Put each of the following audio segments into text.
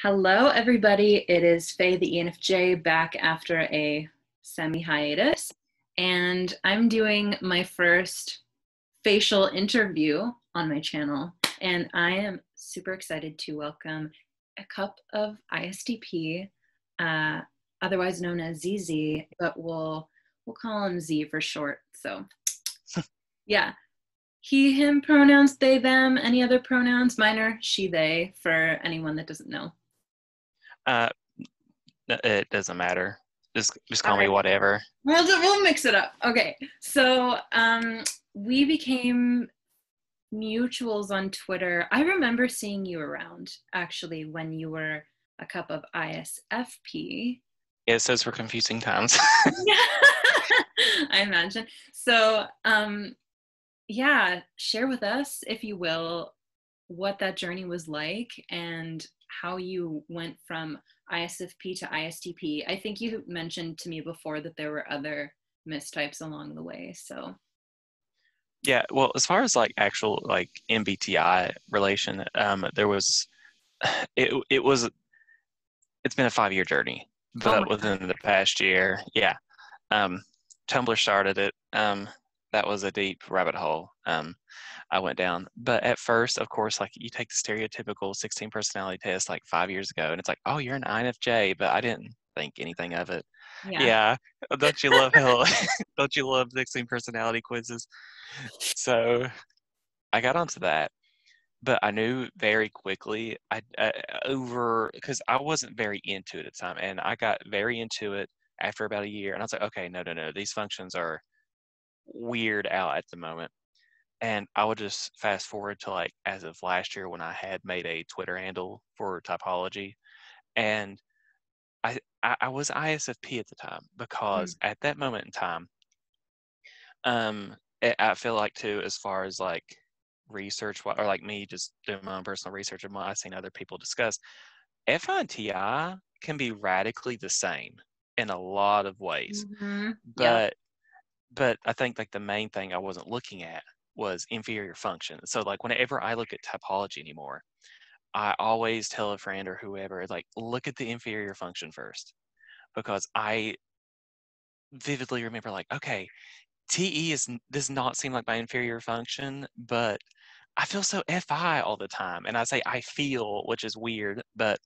Hello, everybody. It is Faye, the ENFJ, back after a semi-hiatus, and I'm doing my first facial interview on my channel, and I am super excited to welcome a cup of ISTP, otherwise known as ZZ, but we'll call him Z for short. So, yeah. He, him pronouns, they, them, any other pronouns? Mine are she, they, for anyone that doesn't know. Uh, it doesn't matter. Just All call me right. whatever. We'll mix it up. Okay. So we became mutuals on Twitter. I remember seeing you around actually when you were a cup of ISFP. It says for confusing times. Yeah, I imagine. So yeah, share with us, if you will, what that journey was like and how you went from ISFP to ISTP. I think you mentioned to me before that there were other mistypes along the way. So Yeah, well, as far as like actual like MBTI relation, there was it's been a 5-year journey, oh my but within the past year, yeah, um, Tumblr started it. That was a deep rabbit hole. I went down. But at first, of course, like you take the stereotypical 16 personality test like 5 years ago, and it's like, oh, you're an INFJ, but I didn't think anything of it. yeah. Yeah, don't you love how don't you love 16 personality quizzes? So I got onto that, but I knew very quickly I over because I wasn't very into it at the time, and I got very into it after about a year, and I was like, okay, no, these functions are weird out at the moment. And I would just fast forward to like as of last year when I had made a Twitter handle for typology, and I was ISFP at the time Mm. because at that moment in time, I feel like too, as far as like research or like me just doing my own personal research and what I've seen other people discuss, FI and TI can be radically the same in a lot of ways, Mm-hmm. Yep. but but I think like the main thing I wasn't looking at was inferior function. So like whenever I look at typology anymore, I always tell a friend or whoever, like, look at the inferior function first. Because I vividly remember like, okay, does not seem like my inferior function, but I feel so FI all the time. And I say I feel, which is weird, but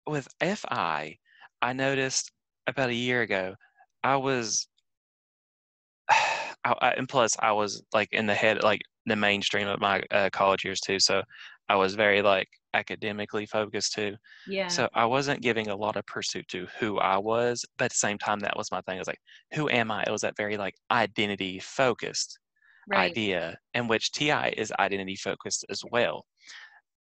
with FI, I noticed about a year ago, I was and plus I was like in the head, like the mainstream of my college years too. So I was very like academically focused too. Yeah. So I wasn't giving a lot of pursuit to who I was, but at the same time, that was my thing. I was like, who am I? It was that very like identity focused Right. idea, in which TI is identity focused as well.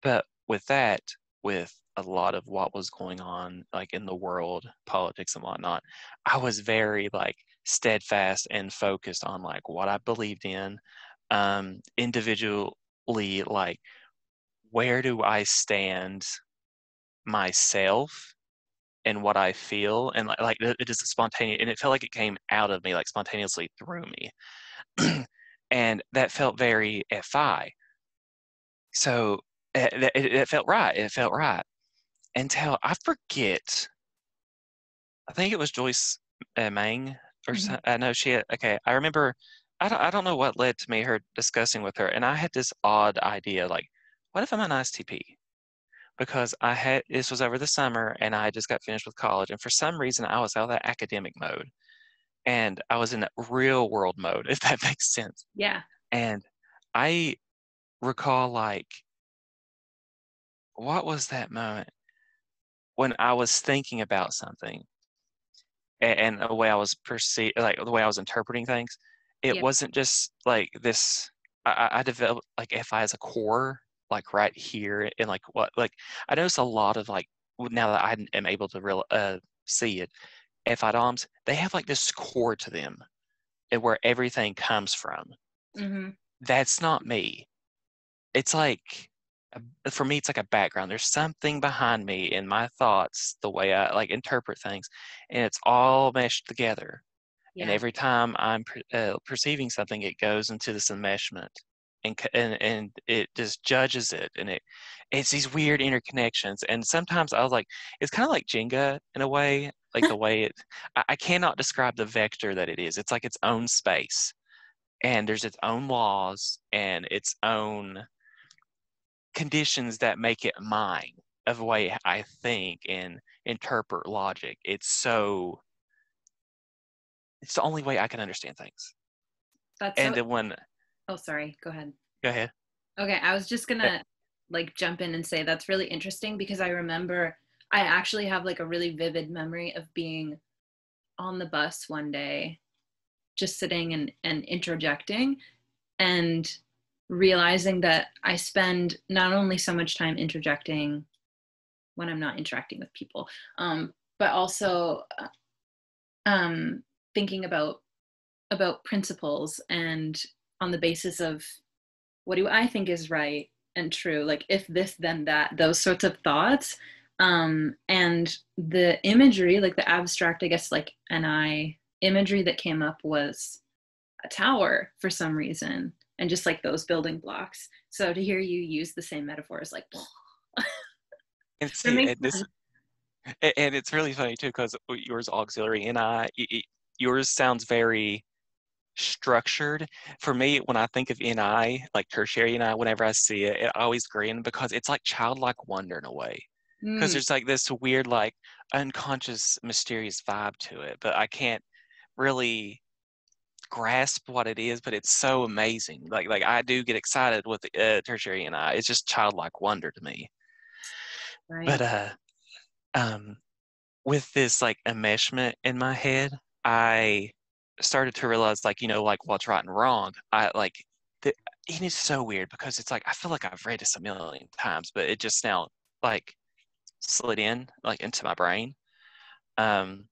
But with that, with a lot of what was going on like in the world, politics and whatnot, I was very like steadfast and focused on like what I believed in, individually, like where do I stand myself and what I feel, and like it is spontaneous, and it felt like it came out of me like spontaneously through me. And that felt very FI. So it felt right. It felt right until I forget. I think it was Joyce Mang or Mm-hmm. I know she had, okay. I remember. I don't know what led to me her discussing with her, and I had this odd idea like, what if I'm an ISTP? Because I had this was over the summer, and I just got finished with college, and for some reason I was out of that academic mode, and I was in that real world mode, if that makes sense. Yeah. And I recall like, what was that moment when I was thinking about something and the way I was like the way I was interpreting things, it Yep. wasn't just like this. I developed like FI as a core, like right here, and like what, like I noticed a lot of like now that I am able to see it, FI DOMs, they have like this core to them and where everything comes from. Mm-hmm. That's not me. It's like for me, it's like a background. There's something behind me in my thoughts, the way I like interpret things, and it's all meshed together. And Yeah. every time I'm perceiving something, it goes into this enmeshment. and it just judges it, and it's these weird interconnections. And sometimes I was like, it's kind of like Jenga in a way, like the way I cannot describe the vector that it is. It's like its own space, and there's its own laws and its own conditions that make it mine of the way I think and interpret logic. It's the only way I can understand things. That's And so. then when Oh, sorry. Go ahead. Go ahead. Okay, I was just gonna like jump in and say that's really interesting because I remember I actually have like a really vivid memory of being on the bus one day, just sitting and interjecting and realizing that I spend not only so much time interjecting when I'm not interacting with people, but also thinking about principles and on the basis of what do I think is right and true, like if this then that, those sorts of thoughts. And the imagery, like the abstract, I guess, like NI imagery that came up was a tower for some reason, and just like those building blocks. So to hear you use the same metaphor is like And that see, makes and this, sense. and it's really funny too, because yours auxiliary and yours sounds very structured. For me, when I think of NI, like tertiary NI, whenever I see it, I always grin because it's like childlike wonder in a way. Because Mm, there's like this weird, like unconscious, mysterious vibe to it, but I can't really grasp what it is. But it's so amazing. Like I do get excited with tertiary NI. It's just childlike wonder to me. But right. um, with this like enmeshment in my head, I started to realize like, like what's right and wrong. I like the it is so weird because it's like I feel like I've read this a million times, but it just now like slid in like into my brain. Um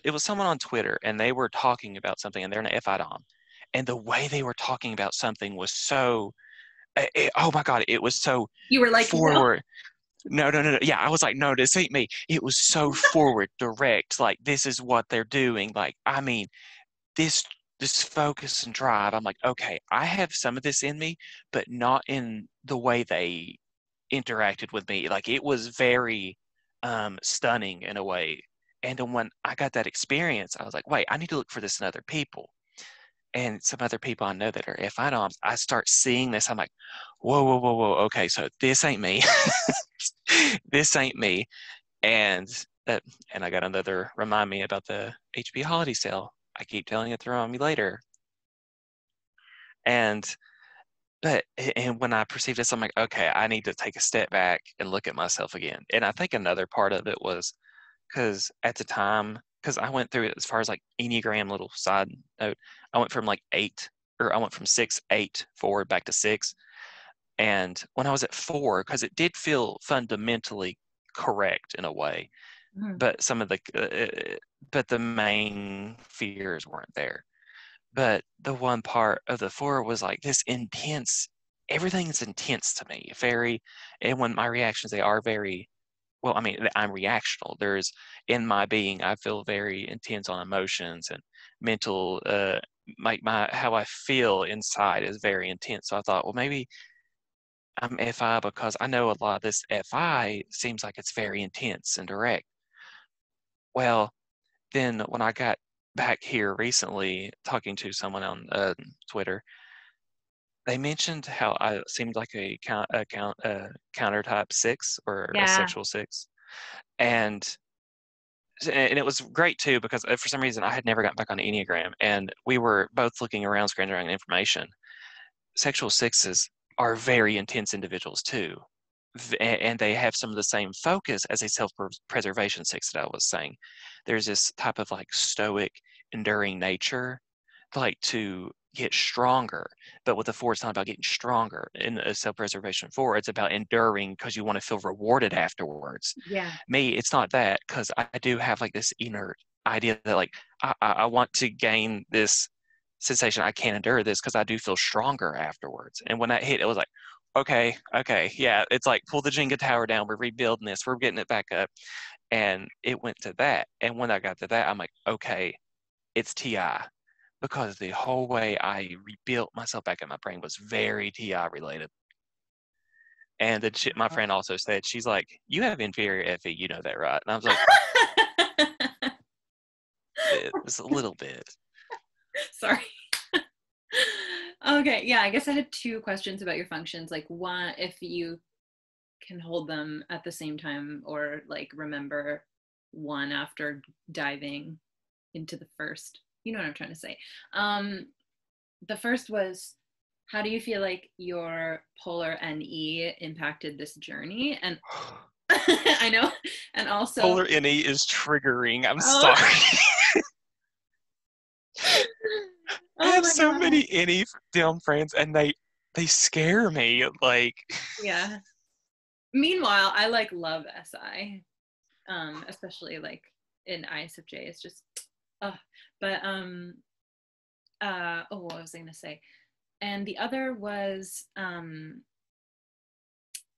it was someone on Twitter and they were talking about something and they're an FIDOM. And the way they were talking about something was so oh my God, it was so You were like, no. forward. No, no, no, no. Yeah, I was like, no, this ain't me. It was so forward, direct. Like, this is what they're doing. Like, I mean, this this focus and drive. I'm like, okay, I have some of this in me, but not in the way they interacted with me. Like, it was very stunning in a way. And then when I got that experience, I was like, wait, I need to look for this in other people. And some other people I know that are FIDOMs, I start seeing this. I'm like, whoa, whoa, whoa, whoa. Okay, so this ain't me. This ain't me. And that, and I got another remind me about the HP holiday sale. I keep telling it to remind me later. And and when I perceived this, I'm like, okay, I need to take a step back and look at myself again. And I think another part of it was because at the time, because I went through it as far as like Enneagram, little side note, I went from like 8, or I went from 6, 8 forward back to 6. And when I was at 4, because it did feel fundamentally correct in a way, Mhm. but but the main fears weren't there. But the one part of the 4 was like this intense. Everything is intense to me. Very, and when my reactions, they are very. Well, I mean, I'm reactional. There's in my being, I feel very intense on emotions and mental. My how I feel inside is very intense. So I thought, well, maybe I'm FI because I know a lot of this FI seems like it's very intense and direct. Well, then when I got back here recently talking to someone on Twitter, they mentioned how I seemed like a counter type 6 or a Yeah. sexual 6. And it was great too because for some reason I had never gotten back on the Enneagram and we were both looking around, scrambling around information. Sexual 6s are very intense individuals too. And they have some of the same focus as a self-preservation 6 that I was saying. There's this type of like stoic, enduring nature, like to get stronger. But with the 4, it's not about getting stronger. In a self-preservation 4, it's about enduring because you want to feel rewarded afterwards. Yeah. Me, it's not that because I do have like this inert idea that like I want to gain this sensation. I can't endure this because I do feel stronger afterwards. And when that hit, it was like, okay, yeah, it's like pull the Jenga tower down. We're rebuilding this. We're getting it back up. And it went to that. And when I got to that, I'm like, okay, it's TI. because the whole way I rebuilt myself back in my brain was very TI related. And then my friend also said, she's like, you have inferior FE, you know that, right? And I was like, it's a little bit. Sorry. Okay, yeah, I guess I had two questions about your functions. Like, one, if you can hold them at the same time, or like remember one after diving into the first. You know what I'm trying to say. The first was, how do you feel like your polar NE impacted this journey? And I know, and also Polar NE is triggering. I'm oh, sorry. I oh have my so God. many NE dumb friends, and they scare me. Like, Yeah. Meanwhile, I like love SI, especially like in ISFJ. It's just, but oh, what was I gonna say? And the other was,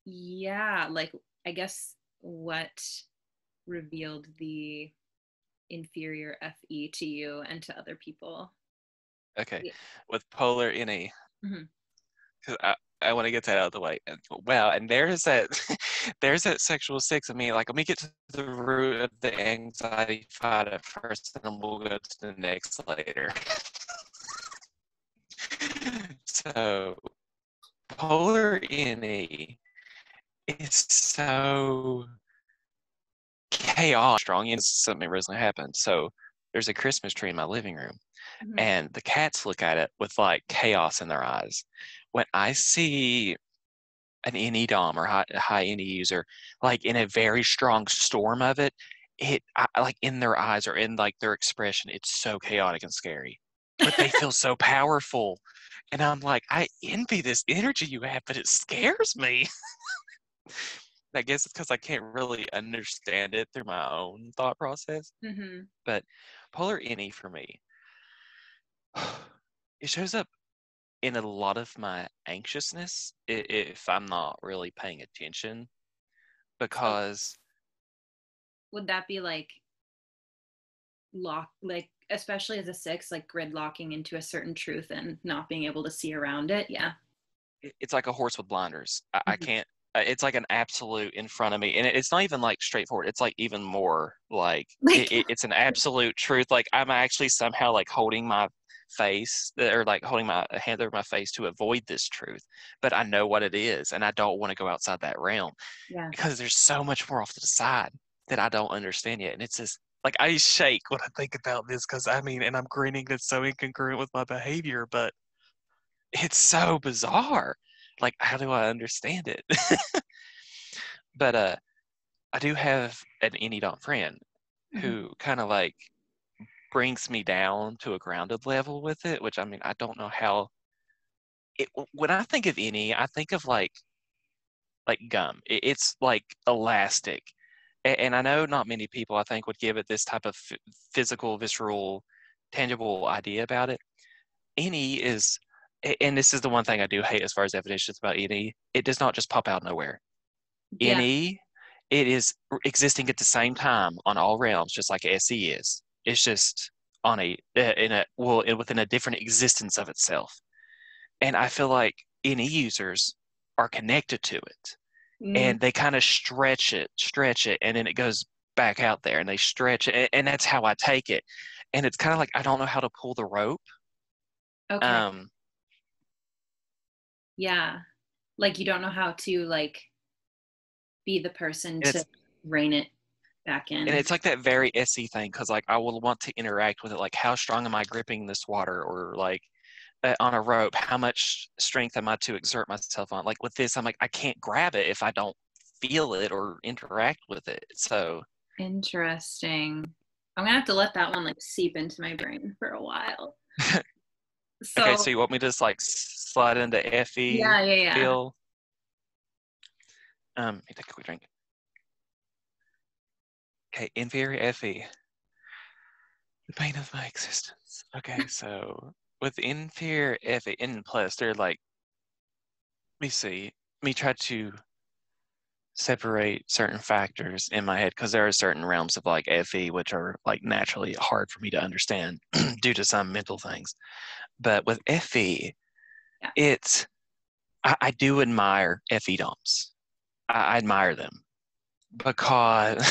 yeah, like I guess what revealed the inferior FE to you and to other people. okay, Yeah. with polar NE, Mm-hmm. because I want to get that out of the way. Wow, and there's that there's that sexual six of me. Like, let me get to the root of the anxiety fight at first, and then we'll go to the next later. So, polar NE is so chaos strong, and something recently happened. So, there's a Christmas tree in my living room, Mm-hmm. and the cats look at it with like chaos in their eyes. When I see an NE dom or high NE user, like in a very strong storm of it, like in their eyes or in like their expression, it's so chaotic and scary. But they feel so powerful. And I'm like, I envy this energy you have, but it scares me. I guess it's because I can't really understand it through my own thought process. Mm-hmm. But polar NE for me, it shows up in a lot of my anxiousness if I'm not really paying attention, So because would that be like like especially as a six, like gridlocking into a certain truth and not being able to see around it? Yeah. it's like a horse with blinders. I Mm-hmm. can't. It's like an absolute in front of me, and it's not even like straightforward. It's like even more like Like, it's an absolute truth. Like, I'm actually somehow like holding my face, or like holding my hand over my face to avoid this truth, but I know what it is, and I don't want to go outside that realm yeah. because there's so much more off to the side that I don't understand yet, and it's just like I shake when I think about this, because I mean, and I'm grinning. That's so incongruent with my behavior, but it's so bizarre. Like, how do I understand it? But I do have an Enneagram friend Mm-hmm. who kind of like brings me down to a grounded level with it, which I mean, I don't know how. When I think of Enne, I think of like gum. It's like elastic, and I know not many people, I think, would give it this type of physical, visceral, tangible idea about it. Enne is, and this is the one thing I do hate as far as definitions about Enne. It does not just pop out nowhere. Yeah. NE, it is existing at the same time on all realms, just like SE is. It's just on within a different existence of itself. And I feel like NE users are connected to it, Mm, and they kind of stretch it, and then it goes back out there, and they stretch it, and that's how I take it. And it's kind of like I don't know how to pull the rope. okay. Um, Yeah. Like you don't know how to like be the person and to rein it back in. it's like that very SE thing, because like I will want to interact with it, like how strong am I gripping this water, or like on a rope, how much strength am I to exert myself on? Like with this, I'm like, I can't grab it if I don't feel it or interact with it. So Interesting. I'm gonna have to let that one like seep into my brain for a while. okay, So so you want me to just like slide into FE yeah, yeah, yeah. feel? Let me take a quick drink. Okay, inferior FE, the pain of my existence. Okay, so with inferior FE, and plus they're like, let me see, let me try to separate certain factors in my head because there are certain realms of like FE which are like naturally hard for me to understand due to some mental things. But with FE, Yeah. I do admire FE DOMs. I admire them because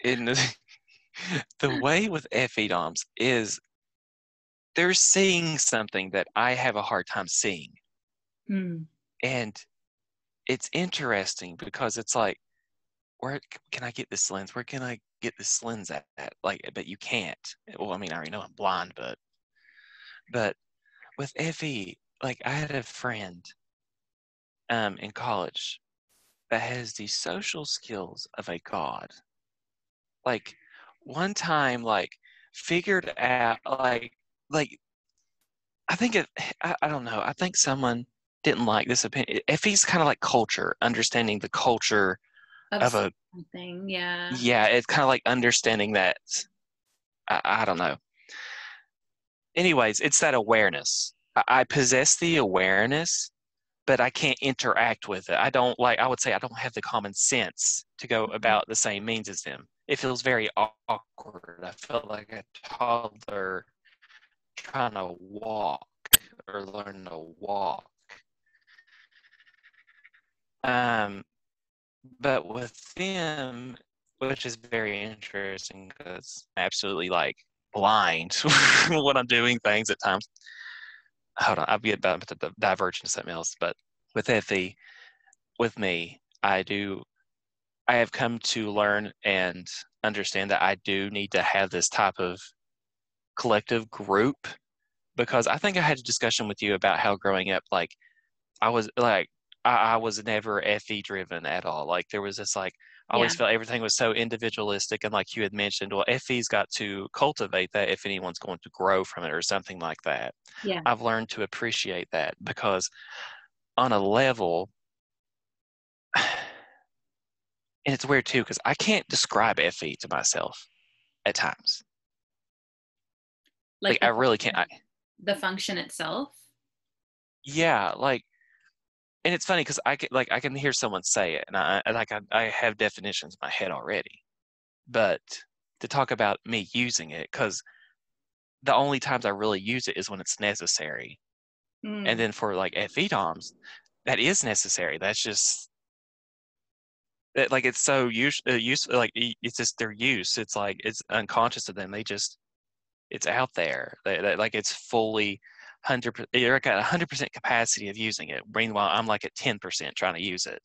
in the way with FE DOMs is they're seeing something that I have a hard time seeing. And it's interesting because it's like, where can I get this lens? Where can I get this lens at? Like, but you can't. Well, I mean, I already know I'm blind, but with FE, like I had a friend in college that has the social skills of a god. Like one time, like figured out like I think I don't know. I think someone didn't like this opinion. FE's kind of like culture, understanding the culture Of of a something, yeah. yeah. It's kind of like understanding that. I don't know. Anyways, it's that awareness. I possess the awareness, but I can't interact with it. I don't like. I would say I don't have the common sense to go about the same means as them. It feels very awkward. I felt like a toddler trying to walk or learn to walk. But with them, which is very interesting because I'm absolutely like blind when I'm doing things at times. Hold on, I'll be about to diverge into something else. But with FE, with me, I have come to learn and understand that I do need to have this type of collective group because I think I had a discussion with you about how growing up, like I was like I was never FE driven at all. Like there was this like I Yeah. always felt everything was so individualistic, and like you had mentioned, well, FE's got to cultivate that if anyone's going to grow from it or something like that. Yeah. I've learned to appreciate that because on a level, and it's weird too because I can't describe FE to myself at times. Like Like I really can't. the function itself. Yeah, like. And it's funny because I can hear someone say it, and I have definitions in my head already, but to talk about me using it, because the only times I really use it is when it's necessary, and then for like FE DOMs, that is necessary. That's just that like it's so useful. Like it's just their use. It's like it's unconscious to them. It's out there. Like it's fully 100%. You're at 100% capacity of using it. Meanwhile, I'm like at 10% trying to use it.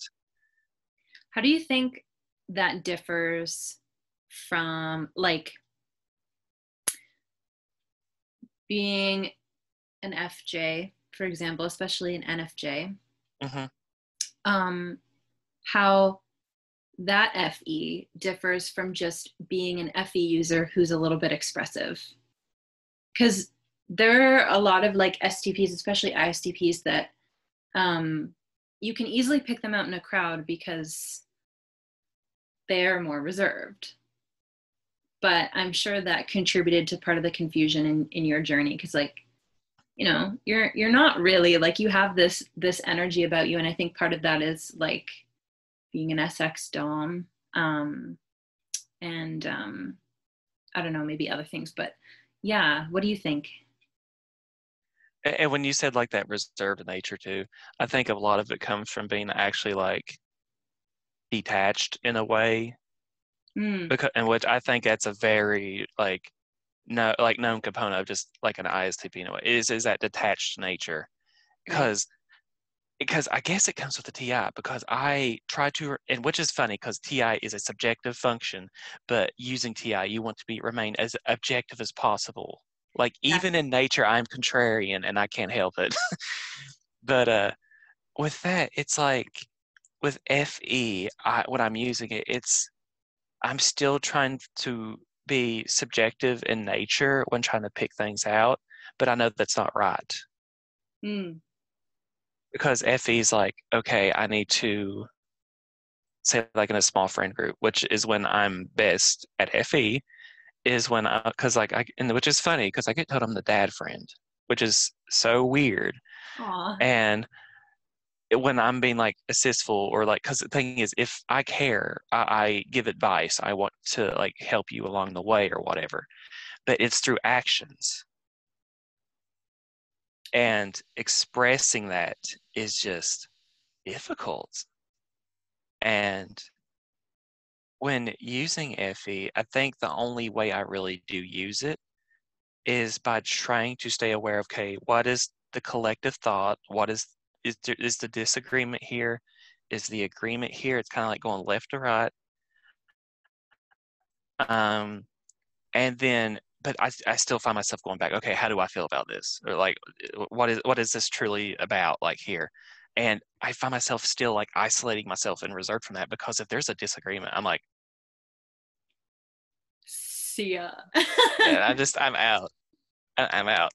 How do you think that differs from like being an FJ, for example, especially an NFJ? How that FE differs from just being an FE user who's a little bit expressive? Because there are a lot of like STPs, especially ISTPs, that you can easily pick them out in a crowd because they're more reserved. But I'm sure that contributed to part of the confusion in your journey, because like, you know, you're not really like, you have this energy about you, and I think part of that is like being an SX Dom, and I don't know, maybe other things, but yeah, what do you think? And when you said like that reserved nature too, I think a lot of it comes from being actually like detached in a way, because in which I think that's a very like known component of just like an ISTP in a way is that detached nature, because I guess it comes with the TI, because I try to, and which is funny because TI is a subjective function, but using TI you want to remain as objective as possible. Like even in nature, I'm contrarian and I can't help it. But with that, it's like with FE, when I'm using it, I'm still trying to be subjective in nature when trying to pick things out, but I know that's not right. Because FE is like, okay, I need to say like in a small friend group, which is when I'm best at FE, is when because like which is funny because I get told I'm the dad friend, which is so weird. Aww. And when I'm being like assistful or like, because the thing is, if I care, I give advice. I want to like help you along the way or whatever, but it's through actions. And expressing that is just difficult. And when using FE, I think the only way I really do use it is by trying to stay aware of, okay, what is the collective thought? What is the disagreement here? Is the agreement here? It's kind of like going left to right. And then, but I still find myself going back, okay, how do I feel about this? Or like, what is this truly about, like here? And I find myself still like isolating myself and reserved from that, because if there's a disagreement, I'm like, See ya. yeah, I'm out. I'm out.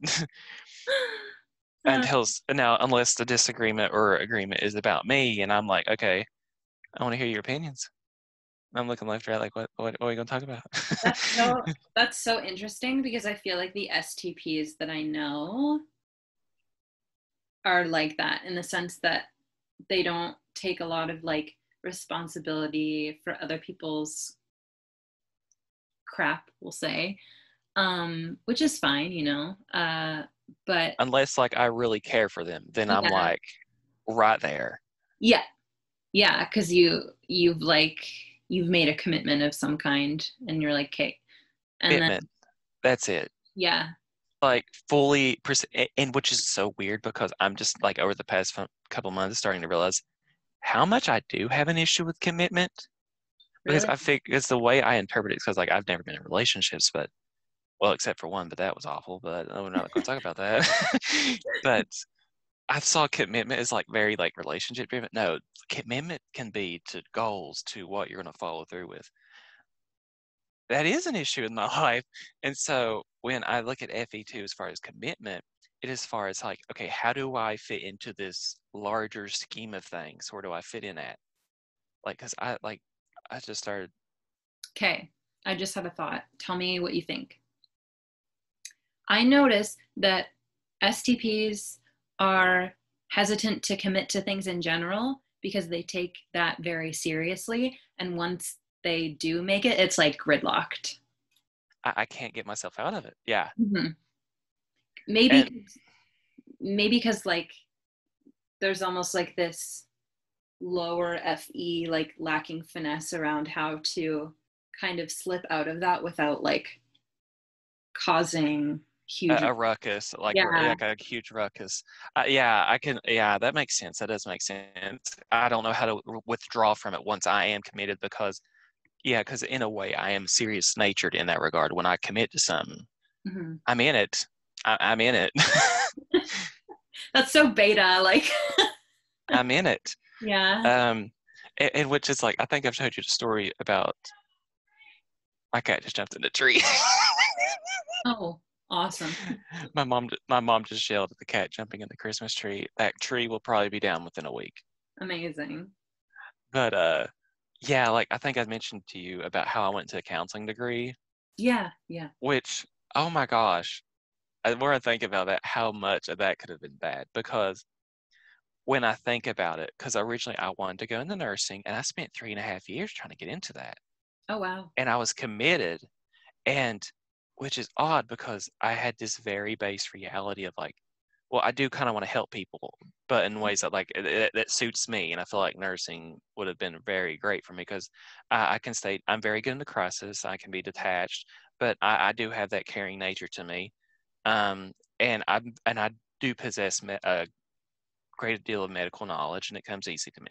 Unless the disagreement or agreement is about me, and I'm like, okay, I want to hear your opinions. I'm looking left, right, like, what are we going to talk about? That's so interesting, because I feel like the STPs that I know are like that, in the sense that they don't take a lot of like responsibility for other people's crap, we'll say, which is fine, you know, but Unless like I really care for them, then I'm like right there. Yeah, because you've made a commitment of some kind, and you're like, okay, and Commitment. That's it. Yeah. Like fully, and which is so weird, because I'm just like over the past couple months starting to realize how much I do have an issue with commitment. Because Really? I think it's the way I interpret it, because like I've never been in relationships, but well, except for one, but that was awful. But we're not going to talk about that. But I saw commitment as like very like relationship driven. No, commitment can be to goals, to what you're going to follow through with. That is an issue in my life. And so when I look at FE2 as far as commitment, it is as far as like, okay, how do I fit into this larger scheme of things? Where do I fit in at? Like, because I just started. Okay, I just had a thought. Tell me what you think. I notice that STPs are hesitant to commit to things in general, because they take that very seriously. And once they do make it, it's like gridlocked. I can't get myself out of it. Yeah. Mm-hmm. Maybe because like there's almost like this lower FE, like lacking finesse around how to kind of slip out of that without like causing huge A ruckus, like yeah like a huge ruckus. Yeah, I can. Yeah, that makes sense. That does make sense. I don't know how to withdraw from it once I am committed, because because in a way I am serious natured in that regard. When I commit to something, mm-hmm. I'm in it. I'm in it. That's so beta, like I'm in it. yeah. And which is like, I think I've told you the story about my cat just jumped in the tree. Oh, awesome. My mom just yelled at the cat jumping in the Christmas tree. That tree will probably be down within a week. Amazing. But yeah, like I think I mentioned to you about how I went to a counseling degree. Yeah. Which, oh my gosh, the more I think about that, how much of that could have been bad. Because when I think about it, because originally I wanted to go into nursing, and I spent 3.5 years trying to get into that. Oh wow. And I was committed, and which is odd, because I had this very base reality of like, well, I do kind of want to help people, but in ways that like that suits me. And I feel like nursing would have been very great for me, because I can stay. I'm very good in the crisis. I can be detached, but I do have that caring nature to me, and I do possess a great deal of medical knowledge, and it comes easy to me.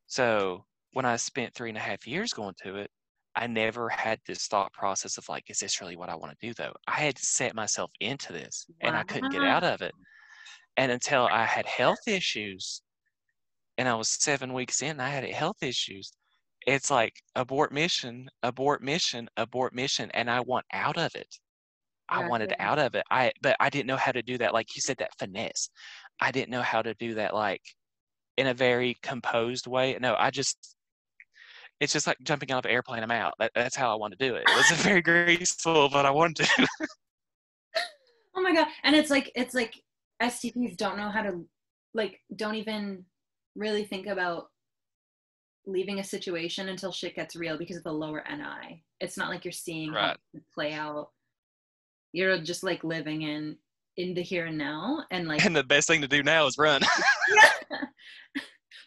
So when I spent 3.5 years going to it, I never had this thought process of like, is this really what I want to do though? I had to set myself into this, and I couldn't get Wow. out of it. And until I had health issues, and I was 7 weeks in, I had health issues. It's like abort mission, abort mission, abort mission, and I want out of it. I wanted Right. out of it. But I didn't know how to do that. Like you said, that finesse. I didn't know how to do that like in a very composed way. No, it's just like jumping out of an airplane. I'm out. That's how I want to do it. It wasn't very graceful, but I wanted to. Oh my god. And it's like STPs don't know how to, like, don't even really think about leaving a situation until shit gets real because of the lower NI. It's not like you're seeing how Right. it play out. You're just like living in the here and now, and like, And the best thing to do now is run. yeah.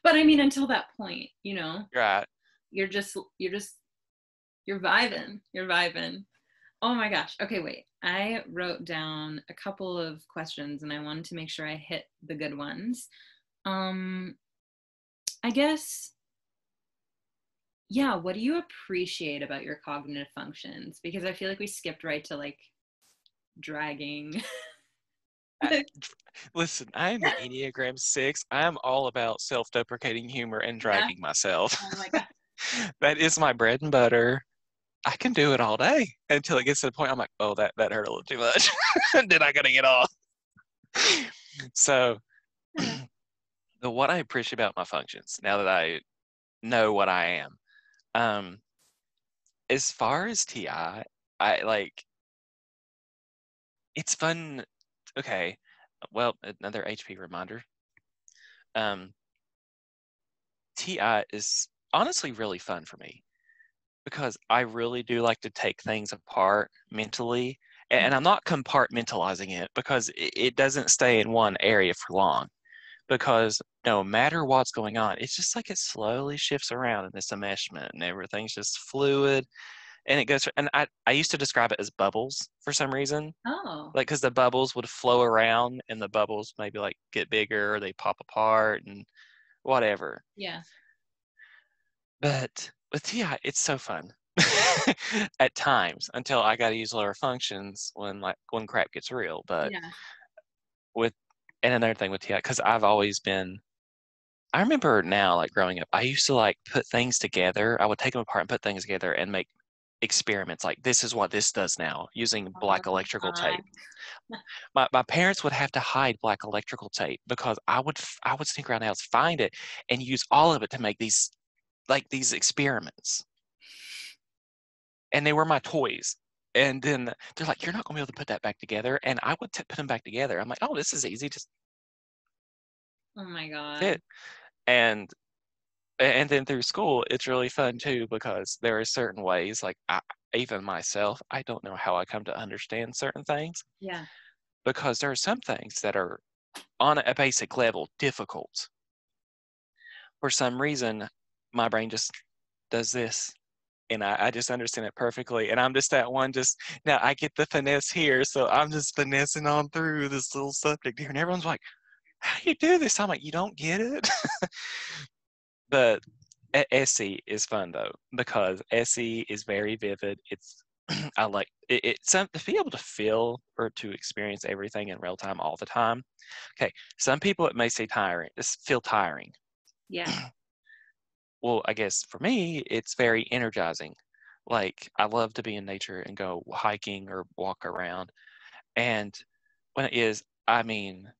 But I mean, until that point, you know, Right. you're vibing. You're vibing. Oh my gosh. Okay, wait. I wrote down a couple of questions and I wanted to make sure I hit the good ones. I guess, yeah, what do you appreciate about your cognitive functions? Because I feel like we skipped right to like dragging. Listen, I'm an Enneagram 6. I'm all about self-deprecating humor and Yeah. dragging myself. Oh my god. That is my bread and butter. I can do it all day until it gets to the point I'm like, oh, that hurt a little too much. Then I gotta get off. So, what I appreciate about my functions, now that I know what I am, um, as far as TI, I like it's fun. Okay, well, another HP reminder. Um, TI is honestly really fun for me because I really do like to take things apart mentally, and I'm not compartmentalizing it because it doesn't stay in one area for long. Because no matter what's going on, it's just like it slowly shifts around and it's a meshment and everything's just fluid and it goes. And I used to describe it as bubbles for some reason, Oh. like because the bubbles would flow around and the bubbles maybe like get bigger or they pop apart and whatever. Yeah. But with TI, it's so fun at times until I got to use lower functions when crap gets real. But Yeah. with and another thing with TI, because I've always been. I remember now, like growing up, I used to like put things together. I would take them apart and put things together and make experiments. Like this is what this does now using Oh black my electrical god. tape. My parents would have to hide black electrical tape because I would sneak around the house, find it, and use all of it to make these experiments. And they were my toys. And then they're like, "You're not gonna be able to put that back together." And I would put them back together. I'm like, "Oh, this is easy. Just Oh my god. it." And then through school, it's really fun too because there are certain ways, like even myself, I don't know how I come to understand certain things Yeah. because there are some things that are on a basic level difficult. For some reason, my brain just does this and I just understand it perfectly. And I'm just that one, just now I get the finesse here. So I'm just finessing on through this little subject here. And everyone's like, how do you do this? I'm like, you don't get it? But SE is fun though because SE is very vivid. It's I like it, some to be able to feel or to experience everything in real time all the time. Okay, some people it may say tiring. It's feel tiring. Yeah. Well, I guess for me it's very energizing. Like I love to be in nature and go hiking or walk around. And when it is, I mean,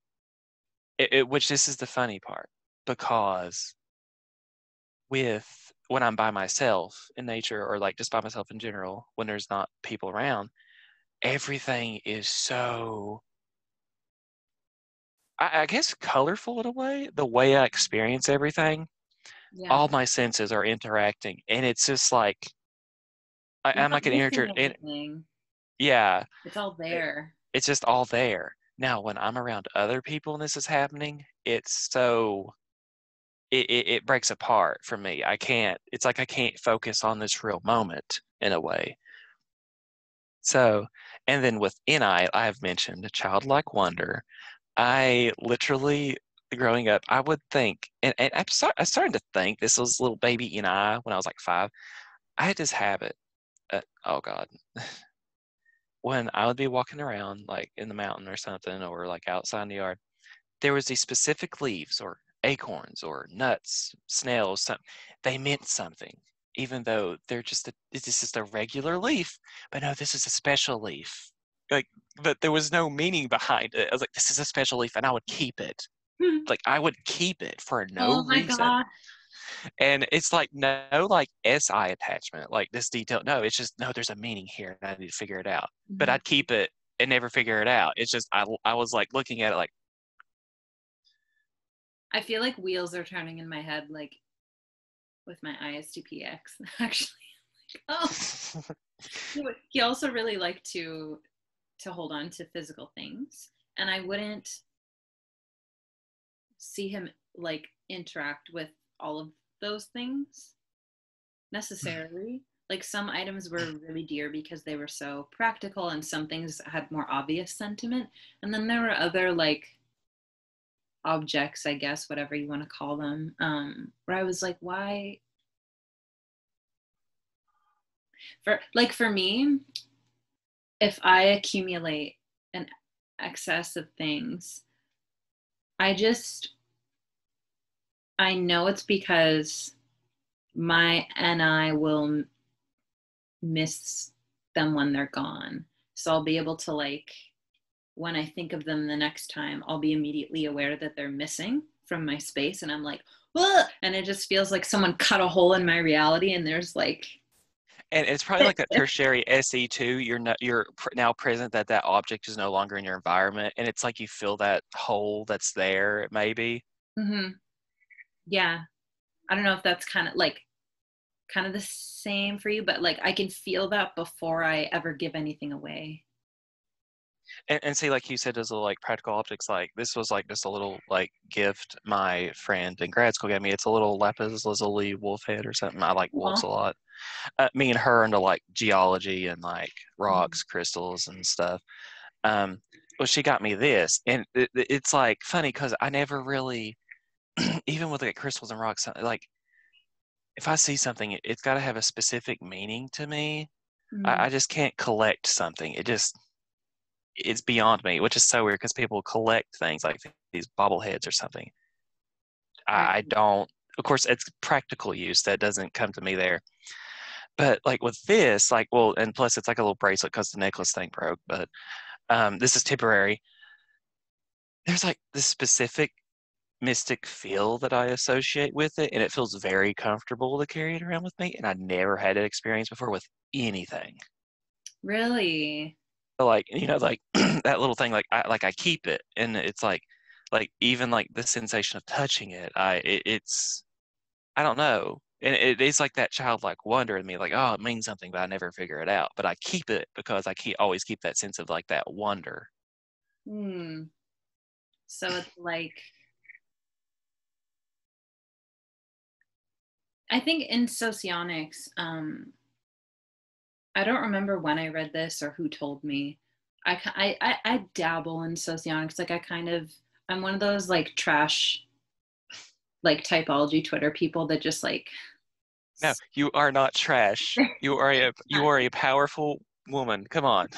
which this is the funny part because with when I'm by myself in nature or like just by myself in general, when there's not people around, everything is so, I guess, colorful in a way. The way I experience everything, Yeah. all my senses are interacting, and it's just like You're I'm not like an missing energy. anything. Yeah, It's all it, there. it's just all there. Now, when I'm around other people and this is happening, it's so it breaks apart for me. I can't. It's like I can't focus on this real moment in a way. So, and then with NI, I have mentioned childlike wonder. I literally, growing up, I would think, and I started to think this was little baby NI when I was like 5. I had this habit, oh God, when I would be walking around like in the mountain or something, or like outside in the yard, there was these specific leaves or acorns or nuts, snails, something. They meant something, even though this is a regular leaf. But no, this is a special leaf. Like, but there was no meaning behind it. I was like, this is a special leaf, and I would keep it. Like, I would keep it for no Oh my reason. god. And it's like no like SI attachment, like this detail. No, it's just no. There's a meaning here, and I need to figure it out. But Mhm. I'd keep it and never figure it out. It's just I was like looking at it like I feel like wheels are turning in my head, like with my ISTP ex, actually. Oh, he also really liked to hold on to physical things, and I wouldn't see him like interact with all of those things necessarily. Like some items were really dear because they were so practical, and some things had more obvious sentiment, and then there were other like objects, I guess, whatever you want to call them, where I was like, why? For me, if I accumulate an excess of things, I know it's because my NI will miss them when they're gone. So I'll be able to, like, when I think of them the next time, I'll be immediately aware that they're missing from my space. And I'm like, whoa! And it just feels like someone cut a hole in my reality. And there's like, And it's probably like that tertiary SE too. You're now present that that object is no longer in your environment, and it's like you feel that hole that's there. Maybe. mm-hmm. Yeah. I don't know if that's kind of the same for you, but like I can feel that before I ever give anything away. And see, like you said, those little like practical objects. Like this was like just a little like gift my friend in grad school gave me. It's a little lapis lazuli wolf head or something. I like wolves a lot. Me and her into like geology and like rocks, crystals, and stuff. Well, she got me this, and it's like funny because I never really, even with like crystals and rocks, like if I see something, it's got to have a specific meaning to me. I just can't collect something. It's beyond me, which is so weird because people collect things like these bobbleheads or something. I don't. Of course, it's practical use that doesn't come to me there. But like with this, like, well, and plus it's like a little bracelet because the necklace thing broke. But this is temporary. There's like this specific mystic feel that I associate with it, and it feels very comfortable to carry it around with me. And I never had that experience before with anything. Really? So like like that little thing, like I keep it, and it's like even like the sensation of touching it, it's I don't know. And it is like that childlike wonder in me, like, oh, it means something, but I never figure it out. But I keep it because always keep that sense of like that wonder. So it's like, I think in socionics, I don't remember when I read this or who told me. I dabble in socionics. Like I'm one of those like trash, like typology Twitter people that just like. No, you are not trash. You are a powerful woman. Come on.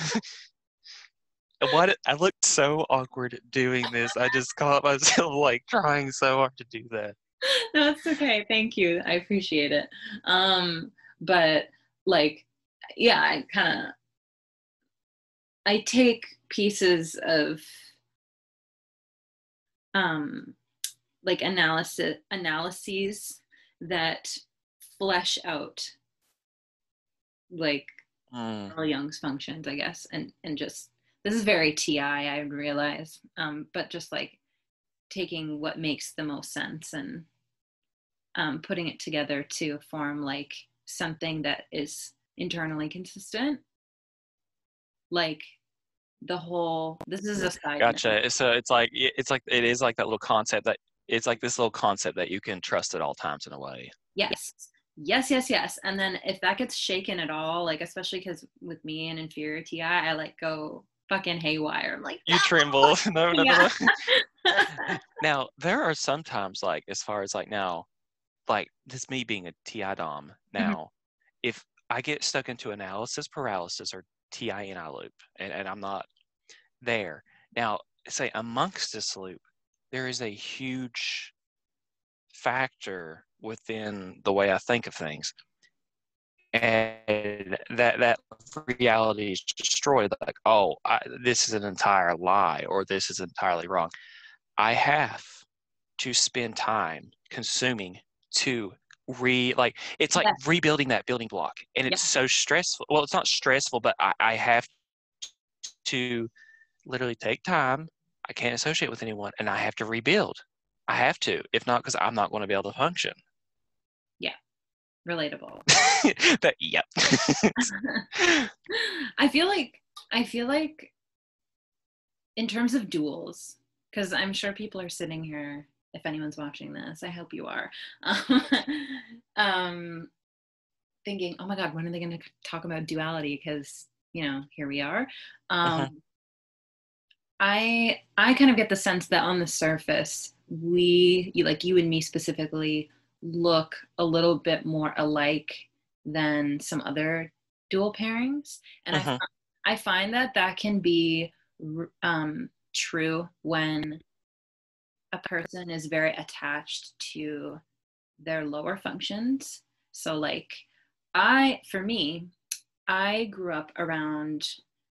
What I looked so awkward doing this. I just caught myself like trying so hard to do that. No, it's okay. Thank you. I appreciate it. But like, yeah, I take pieces of like analyses that flesh out like Carl Jung's functions, I guess, and just this is very TI, I would realize, but just like taking what makes the most sense and putting it together to form like something that is internally consistent, like this is a side Gotcha. note. So it is like that little concept that it's like this little concept that you can trust at all times in a way. Yes. And then if that gets shaken at all, like especially because with me and inferior TI, I like go fucking haywire. I'm like, no! You tremble. No, no, Yeah. no, no. Now there are sometimes like as far as like now, like this me being a TI dom now, if I get stuck into analysis paralysis or TINI loop and I'm not there. Now, say amongst this loop, there is a huge factor within the way I think of things. And that reality is destroyed. Like, oh, this is an entire lie, or this is entirely wrong. I have to spend time consuming to it's like rebuilding that building block, and it's so stressful. Well, it's not stressful, but I have to literally take time. I can't associate with anyone, and I have to rebuild. I have to. If not, because I'm not going to be able to function. Yeah, relatable. Yep. I feel like in terms of duels, because I'm sure people are sitting here, if anyone's watching this, I hope you are, um, thinking, oh my God, when are they going to talk about duality? Because, here we are. I kind of get the sense that on the surface, like you and me specifically, look a little bit more alike than some other dual pairings, and I find that can be true when a person is very attached to their lower functions. So like for me, I grew up around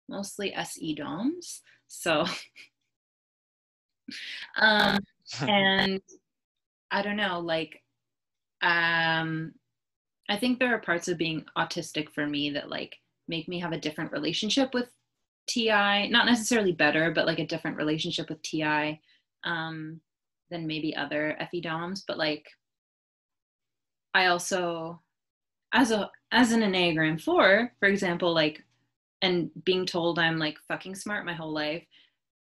mostly SE DOMs. So, and I don't know, like, I think there are parts of being autistic for me that like make me have a different relationship with TI, not necessarily better, but like a different relationship with TI than maybe other FE DOMs. But like, I also, as an Enneagram 4, for example, like, and being told I'm like fucking smart my whole life,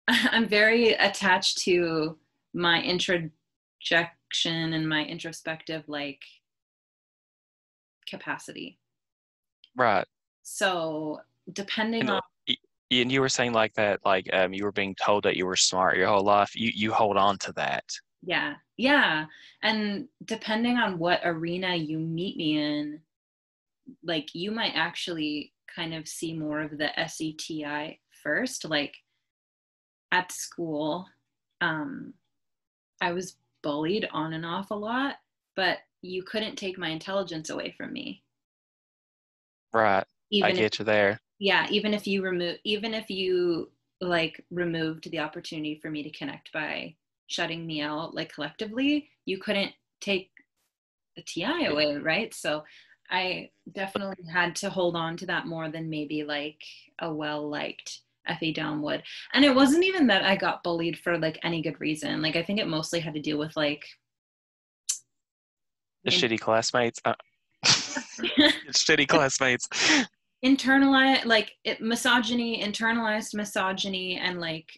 I'm very attached to my introjection and my introspective like capacity. Right. So depending on, and you were saying like that, like you were being told that you were smart your whole life. You hold on to that. Yeah. And depending on what arena you meet me in, like you might actually kind of see more of the SETI first. Like at school, I was bullied on and off a lot, but you couldn't take my intelligence away from me. Right. I Even if, get you there. yeah, even if you like removed the opportunity for me to connect by shutting me out, like collectively, you couldn't take the TI away, right? So I definitely had to hold on to that more than maybe like a well-liked FA Dom would. And it wasn't even that I got bullied for like any good reason. Like I think it mostly had to do with like the shitty classmates. Shitty classmates. Internalized, like internalized misogyny, and like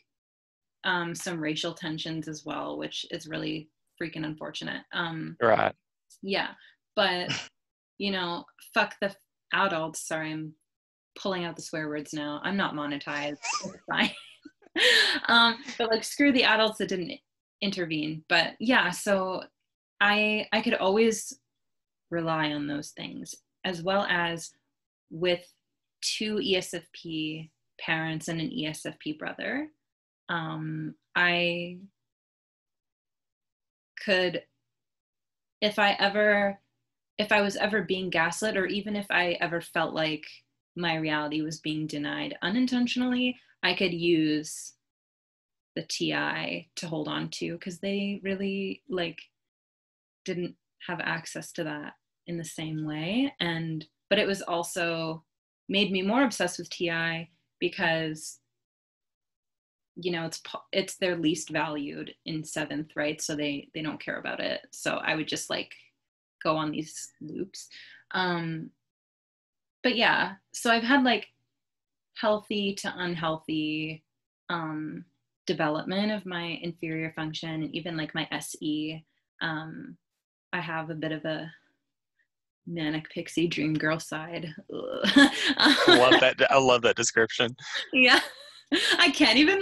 some racial tensions as well, which is really freaking unfortunate. Right. Yeah, but fuck the adults. Sorry, I'm pulling out the swear words now. I'm not monetized. It's fine. But like screw the adults that didn't intervene. But yeah, so I could always rely on those things, as well as with 2 ESFP parents and an ESFP brother. I could, if I was ever being gaslit, or even if I ever felt like my reality was being denied unintentionally, I could use the TI to hold on to, because they really like didn't have access to that in the same way. But it was also made me more obsessed with TI because it's their least valued in 7th, right? So they don't care about it. So I would just like go on these loops. But yeah, so I've had like healthy to unhealthy development of my inferior function, and even like my SE. I have a bit of a manic pixie dream girl side. I love that description. Yeah. I can't even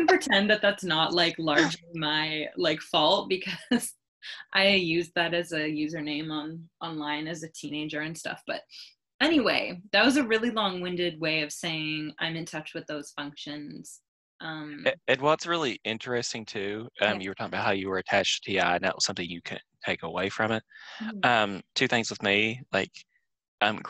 pretend that that's not like largely my like fault, because I used that as a username online as a teenager and stuff. But anyway, that was a really long-winded way of saying I'm in touch with those functions. And what's really interesting too, you were talking about how you were attached to TI, and that was something you can take away from it. Mm-hmm. 2 things with me, like and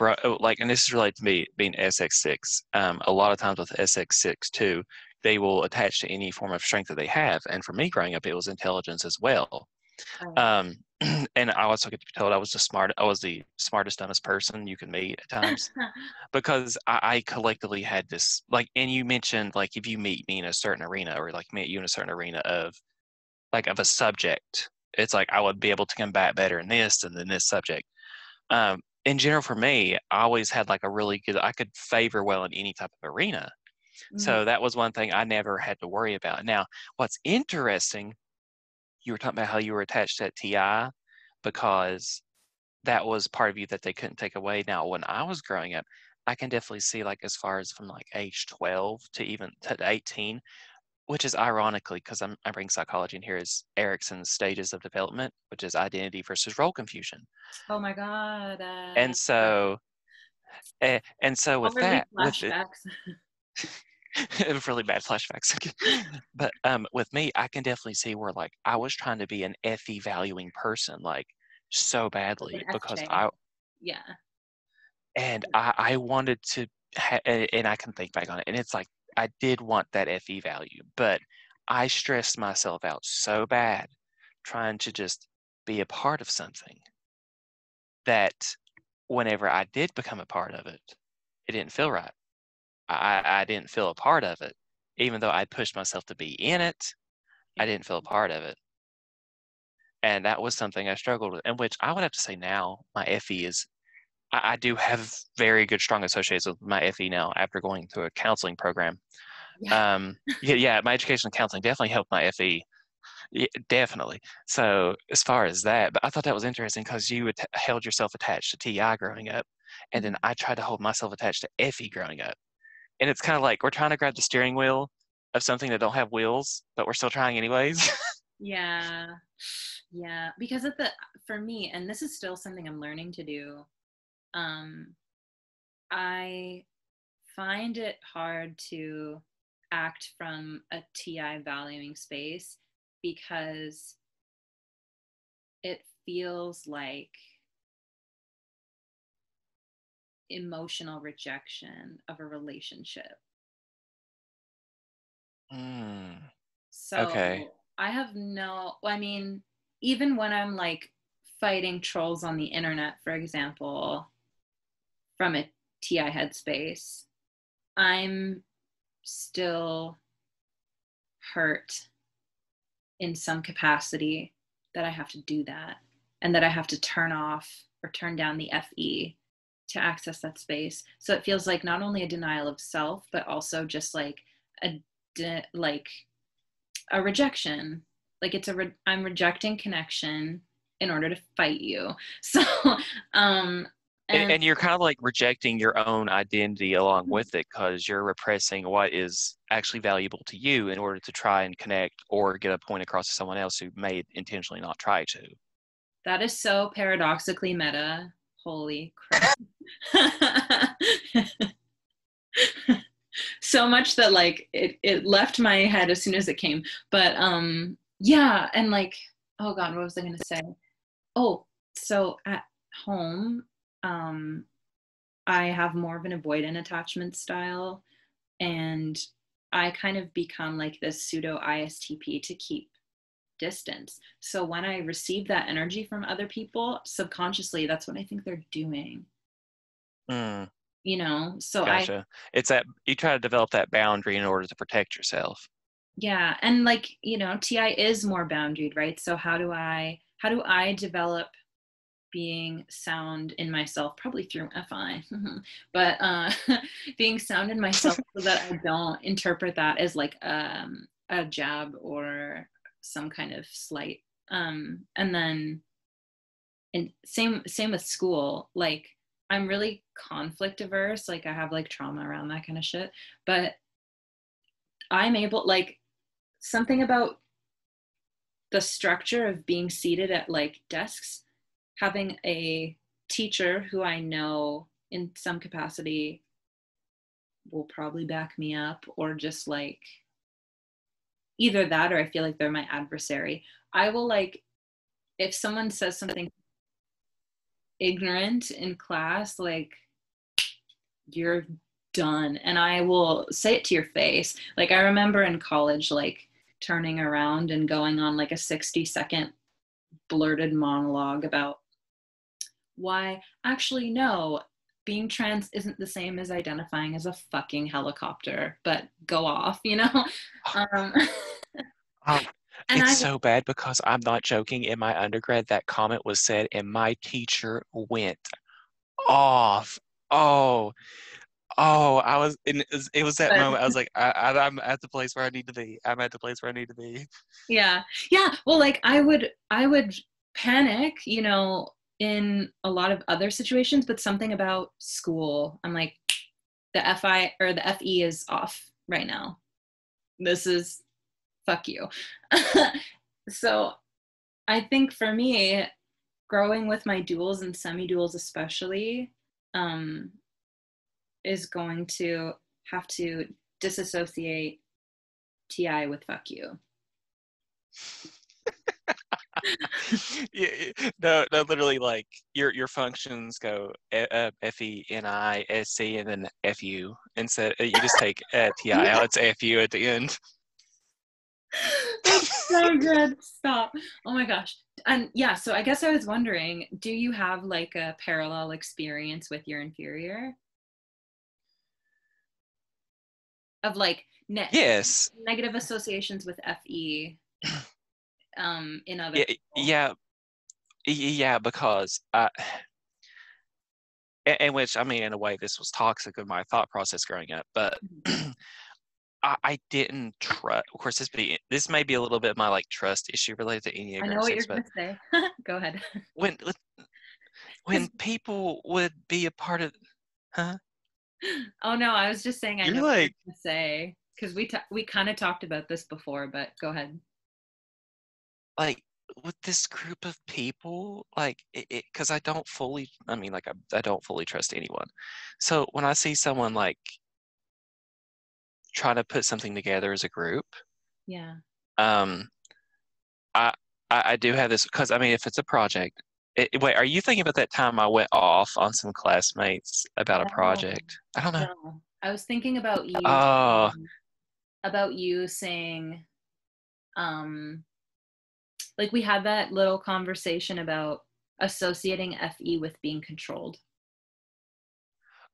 this is related to me being SX6. A lot of times with SX6 too, they will attach to any form of strength that they have. And for me growing up, it was intelligence as well. Right. And I also get to be told I was the smartest, dumbest person you could meet at times, because I collectively had this, like, and you mentioned, like, if you meet me in a certain arena, or like meet you in a certain arena of like of a subject. It's like I would be able to combat better in this than in this subject. In general, for me, I always had like a really good, I could favor well in any type of arena. So that was one thing I never had to worry about. Now, what's interesting, you were talking about how you were attached to that TI because that was part of you that they couldn't take away. Now, when I was growing up, I can definitely see like as far as from like age 12 to even to 18, which is ironically because I bring psychology in here is Erickson's stages of development, which is identity versus role confusion. Oh my God. And so, and so with Overly that, with it, flashbacks. really bad flashbacks. But with me, I can definitely see where like I was trying to be an FE valuing person, like so Like badly an because FJ. Yeah. I wanted to, and I can think back on it, and it's like I did want that FE value, but I stressed myself out so bad trying to just be a part of something that whenever I did become a part of it, it didn't feel right. I didn't feel a part of it. Even though I pushed myself to be in it, I didn't feel a part of it. And that was something I struggled with, and which I would have to say now, my FE is, I do have very good, strong associates with my FE now after going through a counseling program. Yeah. Yeah, my educational counseling definitely helped my FE. Yeah, definitely. So as far as that, but I thought that was interesting because you held yourself attached to TI growing up, and then I tried to hold myself attached to FE growing up. And it's kind of like we're trying to grab the steering wheel of something that don't have wheels, but we're still trying anyways. Yeah. Yeah. Because for me, and this is still something I'm learning to do, I find it hard to act from a TI valuing space because it feels like emotional rejection of a relationship. Okay. So I mean, even when I'm like fighting trolls on the internet, for example, from a TI headspace, I'm still hurt in some capacity that I have to do that and that I have to turn off or turn down the FE to access that space. So it feels like not only a denial of self, but also just like like a rejection. Like I'm rejecting connection in order to fight you. So and And you're kind of like rejecting your own identity along with it because you're repressing what is actually valuable to you in order to try and connect or get a point across to someone else who may intentionally not try to. that is so paradoxically meta. Holy crap. So much that like it left my head as soon as it came. But yeah, and like, oh God, what was I gonna say? Oh, so at home, I have more of an avoidant attachment style, and I kind of become like this pseudo ISTP to keep distance. So when I receive that energy from other people, subconsciously, that's what I think they're doing. Mm, So gotcha. It's that you try to develop that boundary in order to protect yourself. yeah, and like, TI is more boundaried, right? So how do I develop being sound in myself, probably through FI, but being sound in myself so that I don't interpret that as like a jab or some kind of slight. And then, and same with school. Like I'm really conflict averse. Like I have like trauma around that kind of shit. But I'm able, like, something about the structure of being seated at like desks, having a teacher who I know in some capacity will probably back me up, or just like either that or I feel like they're my adversary. I will, like, if someone says something ignorant in class, like, you're done. And I will say it to your face. Like I remember in college, like turning around and going on like a 60-second blurted monologue about why actually no, being trans isn't the same as identifying as a fucking helicopter, but go off. um Oh, And It's I, so bad because I'm not joking. In my undergrad, that comment was said, and my teacher went off. Oh, I was, and it was that but moment. I was like, I'm at the place where I need to be. I'm at the place where I need to be. yeah, yeah. Well, like I would panic, in a lot of other situations, but something about school, I'm like, the FI or the FE is off right now. This is fuck you. So I think for me, growing with my duals and semi-duals especially, um, is going to have to disassociate TI with fuck you. Yeah, no, literally, like your functions go FENISC and then FU, and so you just take TI out. It's FU at the end. That's so good. Stop. Oh my gosh. And yeah, so I guess I was wondering, do you have like a parallel experience with your inferior of like Yes. negative associations with FE in other Yeah, people? yeah, yeah, because in which, I mean, in a way, this was toxic of my thought process growing up, but I didn't trust. Of course, this may be a little bit of my like trust issue related to I know Enneagram what 6, you're but gonna say. Go ahead. when Because people would be a part of, huh? oh no, I was just saying I know You're what you're like, gonna say because we kind of talked about this before, but go ahead. like with this group of people, like because I don't fully, I mean, like I don't fully trust anyone. So when I see someone like trying to put something together as a group, Yeah. um, I I do have this because I mean, if it's a project, wait, are you thinking about that time I went off on some classmates about a No, project? I don't know. no. I was thinking Oh, about you saying, um, like we had that little conversation about associating FE with being controlled.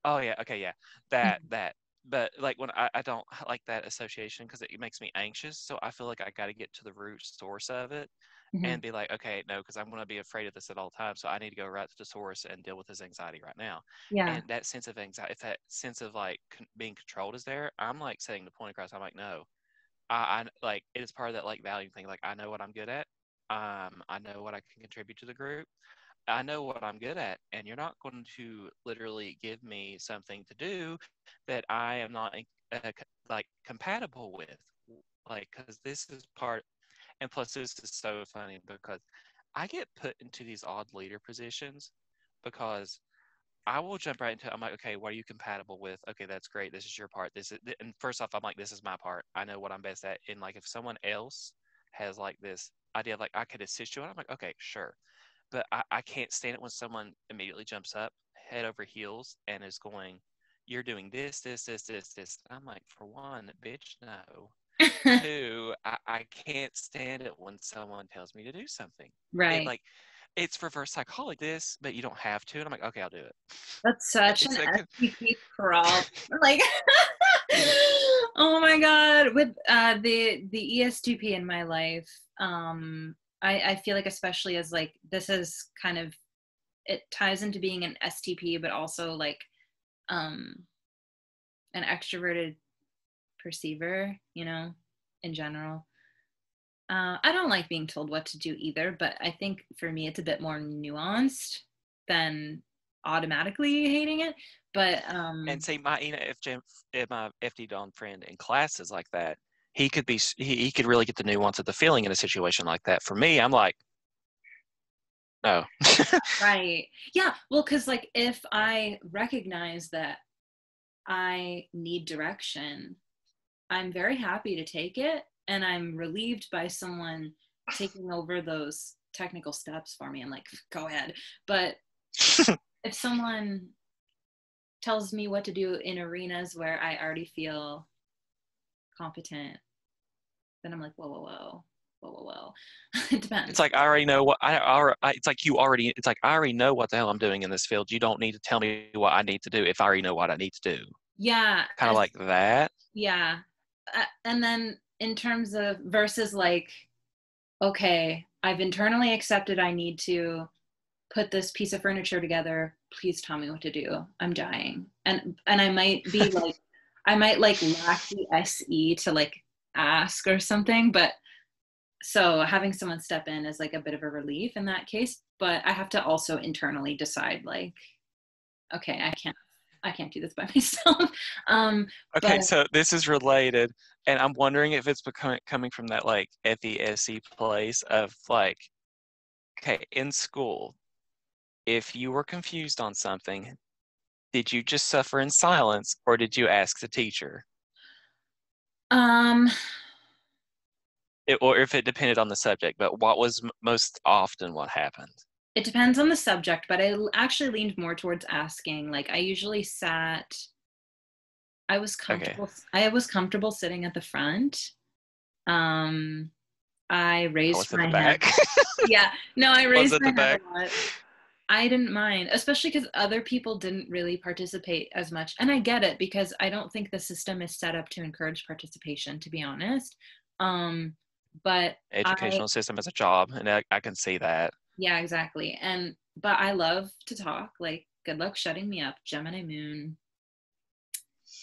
oh yeah, okay, yeah, that. But like when I don't like that association because it makes me anxious. So I feel like I got to get to the root source of it Mhm. and be like, okay, no, because I'm going to be afraid of this at all times. So I need to go right to the source and deal with this anxiety right now. Yeah. And that sense of anxiety, if that sense of like being controlled is there, I'm like setting the point across. I'm like, no, I like it is part of that like value thing. Like I know what I'm good at. I know what I can contribute to the group. I know what I'm good at, and you're not going to literally give me something to do that I am not like compatible with. Like, because this is part, and plus this is so funny because I get put into these odd leader positions because I will jump right into it. I'm like, okay, what are you compatible with? Okay, that's great. This is your part. This is, and first off, I'm like, this is my part. I know what I'm best at. And like, if someone else has like this idea of like, I could assist you, and I'm like, okay, sure. But I can't stand it when someone immediately jumps up head over heels and is going, you're doing this. I'm like, for one, bitch, no. Two, I can't stand it when someone tells me to do something. It Right. like it's reverse psychology this, but you don't have to. And I'm like, okay, I'll do it. That's such It's an like STP problem. Like, oh my God. With the ESTP in my life, I feel like especially as like this is kind of it ties into being an STP, but also like um an extroverted perceiver, in general. I don't like being told what to do either, but I think for me it's a bit more nuanced than automatically hating it. But and see my ENFJ, my FD Don friend in class is like that. He could be he could really get the nuance of the feeling in a situation like that. For me, I'm like, no. right. Yeah, well, because like if I recognize that I need direction, I'm very happy to take it, and I'm relieved by someone taking over those technical steps for me. I'm like, go ahead. But if someone tells me what to do in arenas where I already feel competent, then I'm like, whoa. It It's depends. like I already know what it's like you already. It's like I already know what the hell I'm doing in this field. You don't need to tell me what I need to do if I already know what I need to do. Yeah, Kind of like that. yeah. And then in terms of versus like okay, I've internally accepted I need to put this piece of furniture together. Please tell me what to do. I'm dying. And I might be like, I might like lack the SE to like ask or something, but so having someone step in is like a bit of a relief in that case, but I have to also internally decide like, okay, I can't do this by myself. But Okay, so this is related, and I'm wondering if it's coming from that like FESE place of like, okay, in school, if you were confused on something, did you just suffer in silence or did you ask the teacher? um Or if it depended on the subject, but what was most often what happened? it depends on the subject, but actually leaned more towards asking. Like I usually sat Okay. I was comfortable sitting at the front. Um I I raised was at the my hand. back. Yeah, no, I I was raised at my the hand back. a lot. I didn't mind, especially because other people didn't really participate as much. And I get it because I don't think the system is set up to encourage participation, to be honest. Um, but I, Educational system as a job, and I can see that. yeah, exactly. But I love to talk. Like, good luck shutting me up. Gemini moon,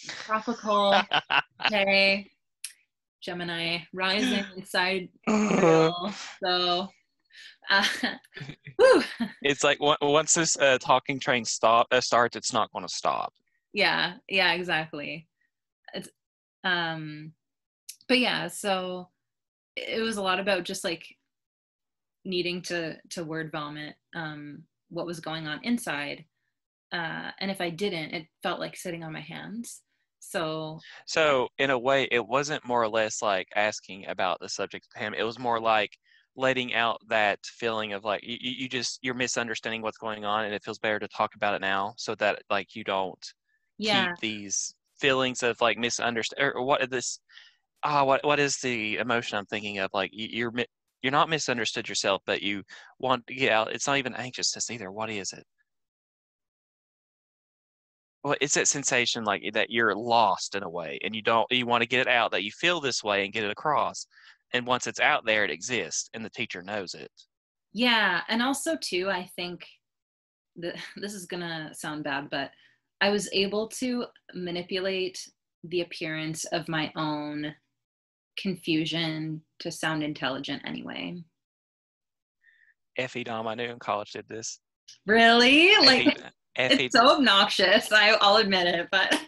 tropical, okay, Gemini rising inside real. So, uh, whew. It's like once this talking train starts, it's not going to stop. Yeah, exactly. It's, um, but yeah, so it was a lot about just like needing to word vomit what was going on inside, and if I didn't, it felt like sitting on my hands. So So in a way, it wasn't more or less like asking about the subject of him. It was more like letting out that feeling of like you're misunderstanding what's going on, and it feels better to talk about it now, so that like you don't keep yeah, these feelings of like misunderstand or what this what is the emotion I'm thinking of? Like you're not misunderstood yourself, but you want to get out. It's not even anxiousness either. What is it? Well, it's that sensation like that you're lost in a way, and you want to get it out that you feel this way and get it across. And once it's out there, it exists, and the teacher knows it. yeah, and also too, I think that this is gonna sound bad, but I was able to manipulate the appearance of my own confusion to sound intelligent anyway. Effie Dom, I knew in college did this. Really? Like, Effie, it's Effie, so obnoxious. I'll admit it, but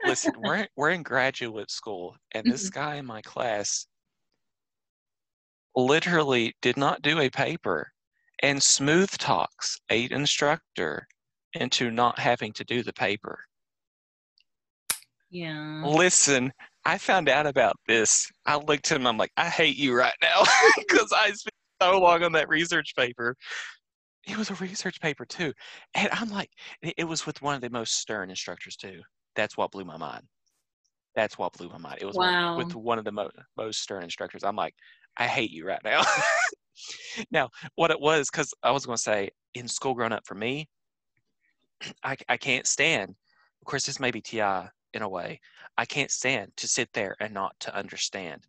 listen, we're in graduate school, and this guy in my class literally did not do a paper and smooth talks a instructor into not having to do the paper. yeah. Listen, I found out about this. I looked at him, I'm like, I hate you right now because I spent so long on that research paper. It was a research paper too. And I'm like, it was with one of the most stern instructors too. That's what blew my mind. That's what blew my mind. It was with Wow. one of the most stern instructors. I'm like, I hate you right now. Now, what it was, because I was going to say, in school growing up for me, I can't stand, of course, this may be TI in a way, I can't stand to sit there and not to understand.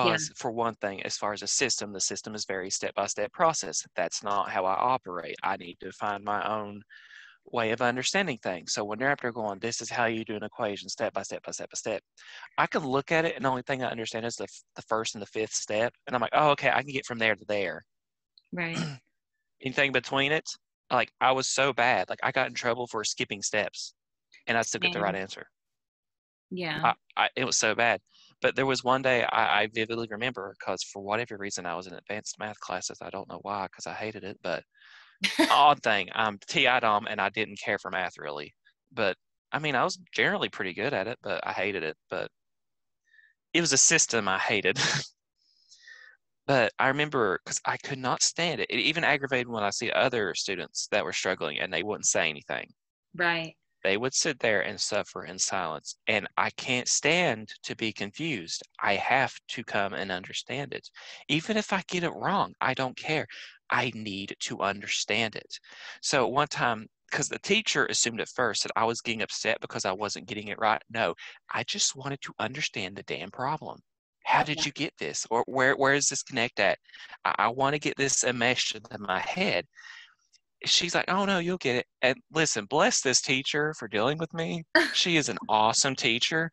Yeah. Because, for one thing, as far as the system is very step by step process. That's not how I operate. I need to find my own way of understanding things. So when they're up there going, this is how you do an equation step by step by step by step, I can look at it and the only thing I understand is the first and the fifth step. And I'm like, oh, okay, I can get from there to there. Right. Anything between it, like I was so bad. Like I got in trouble for skipping steps and I still get the right Same. answer. Yeah. It was so bad. But there was one day I vividly remember because for whatever reason I was in advanced math classes. I don't know why because I hated it, but odd thing. I'm TI Dom and I didn't care for math really. But I mean, I was generally pretty good at it, but I hated it. But it was a system I hated. But I remember because I could not stand it. It even aggravated when I see other students that were struggling and they wouldn't say anything. Right. They would sit there and suffer in silence. And I can't stand to be confused. I have to come and understand it. Even if I get it wrong, I don't care. I need to understand it. So one time, because the teacher assumed at first that I was getting upset because I wasn't getting it right. No, I just wanted to understand the damn problem. How did you get this? Or where is this connect at? I want to get this enmeshed into my head. She's like, oh no, you'll get it. And listen, bless this teacher for dealing with me. She is an awesome teacher.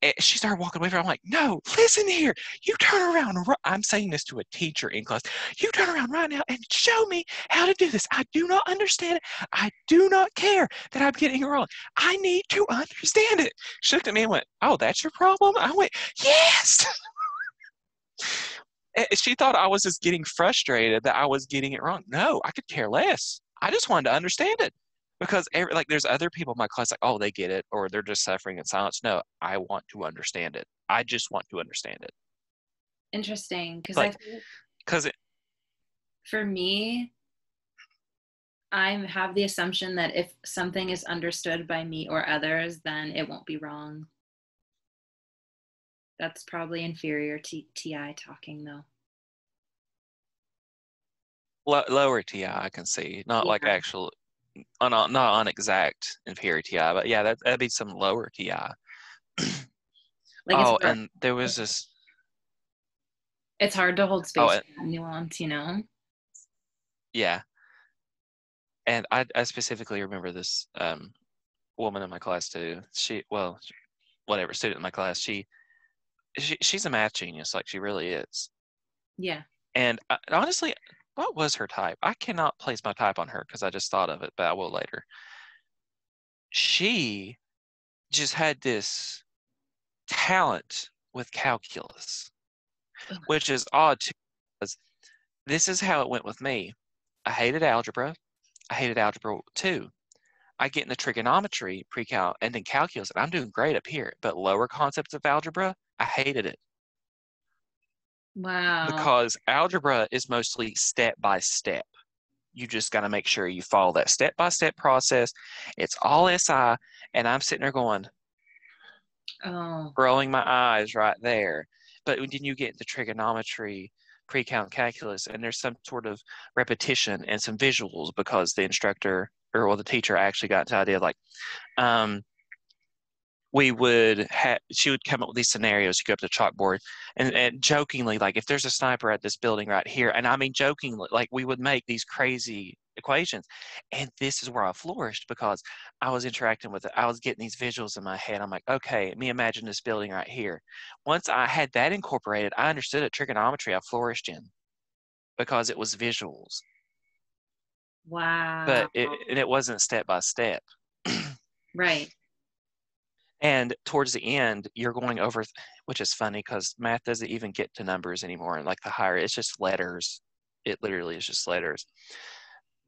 And she started walking away from me. I'm like, no, listen here. You turn around. I'm saying this to a teacher in class. You turn around right now and show me how to do this. I do not understand it. I do not care that I'm getting it wrong. I need to understand it. She looked at me and went, oh, that's your problem? I went, yes. She thought I was just getting frustrated that I was getting it wrong. No, I could care less. I just wanted to understand it. Because like there's other people in my class like, oh, they get it, or they're just suffering in silence. No, I want to understand it. I just want to understand it. Interesting, because I Like, think because for me, I have the assumption that if something is understood by me or others, then it won't be wrong. That's probably inferior TI talking, though. lower TI, I can see, not like Yeah. actual, not on exact inferior TI, but yeah, that'd be some lower TI. Like Oh, and there was this. It's hard to hold space for that nuance, you know? Yeah. And I specifically remember this woman in my class too. Whatever, student in my class, she's a math genius, like she really is. Yeah. And honestly, what was her type? I cannot place my type on her because I just thought of it, but I will later. She just had this talent with calculus, which is odd too, because this is how it went with me. I hated algebra. I hated algebra 2. I get into trigonometry, pre-cal, and then calculus, and I'm doing great up here. But lower concepts of algebra, I hated it. Wow. Because algebra is mostly step by step. You just got to make sure you follow that step by step process. It's all SI, and I'm sitting there going, rolling my eyes right there. But when you get into trigonometry, pre-cal, calculus, and there's some sort of repetition and some visuals because the instructor or the teacher actually got to the idea of like, she would come up with these scenarios. You go up to the chalkboard and jokingly, like if there's a sniper at this building right here, and I mean jokingly, like we would make these crazy equations. And this is where I flourished because I was interacting with it. I was getting these visuals in my head. I'm like, okay, let me imagine this building right here. Once I had that incorporated, I understood it. Trigonometry I flourished in because it was visuals. Wow. But it wasn't step by step. Right. And towards the end, you're going over, which is funny because math doesn't even get to numbers anymore. And like the higher, it's just letters. It literally is just letters.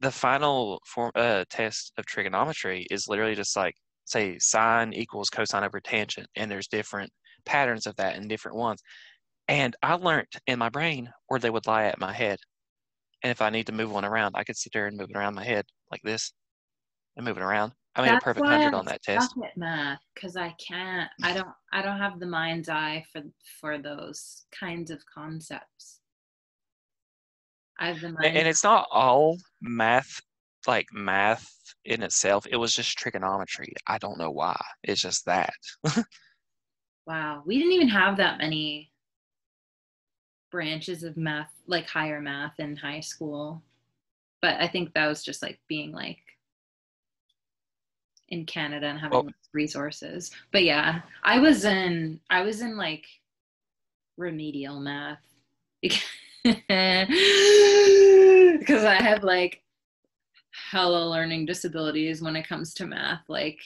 The final test of trigonometry is literally just like, say, sine equals cosine over tangent. And there's different patterns of that and different ones. And I learned in my brain where they would lie at my head. And if I need to move one around, I could sit there and move it around my head like this and move it around. I made a That's perfect why 100 I on that test. suck at math, because I don't have the mind's eye for those kinds of concepts. I have the mind. And it's not all math, like math in itself. It was just trigonometry. I don't know why. It's just that. Wow. We didn't even have that many branches of math, like higher math in high school. But I think that was just like being like in Canada and having Well, resources. But yeah, I was in like remedial math because I have like hella learning disabilities when it comes to math. Like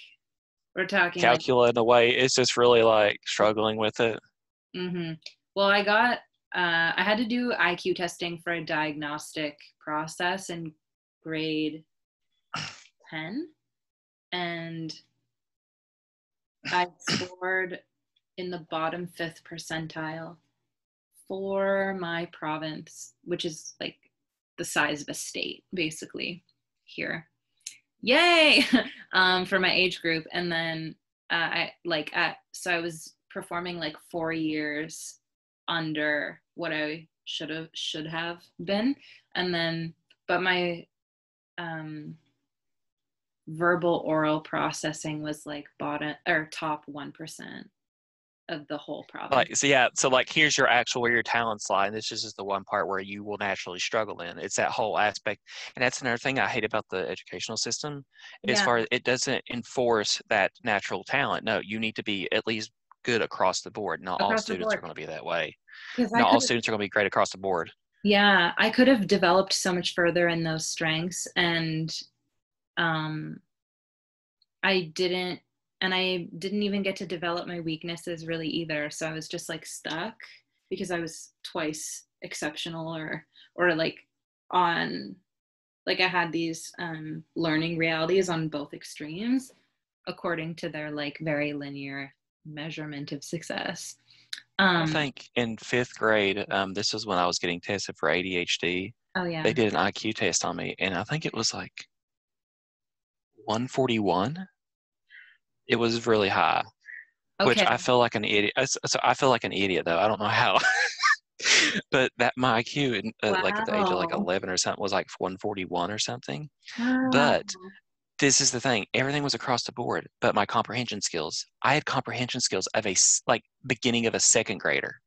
we're talking like calcula in a way, it's just really like struggling with it. Well, I had to do IQ testing for a diagnostic process in grade 10, and I scored in the bottom 5th percentile for my province, which is like the size of a state basically here. Yay! For my age group. And then so I was performing like 4 years under what I should have been. And then but my verbal oral processing was like bottom or top 1%. of the whole problem. Like, so yeah, so like here's your actual where your talents lie, and this is just the one part where you will naturally struggle in. It's that whole aspect, and that's another thing I hate about the educational system, as Yeah, far as it doesn't enforce that natural talent. No, you need to be at least good across the board. Not all across the students board. are going to be that way. Because I Not all could, students are going to be great across the board. yeah, I could have developed so much further in those strengths, and um, I didn't, and I didn't even get to develop my weaknesses really either. So I was just like stuck because I was twice exceptional, or like on, like I had these learning realities on both extremes according to their like very linear measurement of success. I think in 5th grade, this was when I was getting tested for ADHD. Oh They yeah. did an IQ test on me, and I think it was like 141. It was really high, which Okay. I feel like an idiot. So I feel like an idiot, though. I don't know how. But that my IQ, like at the age of like Wow. 11 or something, was like 141 or something. Wow. But this is the thing: everything was across the board. But my comprehension skills, I had comprehension skills of like beginning of a 2nd grader.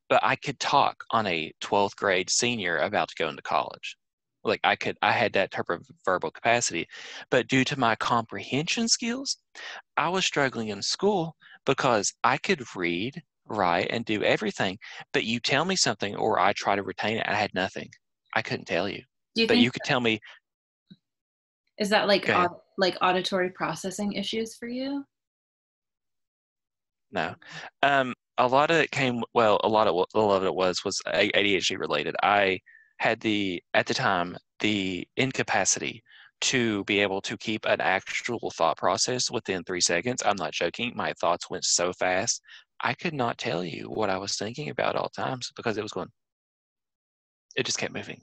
But I could talk on a 12th grade senior about to go into college. Like I had that type of verbal capacity. But due to my comprehension skills, I was struggling in school because I could read, write, and do everything. But you tell me something or I try to retain it, I had nothing. I couldn't tell you. Do you But think, you could tell me, is that like go ahead. like auditory processing issues for you? No. A lot of it came, well, a lot of it was ADHD related. I had at the time, the incapacity to be able to keep an actual thought process within 3 seconds. I'm not joking. My thoughts went so fast. I could not tell you what I was thinking about at all times because it just kept moving.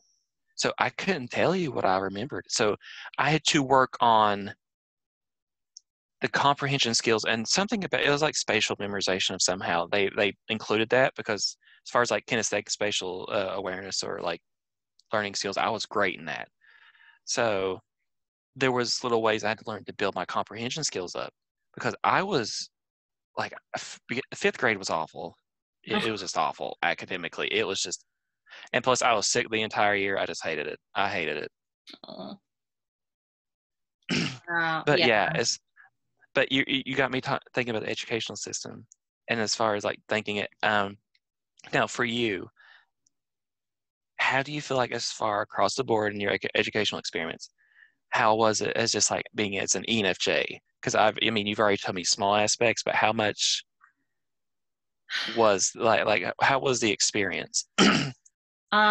So I couldn't tell you what I remembered. So I had to work on the comprehension skills and something about it was like spatial memorization of somehow they included that because as far as like kinesthetic spatial awareness or like learning skills, I was great in that. So there was little ways I had to learn to build my comprehension skills up because I was like 5th grade was awful. It was just awful academically. It was just, and plus I was sick the entire year. I just hated it. I hated it. Oh, But yeah. yeah, but you got me thinking about the educational system, and as far as like thinking it, now for you, how do you feel like as far across the board in your educational experience, how was it as just like being as an ENFJ? Because I mean, you've already told me small aspects, but how much was like how was the experience?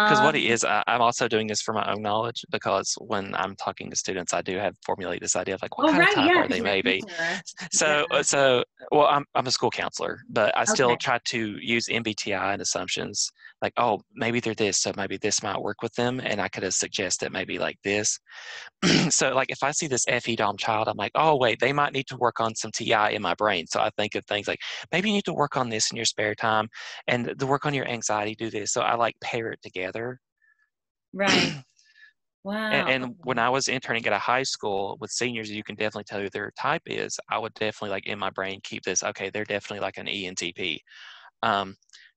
Because what it Um, is, I'm also doing this for my own knowledge because when I'm talking to students, I do have formulate this idea of like what oh kind of right, type yeah, are they because you're a maybe. teacher. Yeah. So well, I'm a school counselor, but I still Okay. try to use MBTI and assumptions like, oh, maybe they're this, so maybe this might work with them, and I could have suggested maybe like this. So like if I see this FE Dom child, I'm like, oh wait, they might need to work on some TI in my brain. So I think of things like maybe you need to work on this in your spare time, and to work on your anxiety, do this. So I like pair it together. Right. Wow. And when I was interning at a high school with seniors, you can definitely tell who their type is. I would definitely like in my brain keep this. Okay, they're definitely like an ENTP. Um,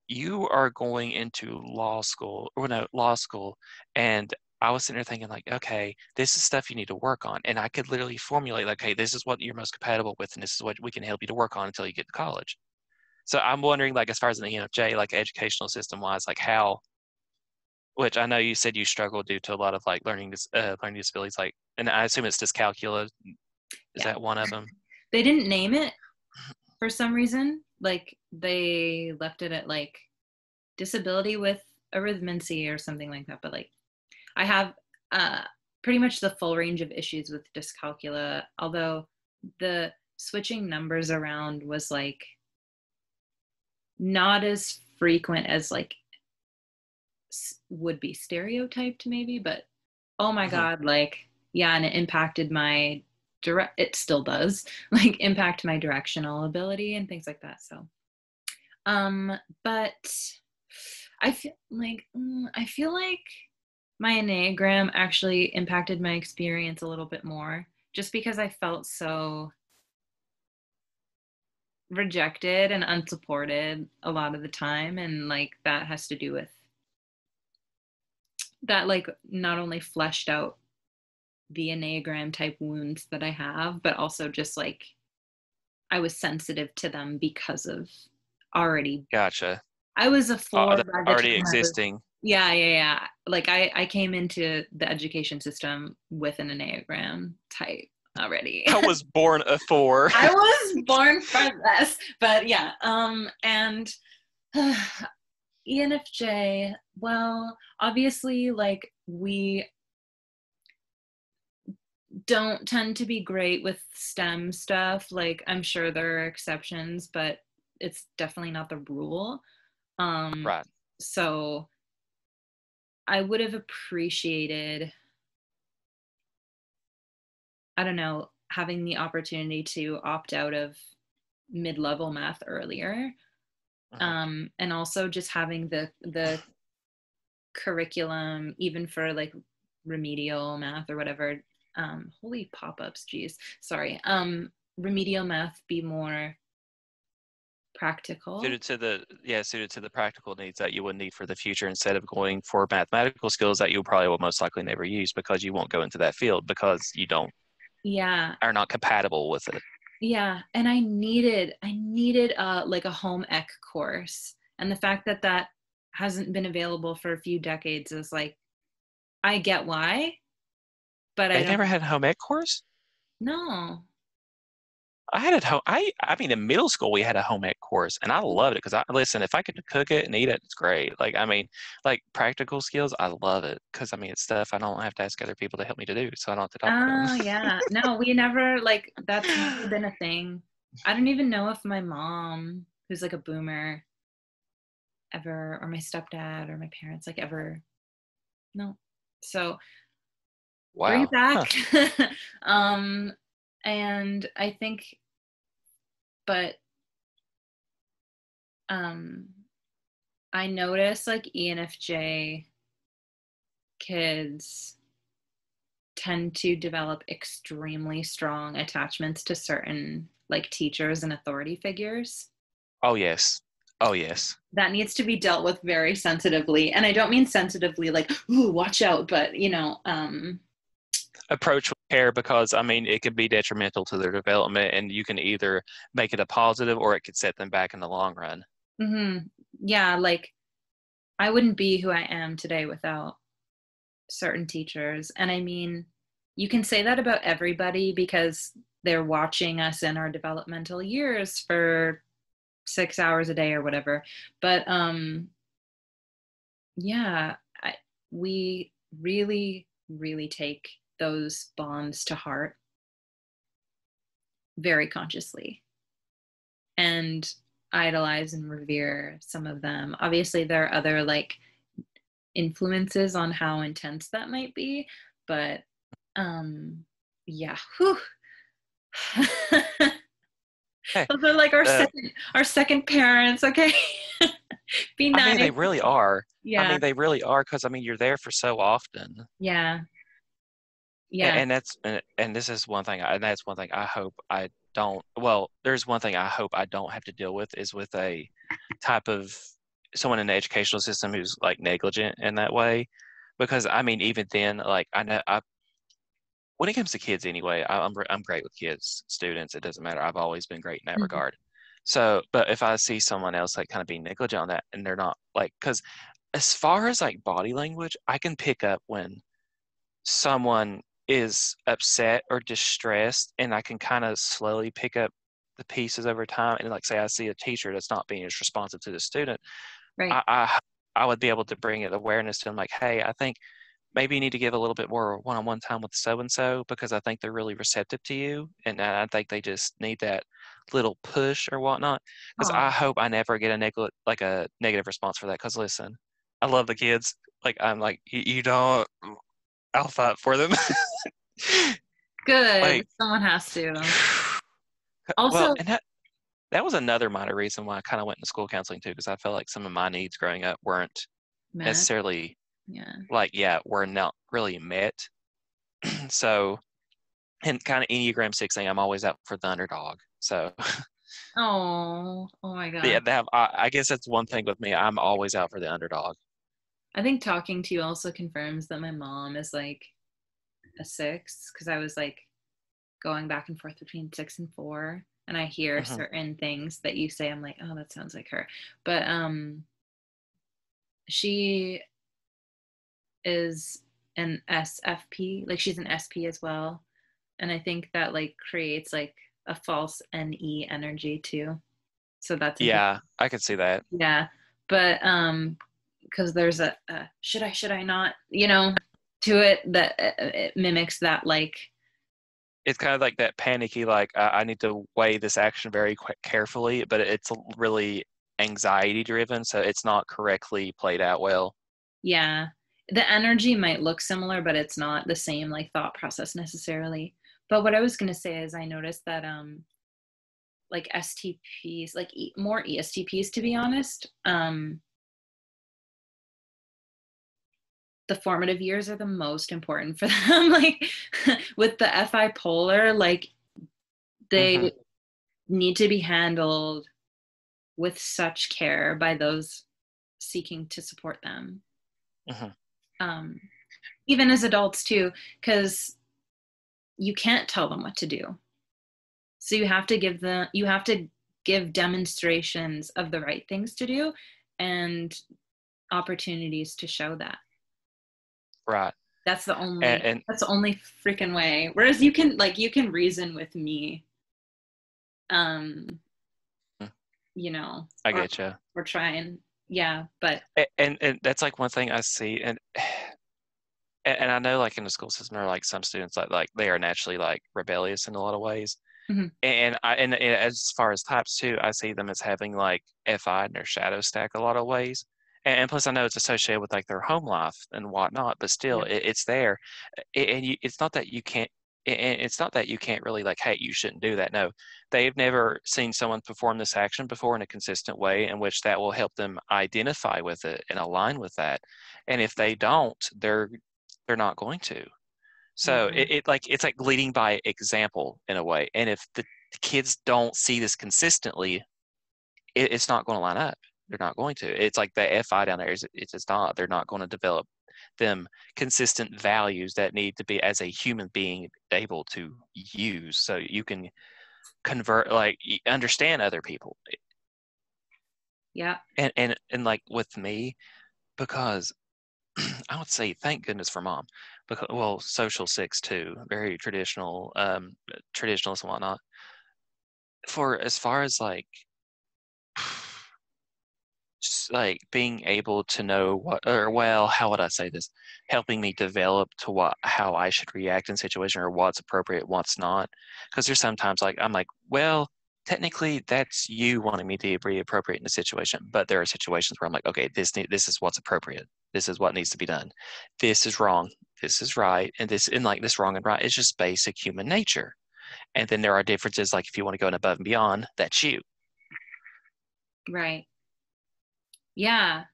you are going into law school, or no, law school, and I was sitting there thinking like, okay, this is stuff you need to work on, and I could literally formulate like, hey, this is what you're most compatible with, and this is what we can help you to work on until you get to college. So I'm wondering, like, as far as an ENFJ, like educational system wise, like how, which I know you said you struggle due to a lot of like learning disabilities, like, and I assume it's dyscalculia. Is Yeah. that one of them? They didn't name it for some reason. Like they left it at like disability with arithmancy or something like that. But like I have uh, pretty much the full range of issues with dyscalculia, although the switching numbers around was like not as frequent as like would be stereotyped maybe, but oh my Mhm. God, like, yeah, and it impacted my it still does, like impact my directional ability and things like that. So, but I feel like my enneagram actually impacted my experience a little bit more just because I felt so rejected and unsupported a lot of the time, and like that has to do with that, like not only fleshed out the enneagram type wounds that I have, but also just like I was sensitive to them because of already, Gotcha. I was a four That's by the already time I was, existing. yeah. Like I came into the education system with an enneagram type already. I was born a 4. I was born for this, but yeah. And ENFJ, well, obviously, like we don't tend to be great with STEM stuff. Like I'm sure there are exceptions, but it's definitely not the rule. Right. So I would have appreciated, I don't know, having the opportunity to opt out of mid-level math earlier. And also just having the curriculum, even for like remedial math or whatever. Holy pop-ups, geez, sorry. Remedial math be more practical. Suited to the practical needs that you would need for the future, instead of going for mathematical skills that you probably will most likely never use because you won't go into that field because you don't Yeah. are not compatible with it. Yeah, and I needed like a home ec course, and the fact that that hasn't been available for a few decades is like, I get why, but I They never don't had a home ec course. know. I had it home. I mean, in middle school we had a home ec course, and I loved it because I listen. If I could cook it and eat it, it's great. Like I mean, like practical skills, I love it because I mean it's stuff I don't have to ask other people to help me to do, so I don't have to talk Oh to yeah, no, we never, like that's never them. been a thing. I don't even know if my mom, who's like a boomer, ever, or my stepdad or my parents like ever, no. So bring it Wow. Huh. back. um, and I think, but um I notice like ENFJ kids tend to develop extremely strong attachments to certain like teachers and authority figures. Oh yes. Oh yes. That needs to be dealt with very sensitively. And I don't mean sensitively like, ooh, watch out, but Approach with care because I mean it could be detrimental to their development, and you can either make it a positive or it could set them back in the long run. mm-hmm. Yeah, like I wouldn't be who I am today without certain teachers. And I mean, you can say that about everybody because they're watching us in our developmental years for 6 hours a day or whatever. But yeah, we really, really take those bonds to heart very consciously and idolize and revere some of them. Obviously, there are other like influences on how intense that might be, but yeah. Whew. Hey, Those are like uh, our second parents, okay? Be I mean they nice. really are. I Yeah. mean they really are because I mean you're there for so often. Yeah. And, Yeah. and that's and this is one thing, and that's one thing I hope I don't. Well, there's one thing I hope I don't have to deal with is with a type of someone in the educational system who's like negligent in that way, because I mean even then, like I know when it comes to kids anyway, I'm great with kids, students. It doesn't matter. I've always been great in that Mhm. regard. So, but if I see someone else like kind of being negligent on that, and they're not like, because as far as like body language, I can pick up when someone is upset or distressed, and I can kind of slowly pick up the pieces over time. And like, say I see a teacher that's not being as responsive to the student, Right. I would be able to bring it awareness to them, like, hey, I think maybe you need to give a little bit more one-on-one time with so and so because I think they're really receptive to you, and I think they just need that little push or whatnot. Because Oh, I hope I never get a negative response for that. Because listen, I love the kids. Like I'm like you don't. I'll fight for them. good. Like, Someone has to. well, Also, and that was another minor reason why I kind of went into school counseling too, because I felt like some of my needs growing up weren't Matt. necessarily Yeah. like, yeah, were not really met. So, and kind of Enneagram 6 thing, I'm always out for the underdog. So, Oh, oh my Yeah, God. I guess that's one thing with me. I'm always out for the underdog. I think talking to you also confirms that my mom is like a 6, because I was like going back and forth between 6 and 4, and I hear Hmm. certain things that you say. I'm like, oh, that sounds like her. But she is an SFP, like she's an SP as well, and I think that like creates like a false NE energy too. So that's interesting. Yeah, I could see that. Yeah, but because there's a should I not, to it, that it mimics that, like, It's kind of like that panicky, like I need to weigh this action very carefully, but it's really anxiety driven, so it's not correctly played out well. yeah, the energy might look similar, but it's not the same like thought process necessarily. But what I was going to say is I noticed that like STPs, like more ESTPs, to be honest, the formative years are the most important for them. Like with the FI polar, like Hmm. they need to be handled with such care by those seeking to support them. Hmm. Um, Even as adults too, because you can't tell them what to do. So you have to give demonstrations of the right things to do and opportunities to show that. Right. That's the And, only and that's the only freaking way. Whereas you can reason with me, um, mm, you know, I get you. or try and, yeah, but And that's like one thing I see, and I know like in the school system, there are like some students like they are naturally like rebellious in a lot of ways. mhm, And as far as types too, I see them as having like FI in their shadow stack a lot of ways. And plus, I know it's associated with like their home life and whatnot, but still, yeah, it's there. And it's not that you can't. And it's not that you can't really like, hey, you shouldn't do that. No, they've never seen someone perform this action before in a consistent way, in which that will help them identify with it and align with that. And if they don't, they're not going to. yeah, So it's like leading by example in a way. And if the kids don't see this consistently, it's not going to line up. They're not going to. It's like the FI down there. It's just not. They're not going to develop them consistent values that need to be as a human being able to use, so you can convert, like understand other people. yeah, And like with me, because I would say thank goodness for mom, because well, social 6 too, very traditional, traditionalist and whatnot. For as far as like just like being able to know what, or well, how would I say this, helping me develop to how I should react in situation, or what's appropriate, what's not. Because there's sometimes like I'm like, well, technically that's you wanting me to be appropriate in the situation, but there are situations where I'm like, okay, this is what's appropriate, this is what needs to be done, this is wrong, this is right, and this wrong and right is just basic human nature. And then there are differences, like if you want to go above and beyond, that's you. right, yeah.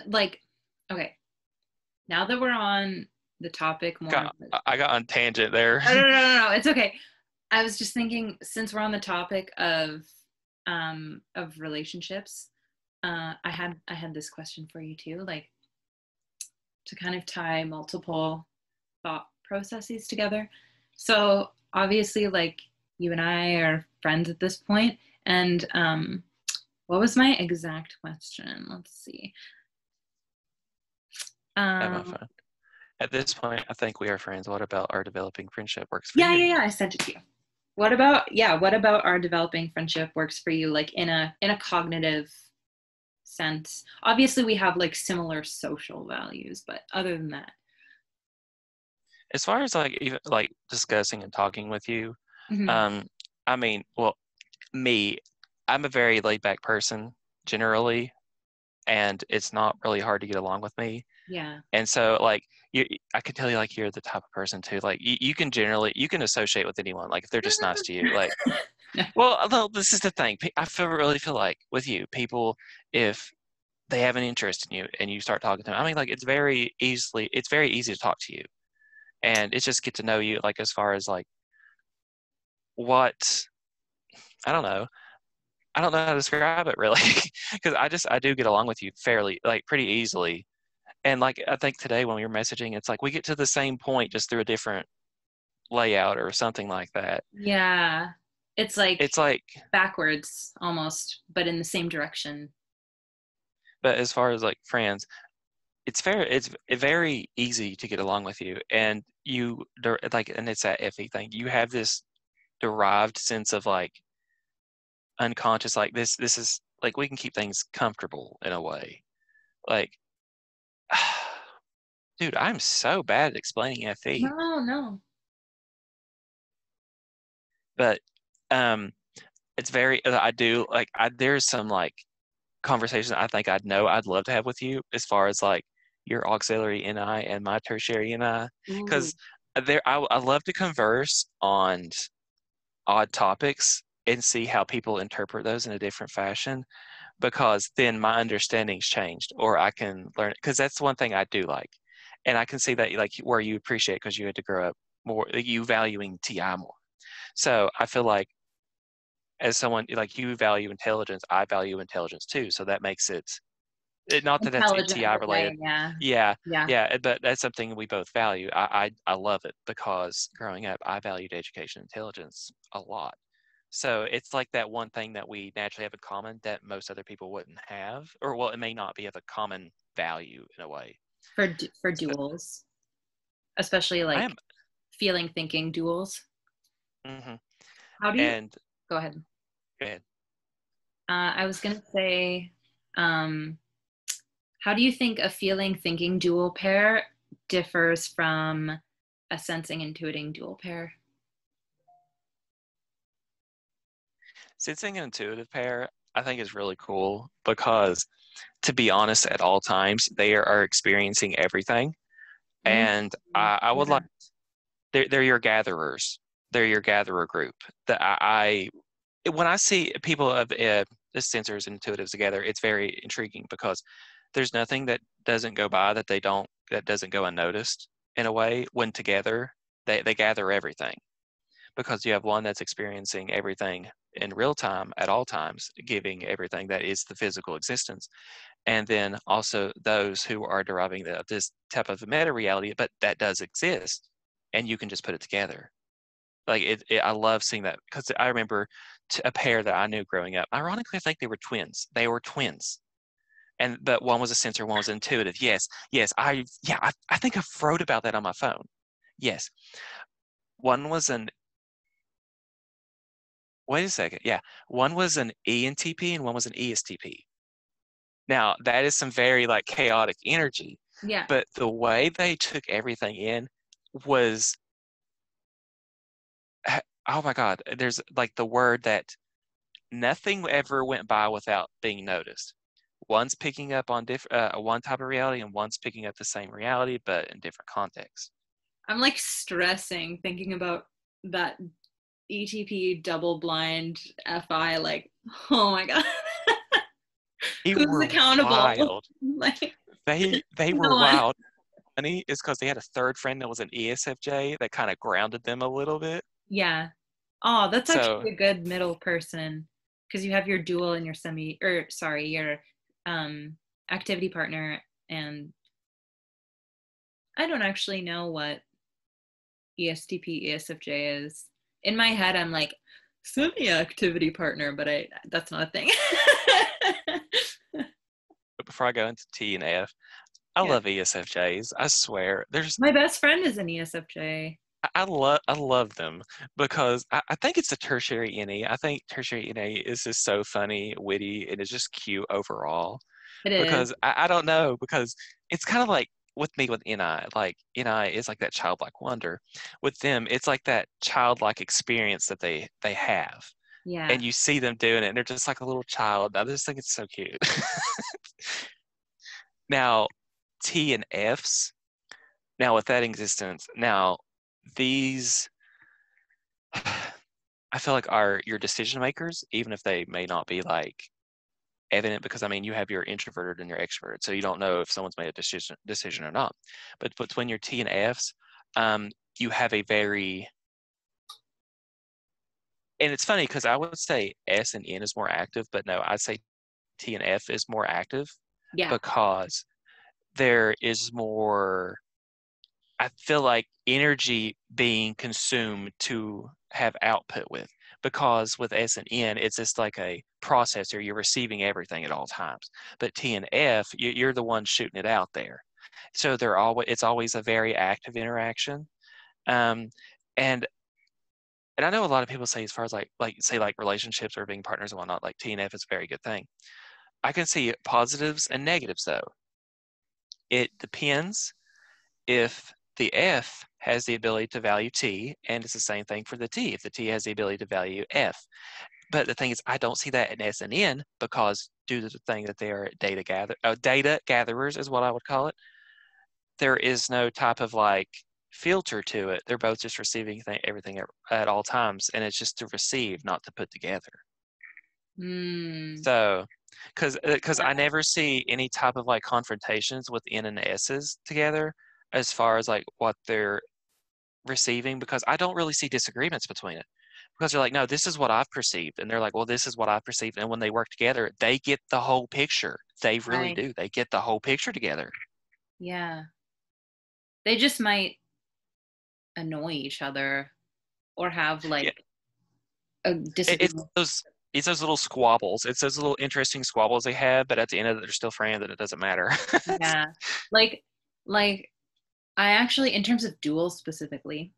Like, okay, now that we're on the topic more, I got on tangent there. oh, no, no, no, no, it's okay. I was just thinking, since we're on the topic of relationships, I had this question for you too, like to kind of tie multiple thought processes together. So obviously, like you and I are friends at this point, and what was my exact question? Let's see. Have my Um, fun. At this point, I think we are friends. What about our developing friendship works for yeah, you? yeah, yeah. I sent it to you. What about, yeah? What about our developing friendship works for you? Like in a cognitive sense. Obviously, we have like similar social values, but other than that, As far as like even like discussing and talking with you, mhm, um, I mean, well, me, I'm a very laid back person generally, and it's not really hard to get along with me. yeah. And so like I can tell you like you're the type of person too. Like you can associate with anyone. Like if they're just nice to you, like well, this is the thing. Really feel like with you, people, if they have an interest in you and you start talking to them, I mean, like it's very easy to talk to you, and it's just get to know you, like as far as like what, I don't know, I don't know how to describe it really, because I do get along with you fairly, like pretty easily. And like, I think today when we were messaging, it's like we get to the same point just through a different layout or something like that. Yeah. It's like It's like, backwards almost, but in the same direction. but as far as like friends, it's very easy to get along with you, and like, and it's that iffy thing. You have this derived sense of like unconscious, like this is like we can keep things comfortable in a way. Like, dude, I'm so bad at explaining FE, No, no. but um, it's very. I do like. There's some like conversations I think I'd love to have with you as far as like your auxiliary NI and my tertiary NI, Ooh. because I love to converse on odd topics and see how people interpret those in a different fashion, because then my understanding's changed, or I can learn, because that's one thing I do like, and I can see that like where you appreciate, because you had to grow up more, like, you valuing TI more. So I feel like as someone like you value intelligence, I value intelligence too. So that makes not that that's Intelligent in TI a related. way, yeah. Yeah, Yeah. yeah, but that's something we both value. I love it, because growing up, I valued education intelligence a lot. So it's like that one thing that we naturally have in common that most other people wouldn't have, or well, it may not be of a common value in a way. For So duels, especially I like am, feeling thinking duels. hmm How do you and go ahead? go ahead. I was gonna say, um, how do you think a feeling thinking dual pair differs from a sensing intuiting dual pair? Sensing an intuitive pair, I think is really cool, because to be honest, at all times they are experiencing everything, Mm, and I would yeah. like they're your gatherers. They're your gatherer group. That when I see people of the sensors and intuitives together, it's very intriguing, because there's nothing that doesn't go by that doesn't go unnoticed in a way. When together, they gather everything, because you have one that's experiencing everything in real time at all times, giving everything that is the physical existence, and then also those who are deriving this type of meta reality, but that does exist, and you can just put it together. Like I love seeing that, because I remember a pair that I knew growing up. Ironically, I think they were twins. They were twins, but one was a sensor, one was intuitive. Yes, yes. I think I wrote about that on my phone. Yes, one was an. Wait a second. Yeah, one was an ENTP and one was an ESTP. Now that is some very like chaotic energy, Yeah. but the way they took everything in was, oh my God. There's like the word that nothing ever went by without being noticed. One's picking up on one type of reality, and one's picking up the same reality, but in different contexts. I'm like stressing thinking about that ETP double blind FI, like, oh my God. They Who's were accountable? wild. Like, They no were one. wild. Funny is because they had a third friend that was an ESFJ that kind of grounded them a little bit. Yeah. Oh, that's So actually a good middle person because you have your dual and your semi, or sorry, your um, activity partner. And I don't actually know what ESTP, ESFJ is. In my head, I'm like semi activity partner, but that's not a thing. but before I go into T and F, I Yeah. love ESFJs. I swear, My best friend is an ESFJ. I love them, because I think it's the tertiary NE. I think tertiary NE is just so funny, witty, and it's just cute overall. It is. Because I don't know, because it's kind of like with me with NI, like NI is like that childlike wonder. With them, it's like that childlike experience that they have, Yeah. and you see them doing it, and they're just like a little child. I just think it's so cute. Now, T and Fs. Now with that existence, now these I feel like are your decision makers, even if they may not be like evident, because I mean you have your introverted and your extroverted, so you don't know if someone's made a decision or not. But between your T and Fs, you have a very and it's funny because I would say S and N is more active, but no, I'd say T and F is more active Yeah. because there is more, I feel like, energy being consumed to have output with. Because with S and N, it's just like a processor. You're receiving everything at all times. But T and F, you're the one shooting it out there. So it's always a very active interaction. Um, and and I know a lot of people say, as far as like relationships or being partners and whatnot, like T and F is a very good thing. I can see positives and negatives though. It depends if the F has the ability to value T, and it's the same thing for the T, if the T has the ability to value F. But the thing is, I don't see that in S and N because due to the thing that they are data gatherers is what I would call it. There is no type of like filter to it. They're both just receiving everything at all times, and it's just to receive, not to put together. So, because I never see any type of like confrontations with N and S's together as far as like what they're receiving, because I don't really see disagreements between it. Because they're like, no, this is what I've perceived. And they're like, well, this is what I've perceived. And when they work together, they get the whole picture. They really Right. do. They get the whole picture together. Yeah. They just might annoy each other or have Yeah. like a disagreement. It's those little squabbles. It's those little interesting squabbles they have, but at the end of it, they're still friends and it doesn't matter. Yeah. Like I actually, in terms of duels specifically,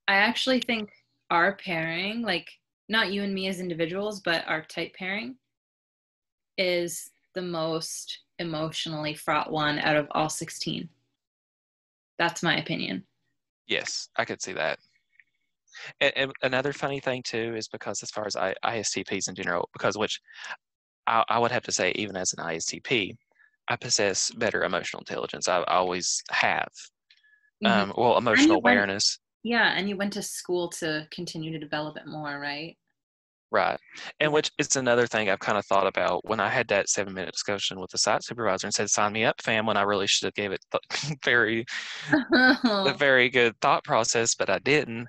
I actually think our pairing, like not you and me as individuals, but our type pairing is the most emotionally fraught one out of all 16. That's my opinion. Yes, I could see that. And another funny thing too is because as far as ISTPs in general, because which I would have to say, even as an ISTP, I possess better emotional intelligence. I always have. Mm-hmm. Well, And emotional you went, awareness. yeah, and you went to school to continue to develop it more, right? Right. And Yeah. which is another thing I've kind of thought about when I had that 7-minute discussion with the site supervisor and said, sign me up, fam, when I really should have gave it a very good thought process, but I didn't.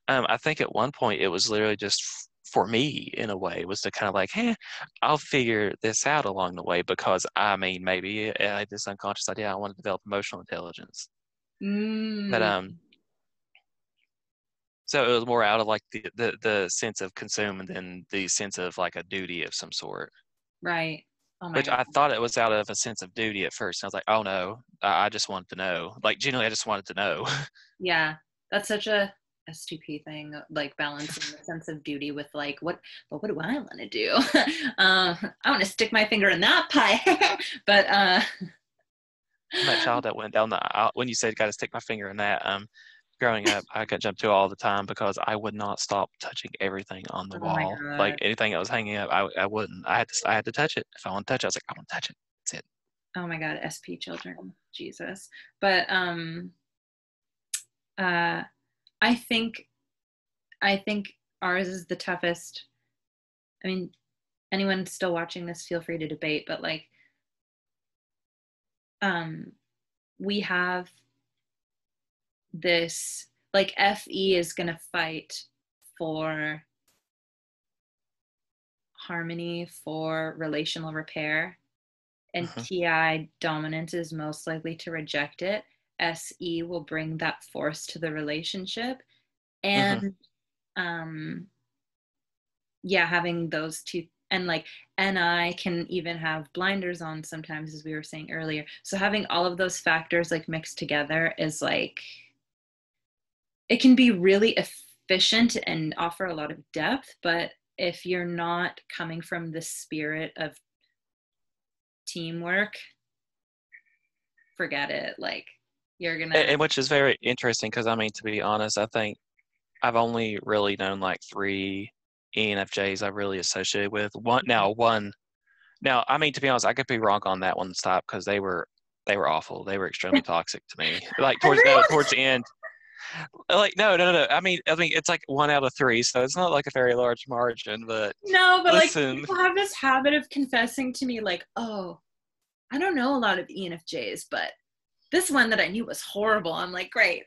I think at one point it was literally just for me in a way was to kind of like, hey, I'll figure this out along the way because I mean, maybe I had this unconscious idea I want to develop emotional intelligence. But Mm, so it was more out of like the sense of consume and then the sense of like a duty of some sort. right. Oh my Which God. I thought it was out of a sense of duty at first. And I was like, oh no, I just wanted to know. Like genuinely, I just wanted to know. Yeah. That's such a STP thing, like balancing the sense of duty with like what do I want to do? I want to stick my finger in that pie. But I'm that child that went down the aisle when you said got to stick my finger in that. Growing up, I got jumped to all the time because I would not stop touching everything on the oh my wall. Like God. anything that was hanging up, I wouldn't. I had to touch it. If I want to touch it, I was like, I want to touch it. That's it. Oh my God, SP children. Jesus. But uh I think I think ours is the toughest. I mean, anyone still watching this, feel free to debate, but like um we have this, like FE is going to fight for harmony, for relational repair, and Mhm. TI dominance is most likely to reject it. SE will bring that force to the relationship. Mhm. And yeah, having those two, and like NI can even have blinders on sometimes, as we were saying earlier. So having all of those factors like mixed together is like, it can be really efficient and offer a lot of depth, but if you're not coming from the spirit of teamwork, forget it. Like you're gonna And which is very interesting because I mean, to be honest, I think I've only really known like 3 ENFJs I really associated with. One. Now, I mean, to be honest, I could be wrong on that one. Stop, because they were awful. They were extremely toxic to me. Like everyone. towards the end. Like no. I mean, it's like 1 out of 3, so it's not like a very large margin. But No, but like listen, people have this habit of confessing to me like, oh, I don't know a lot of ENFJs, but this one that I knew was horrible. I'm like, great.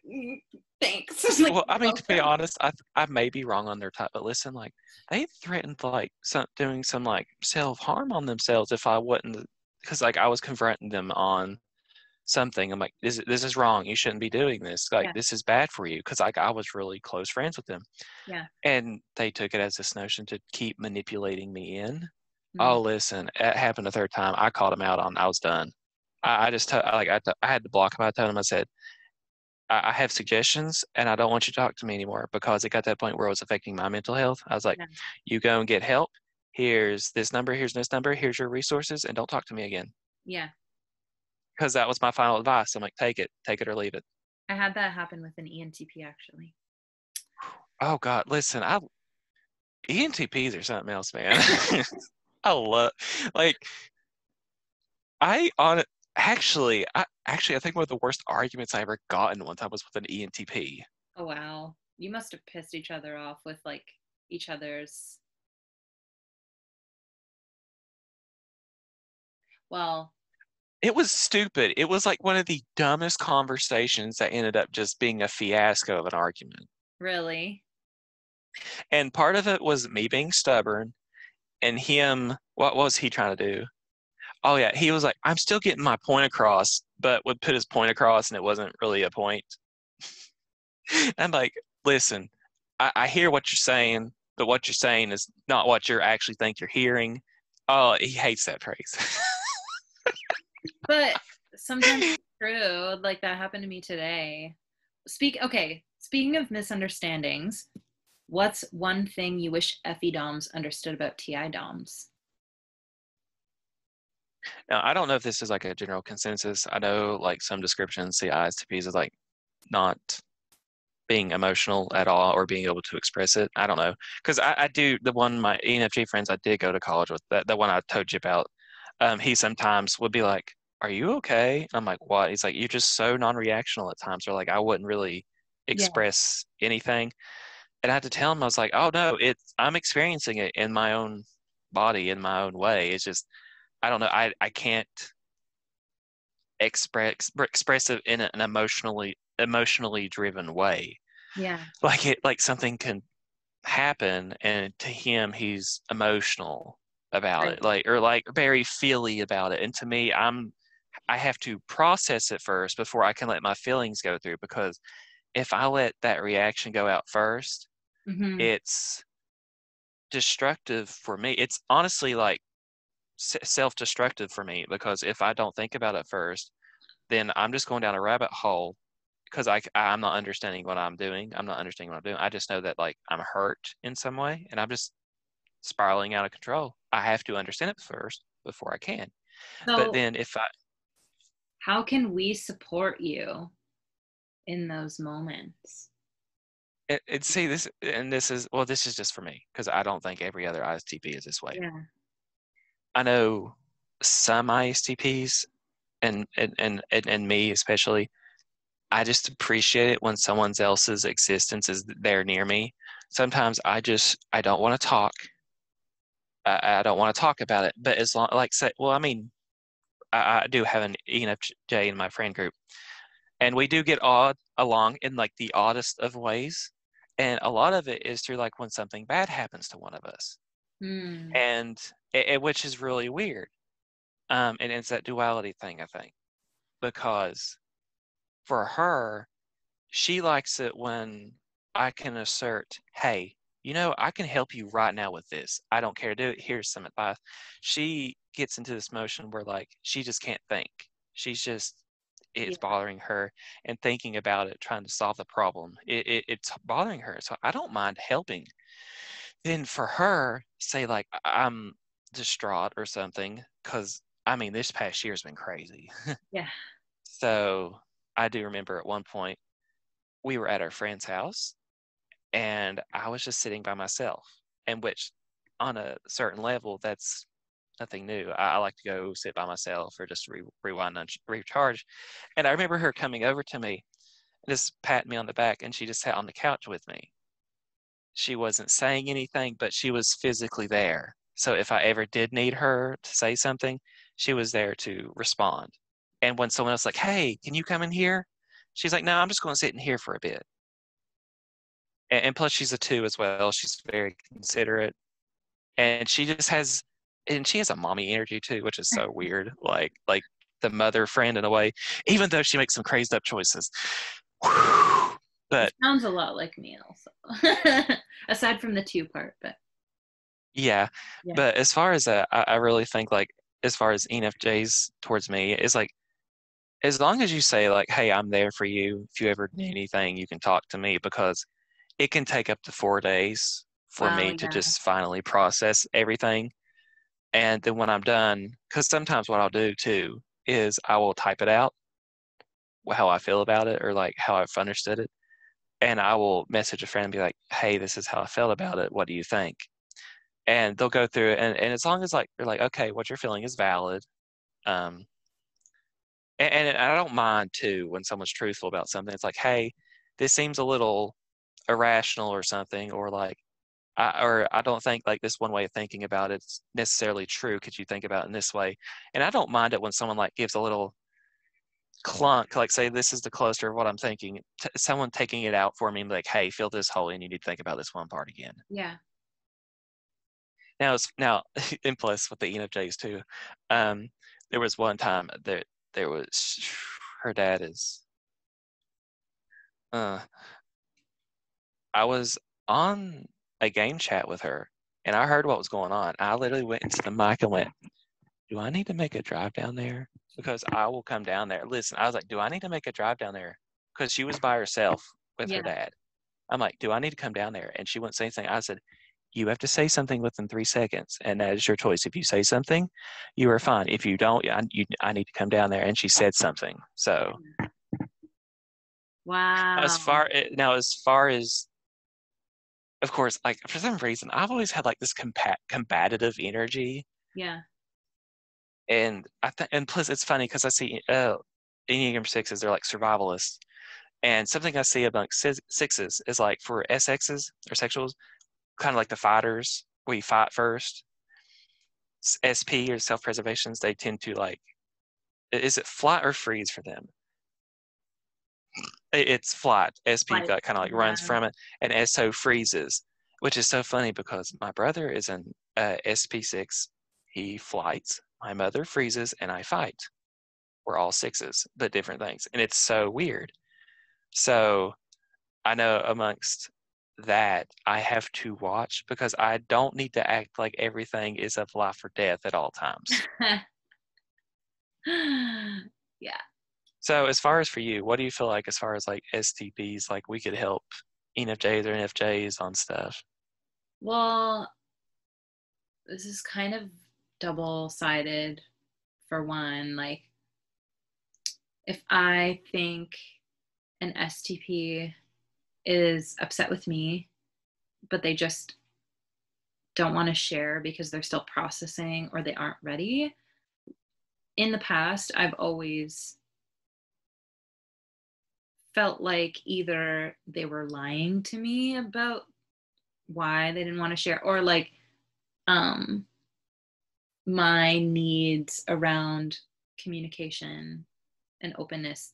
Thanks. I was like, Well, I mean, to be welcome. honest, I may be wrong on their type, but listen, like they threatened like doing some like self-harm on themselves if I wouldn't, because like I was confronting them on something. I'm like, this is wrong. You shouldn't be doing this. Like Yeah. this is bad for you. Because like I was really close friends with them, Yeah. and they took it as this notion to keep manipulating me in. Mm. Oh, listen, it happened a third time. I called him out on. I was done. I just like I had to block him. I told him, I said, I have suggestions and I don't want you to talk to me anymore because it got to that point where it was affecting my mental health. I was like, Yeah. you go and get help. Here's this number. Here's this number. Here's your resources, and don't talk to me again. Yeah. Because that was my final advice. I'm like, take it or leave it. I had that happen with an ENTP actually. Oh God, listen, ENTPs are something else, man. I love like I on I think one of the worst arguments I ever got in one time was with an ENTP. Oh wow. You must have pissed each other off with like each other's, well, It was stupid. It was like one of the dumbest conversations that ended up just being a fiasco of an argument. really? And part of it was me being stubborn and him, what was he trying to do? Oh yeah, he was like, I'm still getting my point across, but would put his point across and it wasn't really a point. I'm like, listen, I hear what you're saying, but what you're saying is not what you actually think you're hearing. Oh, he hates that phrase. But sometimes it's true. Like that happened to me today. Okay, speaking of misunderstandings, what's one thing you wish FE DOMs understood about TI DOMs? Now, I don't know if this is like a general consensus. I know like some descriptions see ISTPs as like not being emotional at all or being able to express it. I don't know. Because I do, the one, my ENFJ friends I did go to college with, the one I told you about, he sometimes would be like, are you okay? I'm like, what? He's like, you're just so non-reactional at times. Or like, I wouldn't really Yeah. express anything. And I had to tell him, I was like, oh no, I'm experiencing it in my own body, in my own way. It's just, I don't know. I can't express it in an emotionally driven way. Yeah. Like something can happen and to him he's emotional about Right. it, like, or like very feely about it, and to me I have to process it first before I can let my feelings go through, because if I let that reaction go out first, Mm-hmm. it's destructive for me. It's honestly like self-destructive for me, because if I don't think about it first, then I'm just going down a rabbit hole, because I'm not understanding what I'm doing. I'm not understanding what I'm doing. I just know that like I'm hurt in some way and I'm just spiraling out of control. I have to understand it first before I can. But So, then if I how can we support you in those moments? see this, and this is, well, this is just for me because I don't think every other ISTP is this way. Yeah. I know some ISTPs and me especially, I just appreciate it when someone else's existence is there near me. Sometimes I don't want to talk. I don't want to talk about it. But as long, like, say, well, I mean, I do have an ENFJ in my friend group, and we do get odd along in like the oddest of ways. And a lot of it is through like when something bad happens to one of us, Hmm. and which is really weird. And it's that duality thing, I think, because for her, she likes it when I can assert, hey, I can help you right now with this. I don't care to do it. Here's some advice. She gets into this motion where like she just can't think. She's just, it's Yeah. bothering her, and thinking about it, trying to solve the problem. It's bothering her. So I don't mind helping. Then for her, say like I'm distraught or something, because I mean this past year's been crazy. Yeah. So I do remember at one point we were at our friend's house and I was just sitting by myself, and which on a certain level, that's nothing new. I like to go sit by myself or just rewind and recharge. And I remember her coming over to me and just patting me on the back, and she just sat on the couch with me. She wasn't saying anything, but she was physically there. So if I ever did need her to say something, she was there to respond. And when someone else like, hey, can you come in here? She's like, no, I'm just going to sit in here for a bit. and plus she's a 2 as well. She's very considerate, and she has a mommy energy too, which is so weird. Like the mother friend in a way, even though she makes some crazed up choices. But it sounds a lot like me also. Aside from the 2 part, but yeah. yeah. But as far as I really think like as far as ENFJs towards me, it's like as long as you say like, hey, I'm there for you. If you ever need anything, you can talk to me, because it can take up to 4 days for Wow, me to yeah. just finally process everything. And then when I'm done, because sometimes what I'll do too is I will type it out, how I feel about it or like how I've understood it. And I will message a friend and be like, hey, this is how I felt about it. What do you think? And they'll go through it. And as long as like, they're like, okay, what you're feeling is valid. Um, and I don't mind too when someone's truthful about something. It's like, hey, this seems a little irrational or something, or like, I don't think like this one way of thinking about it's necessarily true. Could you think about it in this way? And I don't mind it when someone like gives a little clunk, like say this is the cluster of what I'm thinking. Someone taking it out for me and be like, hey, feel this hole and you need to think about this one part again. Yeah. Now, and plus with the ENFJs too, um, there was one time that there was her dad is. Uh, I was on a game chat with her, and I heard what was going on. I literally went into the mic and went, "Do I need to make a drive down there? Because I will come down there." Listen, I was like, "Do I need to make a drive down there?" Because she was by herself with her Yeah. dad. I'm like, "Do I need to come down there?" And she wouldn't say anything. I said, you have to say something within 3 seconds, and that is your choice. If you say something, you are fine. If you don't, I need to come down there. And she said something. So Wow. as far as, of course, like for some reason, I've always had like this combative energy, Yeah. and and plus it's funny because I see Enneagram sixes, they're like survivalists, and something I see among sixes is like for SXs or sexuals, kind of like the fighters, where you fight first. SP or self-preservations, they tend to like, is it flight or freeze for them? It's flight. SP Like, got kind of like yeah. runs from it, and SO freezes, which is so funny because my brother is an SP6. He flights. My mother freezes, and I fight. We're all sixes, but different things, and it's so weird. So I know amongst that I have to watch because I don't need to act like everything is of life or death at all times. Yeah. So as far as for you, what do you feel like as far as like STPs, like we could help ENFJs or NFJs on stuff? Well, this is kind of double-sided for one. Like, if I think an STP is upset with me, but they just don't want to share because they're still processing or they aren't ready. In the past, I've always felt like either they were lying to me about why they didn't want to share, or like um my needs around communication and openness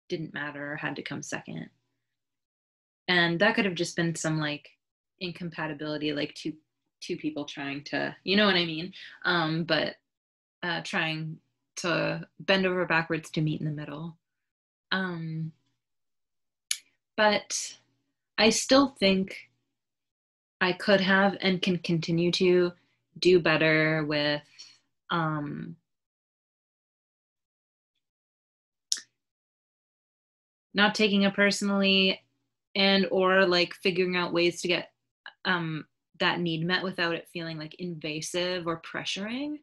didn't matter or had to come second. And that could have just been some like incompatibility, like two people trying to, you know what I mean? But trying to bend over backwards to meet in the middle. Um, but I still think I could have and can continue to do better with um, not taking it personally, and or like figuring out ways to get that need met without it feeling like invasive or pressuring.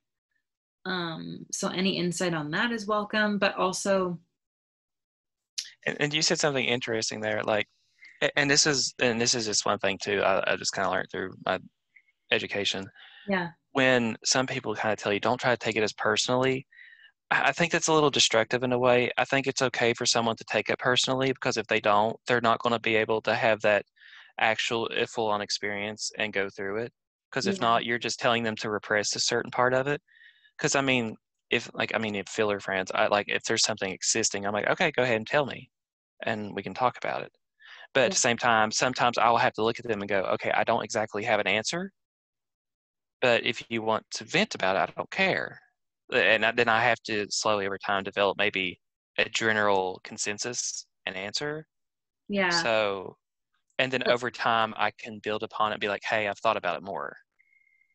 So any insight on that is welcome, but also And you said something interesting there, like, and this is just one thing too. I just kind of learned through my education. yeah. When some people kind of tell you, don't try to take it as personally, I think that's a little destructive in a way. I think it's okay for someone to take it personally because if they don't, they're not going to be able to have that actual full-on experience and go through it. Because if Yeah. not, you're just telling them to repress a certain part of it. Because I mean, if filler friends, I like if there's something existing, I'm like, okay, go ahead and tell me, and we can talk about it. But at the same time, sometimes I'll have to look at them and go, okay, I don't exactly have an answer, but if you want to vent about it, I don't care. And then I have to slowly over time develop maybe a general consensus and answer. Yeah. So, and then over time, I can build upon it and be like, hey, I've thought about it more.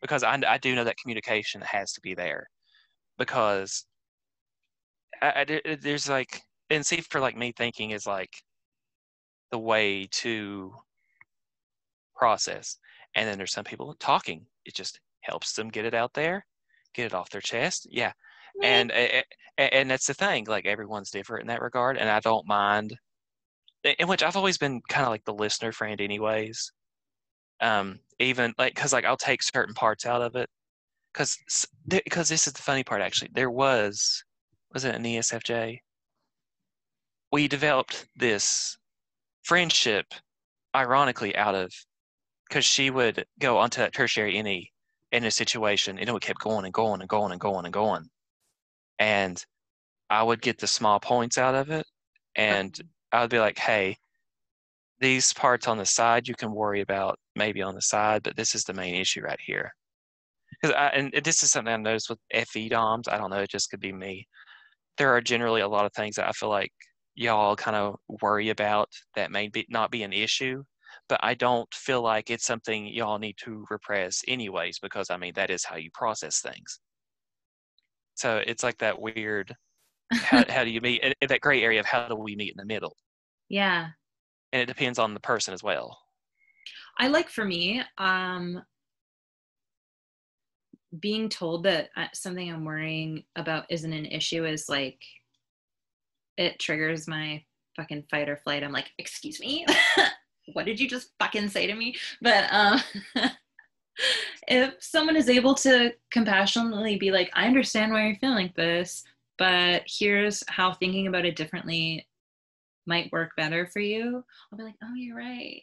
Because I do know that communication has to be there. Because there's like, and see, for like me, thinking is like the way to process. And then there's some people talking. It just helps them get it out there, get it off their chest. Yeah. And that's the thing. Like everyone's different in that regard. And I don't mind, in which I've always been kind of like the listener friend anyways. Even like, cause like I'll take certain parts out of it. Cause this is the funny part actually. There was it an ESFJ? We developed this friendship ironically out of, because she would go onto that tertiary NE in a situation, and it kept going and going and going and going and going. And I would get the small points out of it, and I would be like, hey, these parts on the side you can worry about maybe on the side, but this is the main issue right here. And this is something I noticed with FE DOMs. I don't know, it just could be me. There are generally a lot of things that I feel like y'all kind of worry about that may not be an issue, but I don't feel like it's something y'all need to repress anyways, because I mean, that is how you process things. So it's like that weird, how do you meet, in that gray area of how do we meet in the middle? Yeah. And it depends on the person as well. I like, for me, being told that something I'm worrying about isn't an issue is like, it triggers my fucking fight or flight. I'm like, excuse me? What did you just fucking say to me? But if someone is able to compassionately be like, I understand why you're feeling like this, but here's how thinking about it differently might work better for you, I'll be like, oh, you're right.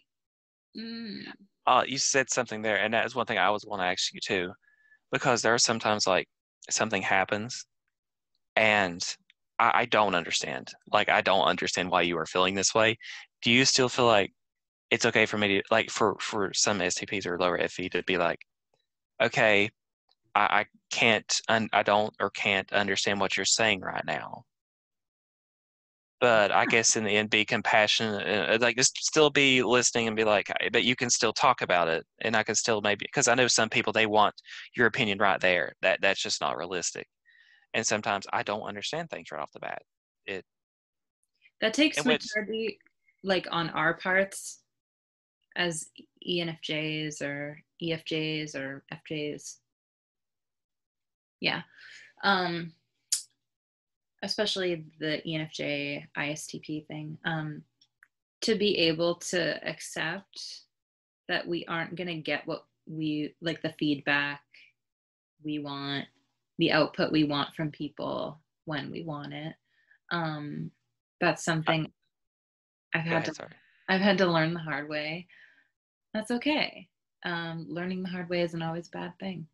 You said something there, and that is one thing I always want to ask you too, because there are sometimes like something happens and I don't understand. Like, I don't understand why you are feeling this way. Do you still feel like it's okay for me to, like, for some STPs or lower FE to be like, okay, I can't, I don't or can't understand what you're saying right now. But I guess in the end, be compassionate, like just still be listening and be like, but you can still talk about it. And I can still maybe, because I know some people, they want your opinion right there. That's just not realistic. And sometimes I don't understand things right off the bat. That takes In which, maturity, like on our parts as ENFJs or EFJs or FJs. Yeah. Especially the ENFJ ISTP thing, to be able to accept that we aren't going to get what we like, the feedback we want, the output we want from people when we want it. That's something I've had to learn the hard way. That's okay. Learning the hard way isn't always a bad thing.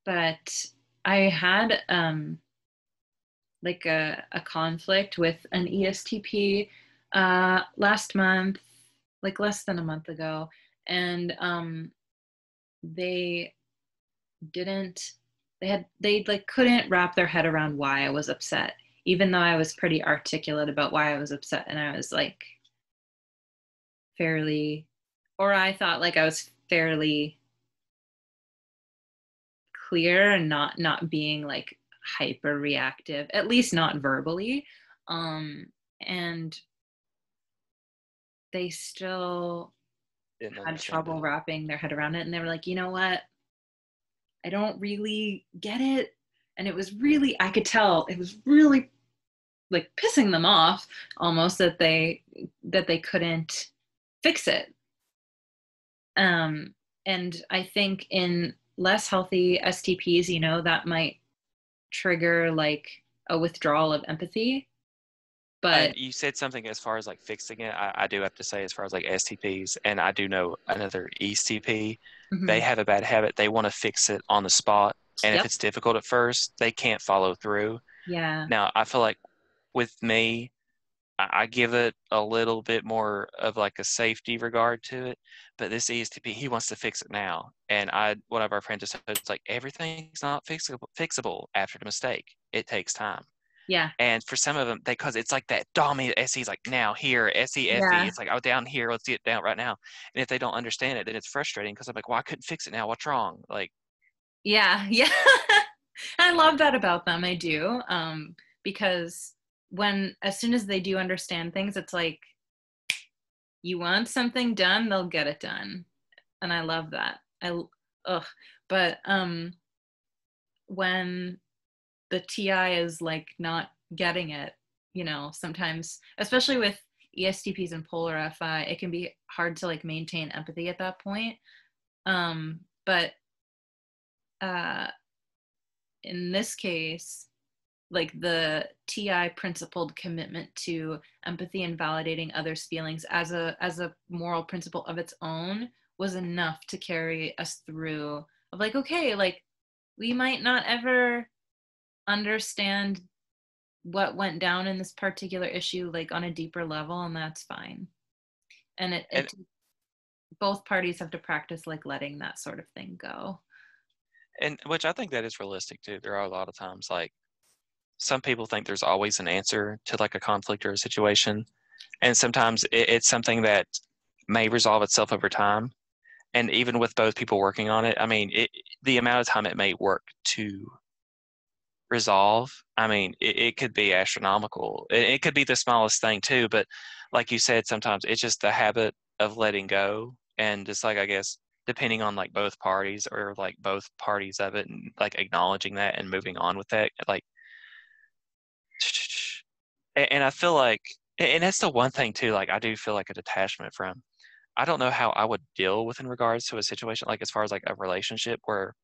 But I had like a conflict with an ESTP last month, like less than a month ago, and they like couldn't wrap their head around why I was upset, even though I was pretty articulate about why I was upset, and I was like I thought like I was fairly clear and not being like hyper reactive, at least not verbally. And they still had trouble wrapping their head around it. And they were like, you know what? I don't really get it. And it was really, I could tell it was really like pissing them off almost that they couldn't fix it. And I think in less healthy STPs, you know, that might trigger like a withdrawal of empathy. But you said something as far as like fixing it. I do have to say, as far as like STPs, and I do know another ESTP, they have a bad habit. They want to fix it on the spot. And if it's difficult at first, they can't follow through. Yeah. Now, I feel like with me, I give it a little bit more of like a safety regard to it. But this ESTP, he wants to fix it now. And one of our friends just said, it's like, everything's not fixable after the mistake. It takes time. Yeah. And for some of them, because it's like that dominant SE's like now here, SEFE. Yeah. It's like, oh, down here, let's get it down right now. And if they don't understand it, then it's frustrating because I'm like, well, I couldn't fix it now. What's wrong? Like, Yeah. Yeah. I love that about them. I do. Because as soon as they do understand things, it's like, you want something done, they'll get it done. And I love that. But when the TI is like not getting it, sometimes, especially with ESTPs and polar FI, it can be hard to like maintain empathy at that point. But in this case, like the TI principled commitment to empathy and validating others' feelings as a moral principle of its own was enough to carry us through of like, okay, like we might not ever understand what went down in this particular issue like on a deeper level, and that's fine. And both parties have to practice like letting that sort of thing go. And which I think that is realistic too. There are a lot of times like some people think there's always an answer to like a conflict or a situation. And sometimes it's something that may resolve itself over time. And even with both people working on it, I mean, the amount of time it may work to resolve, I mean, it could be astronomical. It could be the smallest thing too. But like you said, sometimes it's just the habit of letting go. And just like, I guess, depending on like both parties or like both parties of it and like acknowledging that and moving on with that, like, and I feel like, and that's the one thing too, like I do feel like a detachment from, I don't know how I would deal with in regards to a situation, like as far as like a relationship where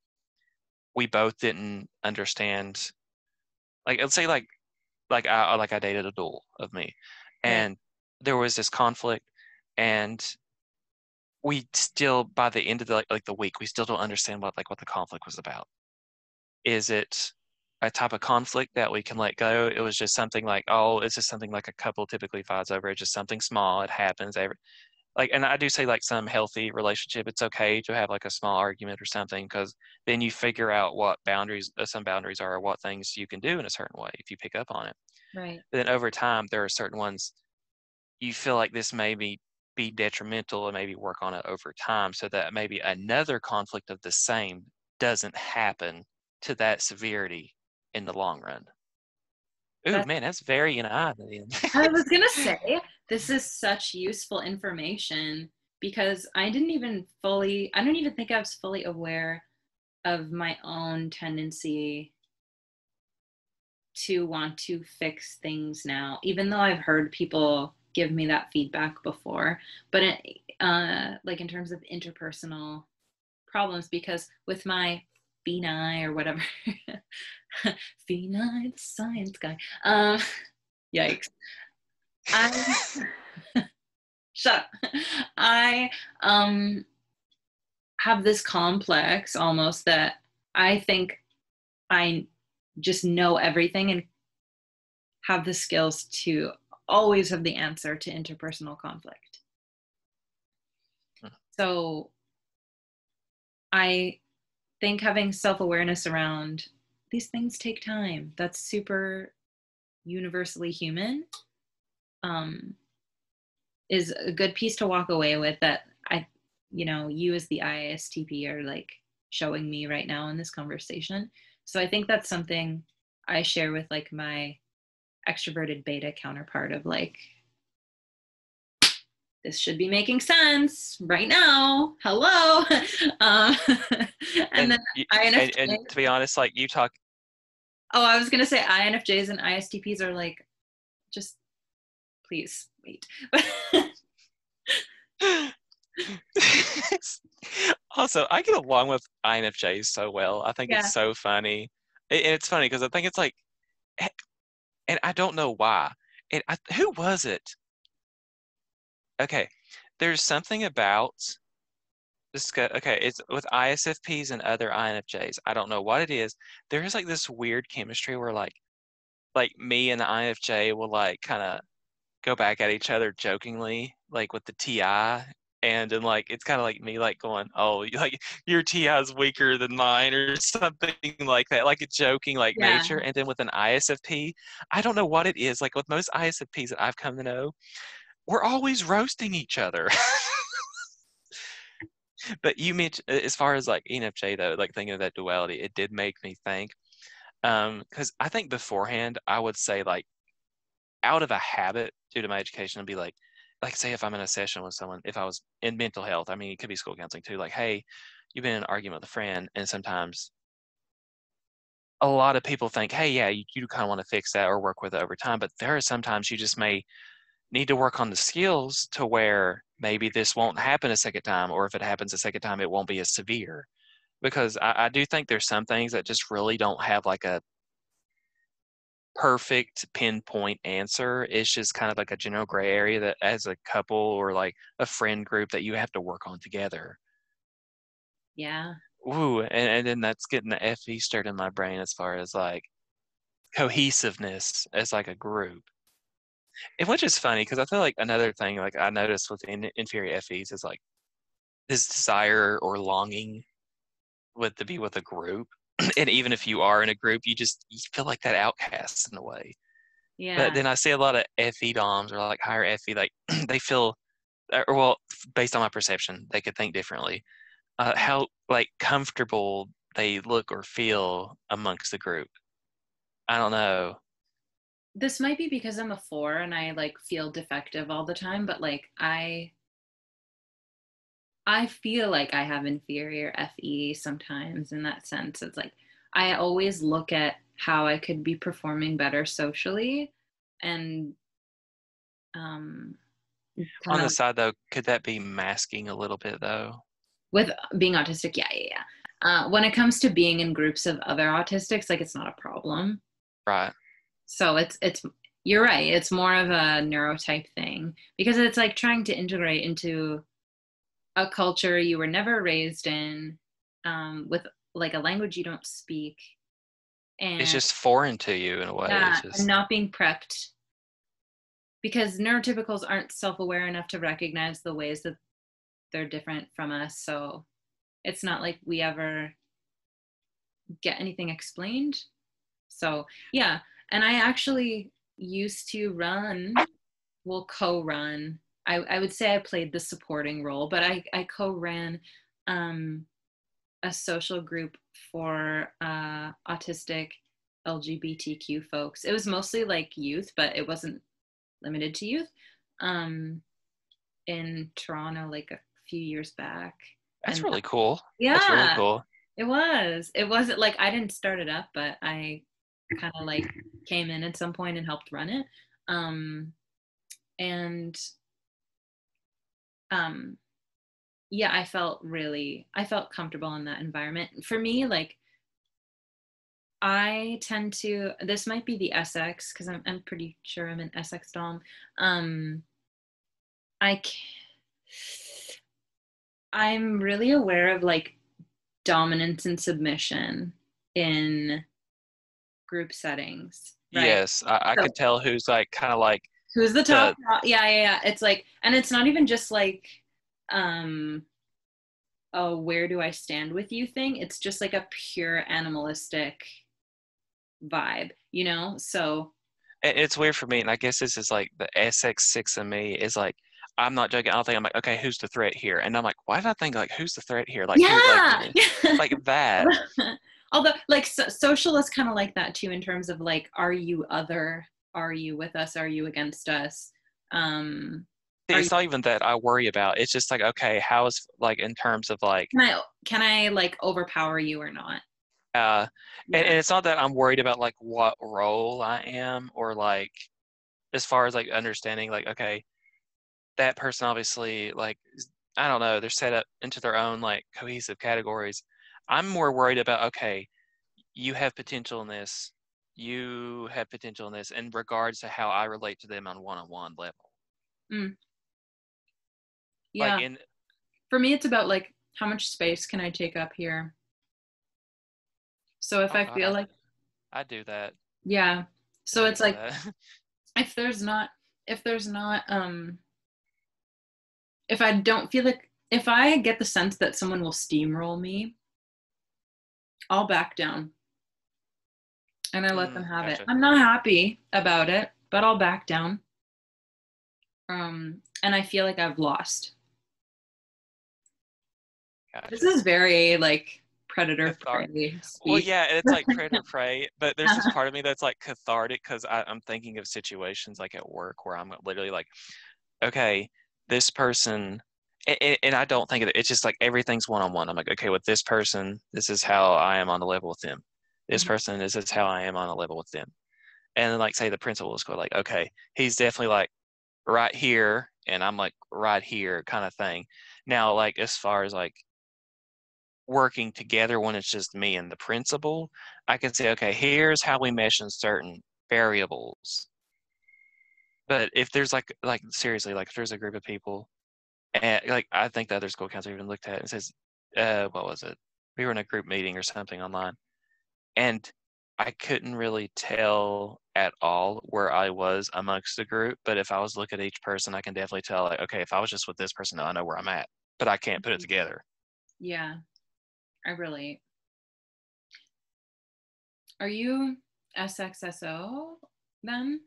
we both didn't understand, like let's say like I dated a dual of me Right. and there was this conflict and we still, by the end of like the week, we still don't understand what the conflict was about. Is it a type of conflict that we can let go? It was just something like, oh, it's just something like a couple typically fights over. It's just something small. It happens every, like, and I do say like some healthy relationship, it's okay to have like a small argument or something because then you figure out what boundaries, some boundaries are, or what things you can do in a certain way if you pick up on it. Right. But then over time, there are certain ones you feel like this may be detrimental and maybe work on it over time so that maybe another conflict of the same doesn't happen to that severity in the long run. Ooh, man, that's very odd. I was gonna say, this is such useful information because I don't even think I was fully aware of my own tendency to want to fix things now, even though I've heard people give me that feedback before. But like in terms of interpersonal problems, because with my phenai or whatever, phenai, the science guy, yikes. I shut up. I have this complex almost that I think I just know everything and have the skills to always have the answer to interpersonal conflict. So I think having self-awareness around these things take time. That's super universally human. Is a good piece to walk away with that you as the ISTP are like showing me right now in this conversation. So I think that's something I share with like my extroverted beta counterpart of like, this should be making sense right now. Hello. And then INFJ. And to be honest, like you talk. Oh, I was going to say INFJs and ISTPs are like, just please wait. Also, I get along with INFJs so well. I think Yeah. it's so funny. And it's funny because I think it's like, and I don't know why. And who was it? Okay, there's something about this. Okay, it's with ISFPs and other INFJs. I don't know what it is. There's like this weird chemistry where like me and the INFJ will like kind of go back at each other jokingly, like with the TI. And then like it's kind of like me like going, oh, like your TI is weaker than mine or something like that, like a joking like Yeah. nature. And then with an ISFP, I don't know what it is. Like with most ISFPs that I've come to know, we're always roasting each other. But you mentioned as far as like ENFJ though, like thinking of that duality, it did make me think. Because I think beforehand I would say like out of a habit due to my education, I'd be like say if I'm in a session with someone, if I was in mental health, I mean it could be school counseling too, like, hey, you've been in an argument with a friend, and sometimes a lot of people think, hey, yeah, you kind of want to fix that or work with it over time, but there are sometimes you just may need to work on the skills to where maybe this won't happen a second time, or if it happens a second time, it won't be as severe. Because I do think there's some things that just really don't have like a perfect pinpoint answer. It's just kind of like a general gray area that as a couple or like a friend group that you have to work on together. Yeah. Ooh, and then that's getting the FE stirred in my brain as far as like cohesiveness as like a group. And which is funny because I feel like another thing like I noticed with inferior FEs is like this desire or longing with to be with a group. And even if you are in a group, you feel like that outcast in a way. But Yeah. then I see a lot of FE DOMs or like higher FE, like they feel, or well, based on my perception, they could think differently. How like comfortable they look or feel amongst the group. I don't know. This might be because I'm a 4 and I like feel defective all the time, but like I feel like I have inferior FE sometimes in that sense. It's like I always look at how I could be performing better socially and um kind On of the side though, could that be masking a little bit though? with being autistic. Yeah, yeah, yeah. When it comes to being in groups of other autistics, like it's not a problem. Right. So it's you're right. It's more of a neurotype thing because it's like trying to integrate into a culture you were never raised in, with like a language you don't speak, It's and just foreign to you in a way. It's yeah, and just not being prepped because neurotypicals aren't self-aware enough to recognize the ways that they're different from us. So it's not like we ever get anything explained. So yeah, and I actually used to run, well, co-run. I would say I played the supporting role, but I co-ran a social group for autistic LGBTQ folks. It was mostly like youth, but it wasn't limited to youth, in Toronto like a few years back. that's And really cool. That's really yeah, cool. it was. It wasn't like I didn't start it up, but I kind of like came in at some point and helped run it. And um, yeah, I felt comfortable in that environment. For me, like I tend to, this might be the SX because I'm pretty sure I'm an SX Dom. Um, I I'm really aware of like dominance and submission in group settings, right? Yes, I So could tell who's like kind of like who's the top? the Yeah, yeah, yeah. It's like, and it's not even just like, um, oh, where do I stand with you thing. It's just like a pure animalistic vibe, you know? So it's weird for me, and I guess this is like the SX6 in me is like I'm not joking. I'll think I'm like, okay, who's the threat here? And I'm like, why did I think like who's the threat here? Like who yeah. like that? Although like social is kind of like that too in terms of like, are you other? Are you with us? Are you against us? Um, are you, It's not even that I worry about. It's just like, okay, how is like in terms of like can I like overpower you or not? uh Yeah. and it's not that I'm worried about like what role I am or like as far as like understanding like okay, that person obviously like I don't know, they're set up into their own like cohesive categories. I'm more worried about okay, you have potential in this, you have potential in this in regards to how I relate to them on one-on-one level. Mm, Like yeah. in For me, it's about like how much space can I take up here? So if oh I God, feel like, I do that. yeah. I So it's do like that. if there's not, if there's not, if I don't feel like, if I get the sense that someone will steamroll me, I'll back down and I let them have it. Gotcha. I'm not happy about it, but I'll back down. And I feel like I've lost. This Gotcha. is very like predator prey Well, speak. yeah, it's like predator prey, but there's this part of me that's like cathartic because I'm thinking of situations like at work where I'm literally like, okay, this person, and I don't think of it. It's just like everything's one-on-one. I'm like, okay, with this person, this is how I am on the level with them. This person, this is how I am on a level with them. And then like say the principal is go like, okay, he's definitely like right here, and I'm like right here kind of thing. Now, like as far as like working together when it's just me and the principal, I can say, okay, here's how we mesh in certain variables. But if there's like seriously, like if there's a group of people, and like I think the other school counselor even looked at it and says, what was it? We were in a group meeting or something online, and I couldn't really tell at all where I was amongst the group. But if I was looking at each person, I can definitely tell, like, okay, if I was just with this person, I know where I'm at, but I can't put it together. Yeah, I relate. Are you SXSO then?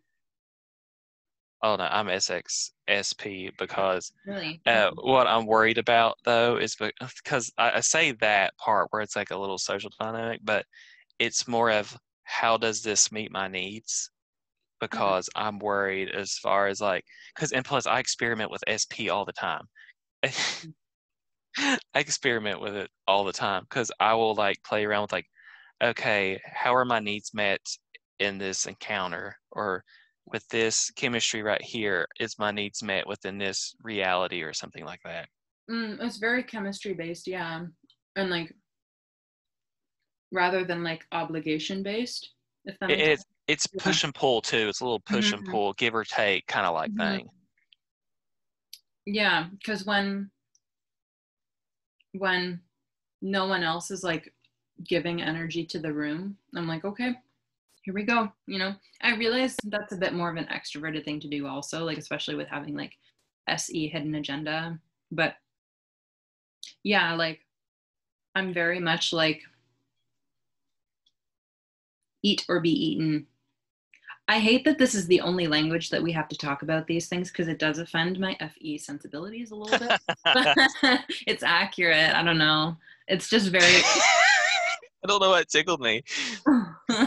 Oh no, I'm SXSP because Really? what I'm worried about though is because I say that part where it's like a little social dynamic, but it's more of how does this meet my needs? Because I'm worried as far as like, and plus I experiment with SP all the time. I experiment with it all the time because I will like play around with like, okay, how are my needs met in this encounter, or with this chemistry right here, is my needs met within this reality or something like that. It's very chemistry based, yeah. And like rather than like obligation based, if that makes It's sense. push and pull too. It's a little push and Mhm. pull, give or take kind of like Mhm. thing. Yeah, because when no one else is like giving energy to the room, I'm like, okay, here we go. I realize that's a bit more of an extroverted thing to do also, like especially with having like SE hidden agenda. But yeah, like I'm very much like eat or be eaten. I hate that this is the only language that we have to talk about these things because it does offend my FE sensibilities a little bit. But it's accurate. I don't know. It's just very. I don't know what tickled me.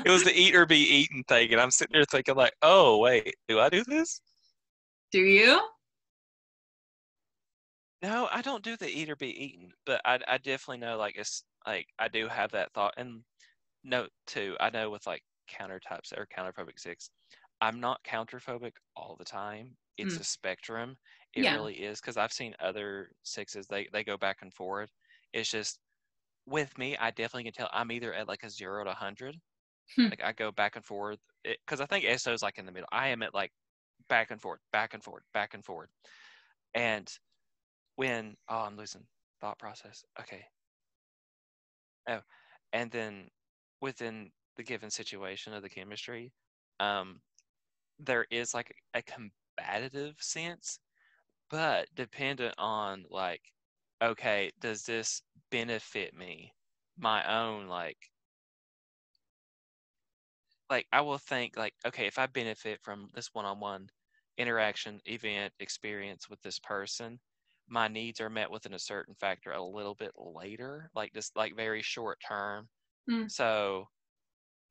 It was the eat or be eaten thing, and I'm sitting there thinking like, oh wait, do I do this? Do you? No, I don't do the eat or be eaten, but I definitely know like it's like I do have that thought. And note too, I know with like counter types or counterphobic six, I'm not counterphobic all the time. It's Mm, a spectrum. It yeah. really is because I've seen other sixes, they go back and forth. It's just with me, I definitely can tell I'm either at like a 0 to 100. Hmm. Like I go back and forth because I think SO is like in the middle. I am at like back and forth, back and forth, back and forth. And when I'm losing thought process. Okay. Oh, and then within the given situation of the chemistry, um, there is like a combative sense, but dependent on like, okay, does this benefit me? My own like I will think like, okay, if I benefit from this one-on-one interaction, event, experience with this person, my needs are met within a certain factor a little bit later, like just like very short term. Mm. So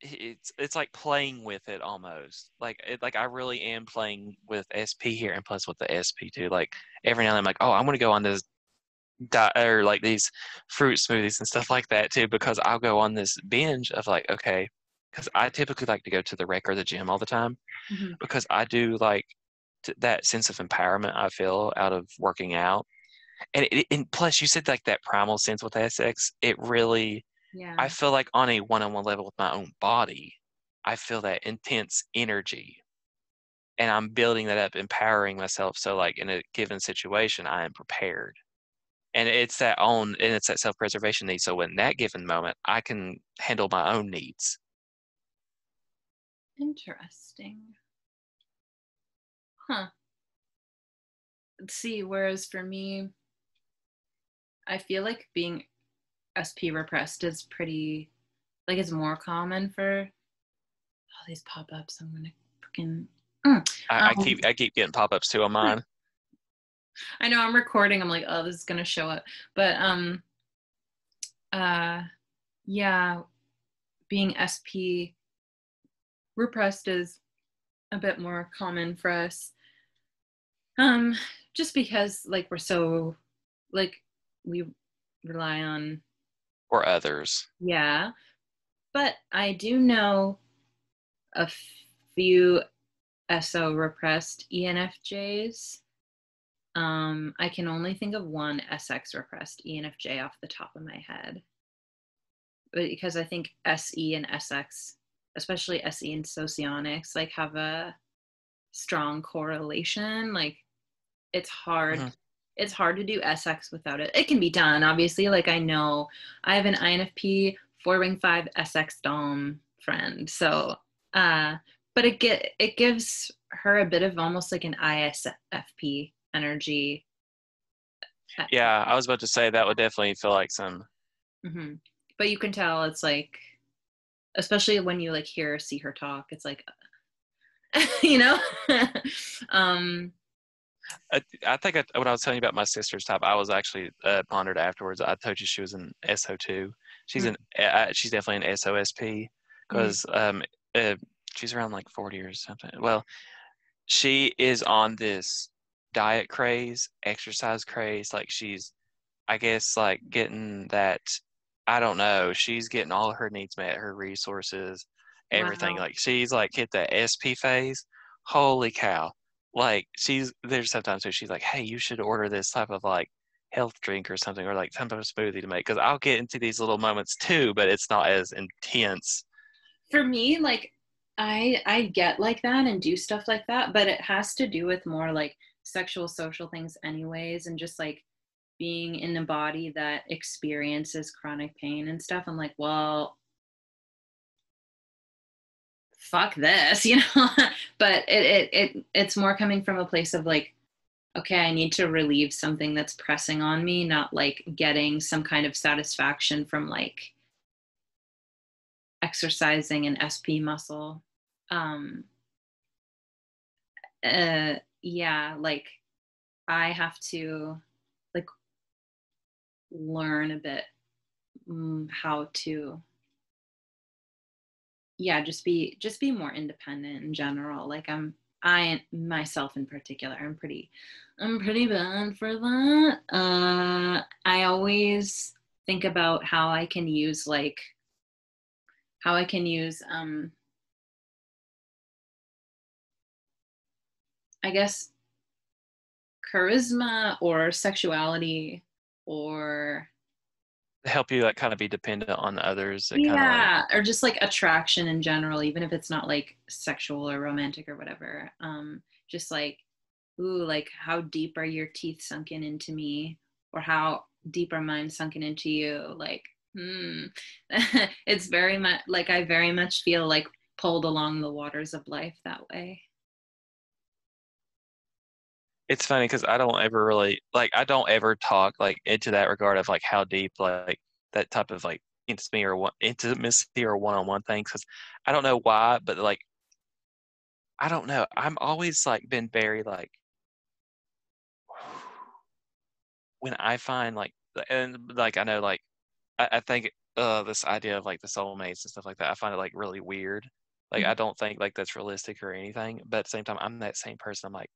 it's like playing with it almost. Like I really am playing with SP here, and plus with the SP too. Like every now and then I'm like, oh, I'm gonna go on this or like these fruit smoothies and stuff like that too, because I'll go on this binge of like, okay, because I typically like to go to the rec or the gym all the time Mhm. because I do like that sense of empowerment I feel out of working out. And plus, you said like that primal sense with SX, it really, Yeah. I feel like on a one-on-one level with my own body, I feel that intense energy. And I'm building that up, empowering myself. So like in a given situation, I am prepared. And it's that self-preservation need. So in that given moment, I can handle my own needs. Interesting. Huh. let's see, whereas for me, I feel like being SP repressed is pretty, like, it's more common for all these pop-ups. I'm gonna freaking I keep getting pop-ups too on mine. I know I'm recording. I'm like, oh, this is gonna show up. But yeah, being SP repressed is a bit more common for us. Just because like we're so like we rely on Or others. yeah. But I do know a few SO repressed ENFJs. I can only think of one SX repressed ENFJ off the top of my head. Because I think SE and SX, especially SE and socionics, like have a strong correlation. Like it's hard. Mm-hmm. It's hard to do SX without it. It can be done, obviously. Like I know I have an INFP 4-wing 5 SX Dom friend. So but it gives her a bit of almost like an ISFP energy. Yeah, I was about to say that would definitely feel like some. Mm-hmm. But you can tell it's like, especially when you like hear or see her talk, it's like, you know. I think when I was telling you about my sister's type, I was actually pondered afterwards. I told you she was an SO2. She's she's definitely an SOSP because she's around like 40 or something. Well, she is on this diet craze, exercise craze. Like she's, I guess, like getting that. I don't know. She's getting all her needs met, her resources, everything. Wow. Like she's like hit the SP phase. Holy cow! Like there's sometimes where she's like, hey, you should order this type of like health drink or something, or like some type of smoothie to make. Because I'll get into these little moments too, but it's not as intense. For me, like I get like that and do stuff like that, but it has to do with more like sexual social things anyways, and just like being in a body that experiences chronic pain and stuff. I'm like, well, fuck this, you know. But it's more coming from a place of like, okay, I need to relieve something that's pressing on me, not like getting some kind of satisfaction from like exercising an SP muscle. um yeah, like I have to like learn a bit how to yeah, just be more independent in general. Like I myself in particular, I'm pretty bad for that. I always think about how I can use I guess charisma or sexuality or Help you like kind of be dependent on others. It kind of like yeah, or just like attraction in general, even if it's not like sexual or romantic or whatever. Just like, ooh, like how deep are your teeth sunken into me, or how deep are mine sunken into you? Like, it's very much like I very much feel like pulled along the waters of life that way. it's funny because I don't ever really like I don't ever talk like into that regard of like how deep like that type of like intimacy or one-on-one things because I don't know why, but like I don't know. I'm always like been very like when I find like and like I know like I think this idea of like the soulmates and stuff like that I find it like really weird. Like I don't think like that's realistic or anything, but at the same time I'm that same person. I'm like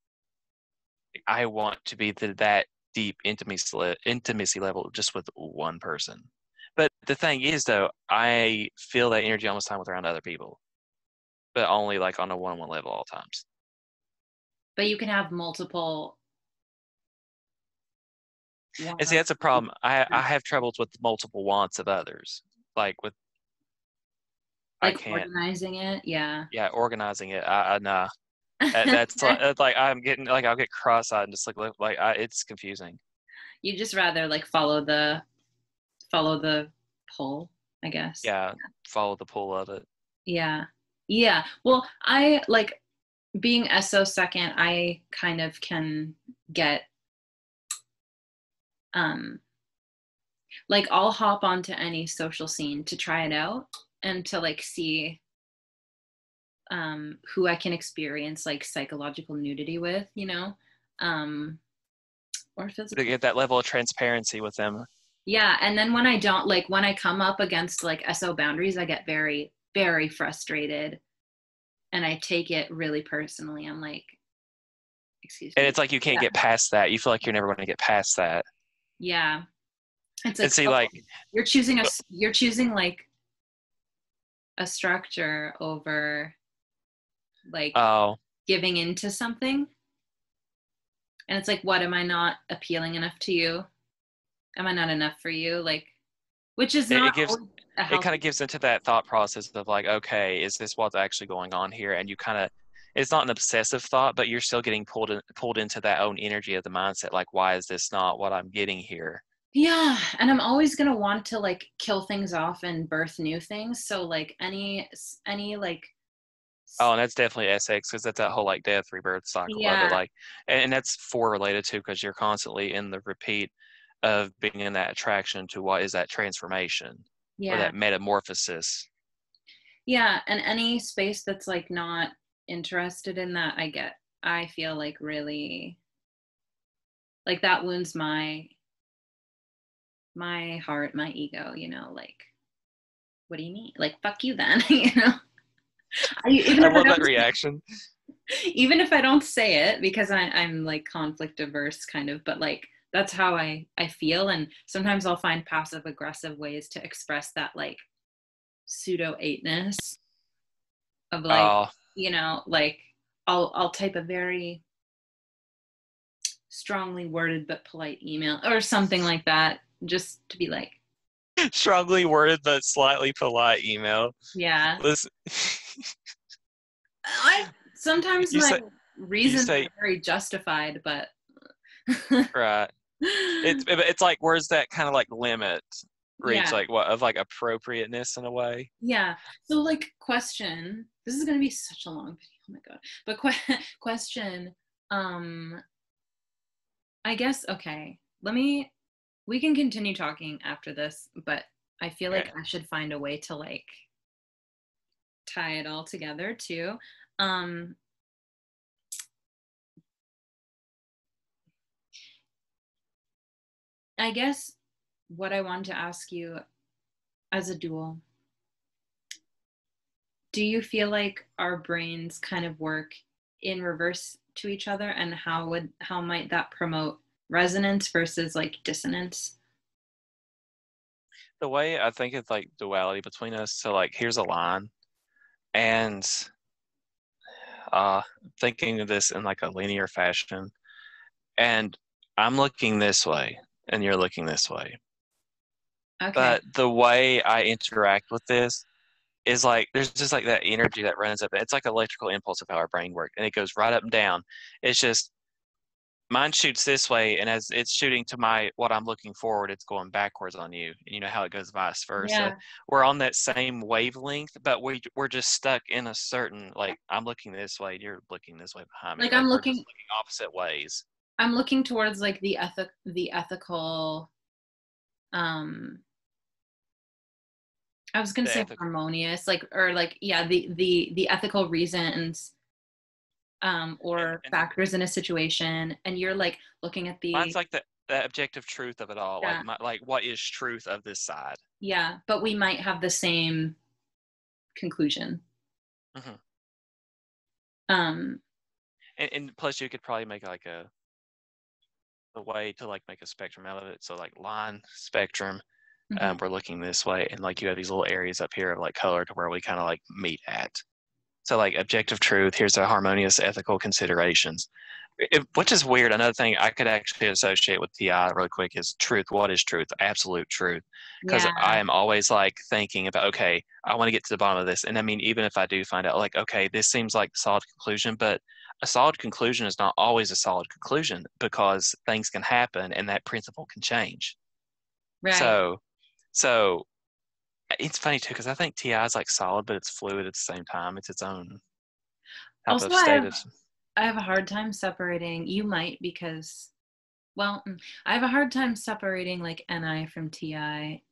I want to be that deep intimacy level just with one person. But the thing is, though, I feel that energy almost time with around other people, but only like on a one-on-one level all times. But you can have multiple And see, that's a problem. I have troubles with multiple wants of others. Like with I like can't, organizing it. Yeah. yeah, organizing it. I nah. That's like I'm getting like I'll get cross-eyed and just like it's confusing. You just rather like follow the pull, I guess. Yeah, follow the pull of it. Yeah. Yeah. Well, I like being SO second, I kind of can get like I'll hop onto any social scene to try it out and to like see who I can experience like psychological nudity with, you know, or To physical. get that level of transparency with them. Yeah, and then when I don't, like when I come up against like SO boundaries, I get very, very frustrated, and I take it really personally. I'm like, excuse And me. it's like you can't Yeah. get past that. You feel like you're never going to get past that. Yeah. It's And like, see, oh, like, you're choosing like a structure over like oh, giving into something. And it's like, what, am I not appealing enough to you? Am I not enough for you? Like, which is it not gives, always a it kind of healthy. gives into that thought process of like, okay, is this what's actually going on here? And you kind of, it's not an obsessive thought, but you're still getting pulled into that own energy of the mindset. Like, why is this not what I'm getting here? Yeah, and I'm always going to want to like kill things off and birth new things. So like any like Oh, and that's definitely SX because that's that whole like death rebirth cycle of it. yeah, Like, and that's for related to because you're constantly in the repeat of being in that attraction to what is that transformation or yeah. that metamorphosis. Yeah, and any space that's like not interested in that, I feel like really like that wounds my heart, my ego, you know, like what do you mean? Like fuck you then, you know. Even I if I love that don't reaction. even if I don't say it because I'm like conflict averse kind of, but like that's how I feel, and sometimes I'll find passive aggressive ways to express that like pseudo eightness of like, Oh, you know, like I'll type a very strongly worded but polite email or something like that, just to be like, strongly worded but slightly polite email. yeah. Listen, I sometimes you my say you reasons say are very justified, but right. It's like where's that kind of like limit reach? yeah, Like what of like appropriateness in a way? yeah. So like question, this is gonna be such a long video, oh my god. But question, um, I guess okay. We can continue talking after this, but I feel like Okay. I should find a way to like tie it all together too. Um, I guess what I want to ask you as a dual, do you feel like our brains kind of work in reverse to each other, and how might that promote resonance versus like dissonance? The way I think it's like duality between us. So like here's a line, and thinking of this in like a linear fashion, and I'm looking this way, and you're looking this way. Okay. But the way I interact with this is like there's just like that energy that runs up. It's like electrical impulse of how our brain works, and it goes right up and down. It's just mine shoots this way, and as it's shooting to my what I'm looking forward, it's going backwards on you. And you know how it goes vice versa. Yeah. We're on that same wavelength, but we're just stuck in a certain like I'm looking this way, you're looking this way behind me. Like Like we're just looking opposite ways. I'm looking towards like the ethical um I was going to The say ethical. harmonious, like, or like, yeah, the ethical reasons or And factors in a situation, and you're like looking at mine's the like the objective truth of it all. Like yeah, like what is truth of this side? yeah, but we might have the same conclusion. Hmm. Um, And plus, you could probably make like a way to like make a spectrum out of it. So like line spectrum, mhm. we're looking this way, and like you have these little areas up here of like color to where we kind of like meet at. So like objective truth, here's the harmonious ethical considerations. Which is weird. Another thing I could actually associate with TI really quick is truth. What is truth? Absolute truth. Because I Yeah, am always like thinking about, okay, I want to get to the bottom of this. And I mean, even if I do find out, like, okay, this seems like a solid conclusion, but a solid conclusion is not always a solid conclusion because things can happen and that principle can change. right. So, so it's funny too because I think TI is like solid, but it's fluid at the same time. It's its own type Also, of state of. I have a hard time separating. You might because Well, I have a hard time separating like NI from TI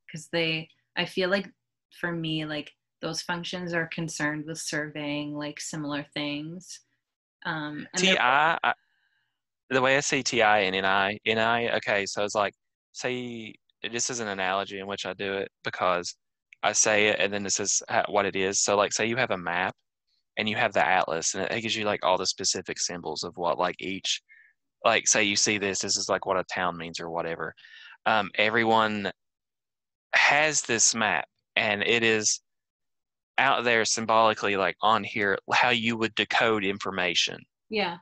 because I feel like for me, like those functions are concerned with surveying like similar things. And they're, TI, the way I see TI and NI, okay, so it's like, say, this is an analogy in which I do it because I say it and then this is what it is. So, like, say you have a map and you have the atlas and it gives you like all the specific symbols of what like each, like, say you see this is like what a town means or whatever. Everyone has this map and it is out there symbolically, like on here, how you would decode information. yeah.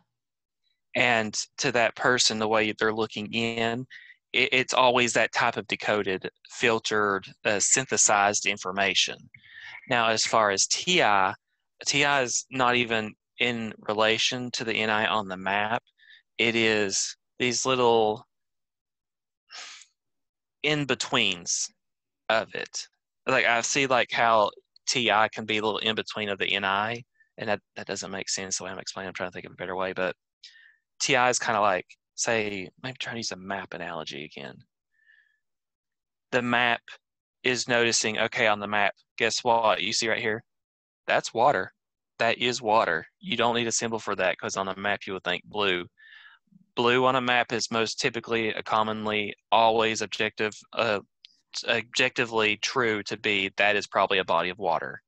And to that person, the way they're looking in, it's always that type of decoded, filtered, synthesized information. Now, as far as TI is not even in relation to the NI on the map. It is these little in-betweens of it. Like I see like how TI can be a little in-between of the NI, and that doesn't make sense the way I'm explaining. I'm trying to think of a better way, but TI is kind of like, say, maybe trying to use a map analogy again. The map is noticing, okay, on the map, guess what? You see right here? That's water. That is water. You don't need a symbol for that because on a map you would think blue. Blue on a map is most typically, commonly, always objectively true to be that is probably a body of water.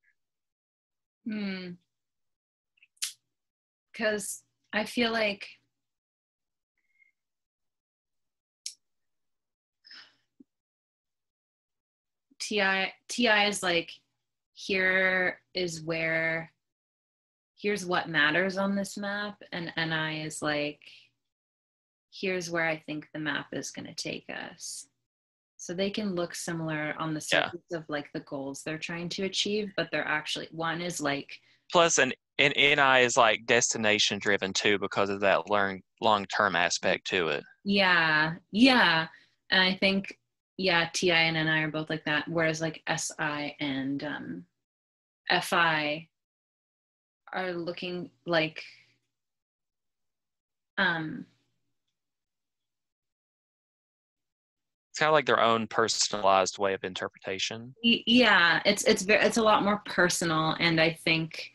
Because I feel like TI is like, here's what matters on this map, and NI is like, here's where I think the map is going to take us. So they can look similar on the surface of like the goals they're trying to achieve, but they're actually, one is like, plus an NI is like destination driven too because of that long-term aspect to it. Yeah. And I think, TI and NI are both like that, whereas like SI and FI are looking like it's kind of like their own personalized way of interpretation. It's a lot more personal, and I think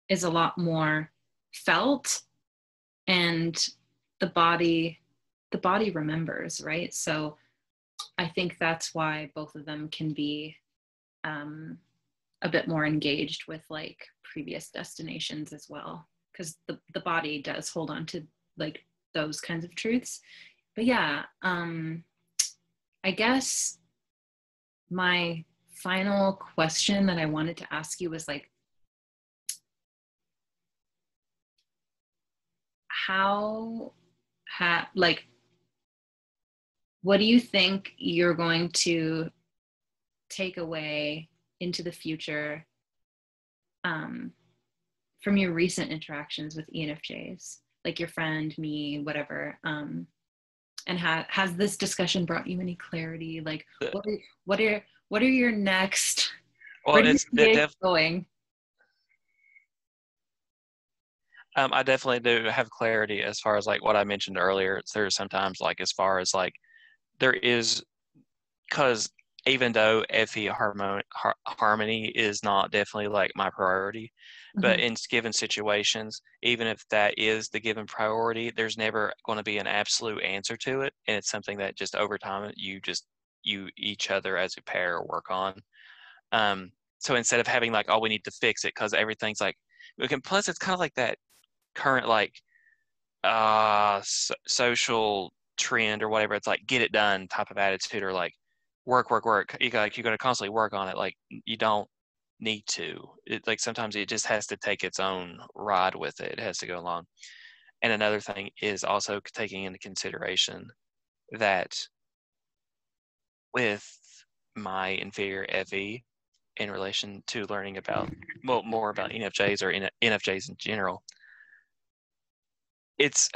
is a lot more felt, and the body remembers, right? So I think that's why both of them can be a bit more engaged with like previous destinations as well, because the body does hold on to like those kinds of truths. But I guess my final question that I wanted to ask you was like, what do you think you're going to take away into the future from your recent interactions with ENFJs, like your friend, me, whatever? And has this discussion brought you any clarity? Like, what are your next? Well, Where do you see it going? I definitely do have clarity as far as like what I mentioned earlier. There's sometimes like as far as like there is, because even though FE harmony is not definitely like my priority, but in given situations, even if that is the given priority, there's never going to be an absolute answer to it, and it's something that just over time you each other as a pair work on. So instead of having like, oh, we need to fix it because everything's like, we can. Plus, it's kind of like that current like social trend or whatever. It's like get it done type of attitude, or like work. You got to constantly work on it. Like you don't need to. It like sometimes it just has to take its own ride with it. It has to go along. And another thing is also taking into consideration that with my inferior FE in relation to learning about more about ENFJs or ENFJs in general, it's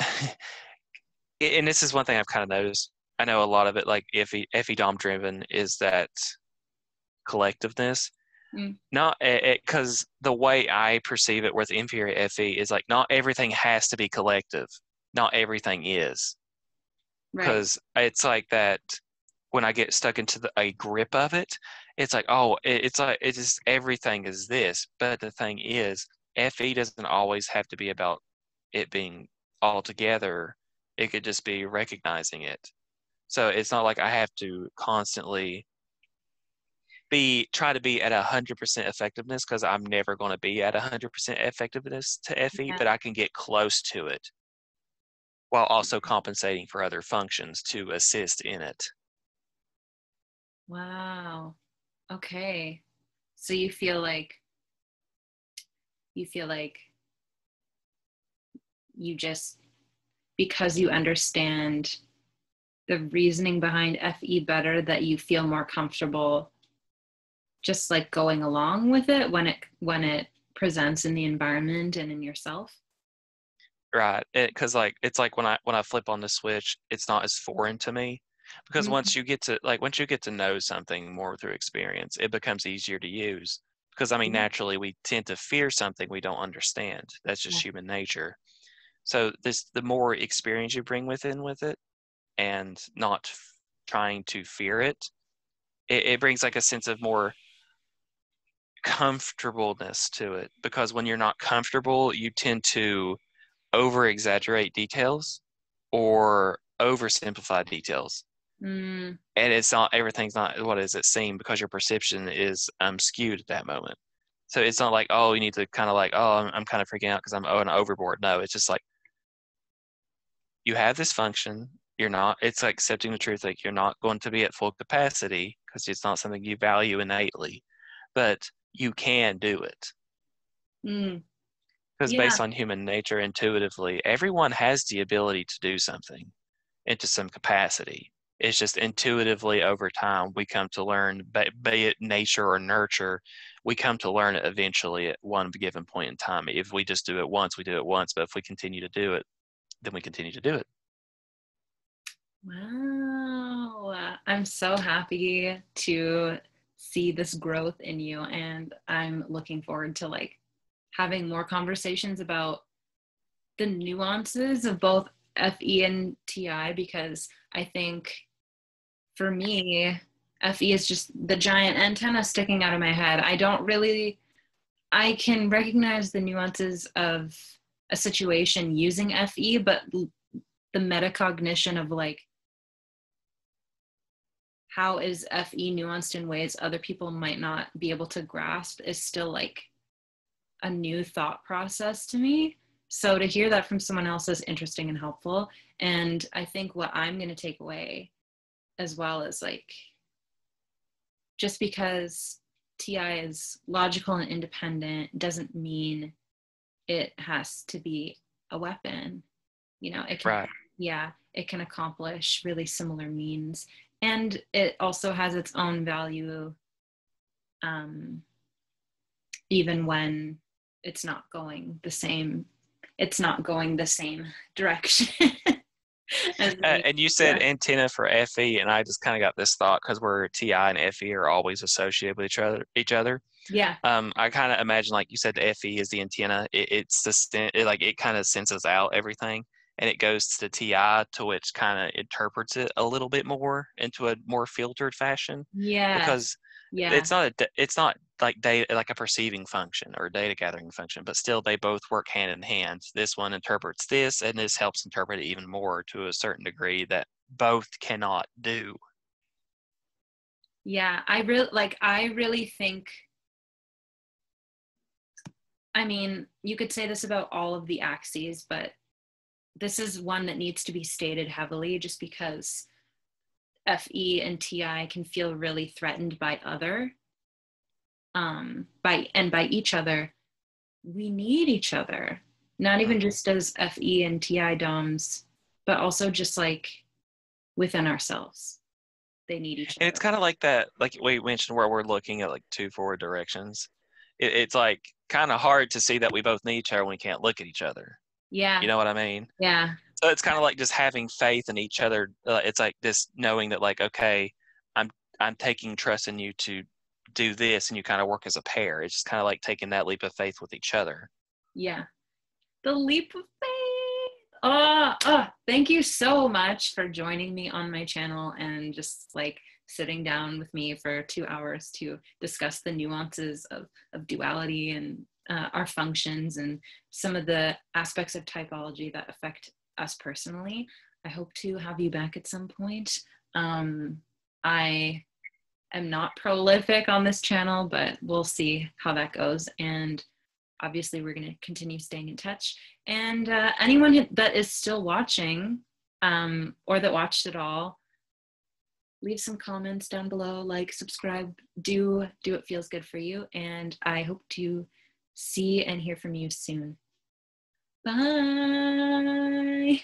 and this is one thing I've kind of noticed. I know a lot of it, like FE Dom driven, is that collectiveness. Not because the way I perceive it with inferior FE is like not everything has to be collective. not everything is. Right. Because it's like that when I get stuck into a grip of it, it's like, oh, it's like, it's just everything is this. But the thing is, FE doesn't always have to be about it being all together. It could just be recognizing it. So it's not like I have to constantly try to be at 100% effectiveness, because I'm never going to be at 100% effectiveness to FE, Yeah. but I can get close to it while also compensating for other functions to assist in it. Wow. Okay. So you feel like you just, because you understand the reasoning behind FE better, that you feel more comfortable just like going along with it when it presents in the environment and in yourself. Right. Because like it's like when I flip on the switch, it's not as foreign to me, because Mm-hmm. once you get to know something more through experience, it becomes easier to use. Because I mean, naturally, we tend to fear something we don't understand. That's Yeah. just human nature. So the more experience you bring with it, and not trying to fear it, it brings like a sense of more comfortableness to it. Because when you're not comfortable, you tend to over exaggerate details or oversimplify details. Mm, And it's not, everything's not what is it seem, because your perception is skewed at that moment. So it's not like, oh, you need to kind of like, oh, I'm kind of freaking out because I'm going overboard. No, it's just like, you have this function. You're not, it's like accepting the truth. Like, you're not going to be at full capacity because it's not something you value innately, but you can do it. mm, Because yeah. based on human nature, intuitively, everyone has the ability to do something into some capacity. It's just intuitively over time we come to learn, be it nature or nurture, we come to learn it eventually at one given point in time. If we just do it once, we do it once. But if we continue to do it, then we continue to do it. Wow. I'm so happy to see this growth in you, and I'm looking forward to like having more conversations about the nuances of both FE and TI, because I think for me, FE is just the giant antenna sticking out of my head. I can recognize the nuances of a situation using FE, but the metacognition of like, how is FE nuanced in ways other people might not be able to grasp is still like a new thought process to me. So to hear that from someone else is interesting and helpful. And I think what I'm going to take away as well is like, just because TI is logical and independent doesn't mean it has to be a weapon. You know, it can, Right. yeah, it can accomplish really similar means. And it also has its own value, um, even when it's not going the same, it's not going the same direction. as me. And you said Yeah. antenna for FE, and I just kind of got this thought because we're TI and FE are always associated with each other. Yeah. I kind of imagine, like you said, the FE is the antenna. It's the like it kind of senses out everything, and it goes to the TI, to which kind of interprets it a little bit more into a more filtered fashion, Yes. because Yeah. it's not like data, like a perceiving function or data gathering function, but still they both work hand in hand. This one interprets this, and this helps interpret it even more to a certain degree that both cannot do. Yeah. I really think, I mean, you could say this about all of the axes, but this is one that needs to be stated heavily just because FE and TI can feel really threatened by by each other. We need each other, not even Mhm. just as FE and TI DOMs, but also just like within ourselves. They need each And other. it's kind of like that, like we mentioned, where we're looking at like two forward directions. It's like kind of hard to see that we both need each other when we can't look at each other. Yeah. You know what I mean? Yeah. So it's kind of like just having faith in each other. It's like just knowing that, like, okay, I'm I'm taking trust in you to do this, and you kind of work as a pair. It's just kind of like taking that leap of faith with each other. Yeah. The leap of faith. Thank you so much for joining me on my channel and just like sitting down with me for 2 hours to discuss the nuances of duality and our functions and some of the aspects of typology that affect us personally. I hope to have you back at some point. I am not prolific on this channel, but we'll see how that goes. And obviously we're going to continue staying in touch. And anyone that is still watching or that watched it all, leave some comments down below, like, subscribe, do what feels good for you. And I hope to see and hear from you soon. Bye.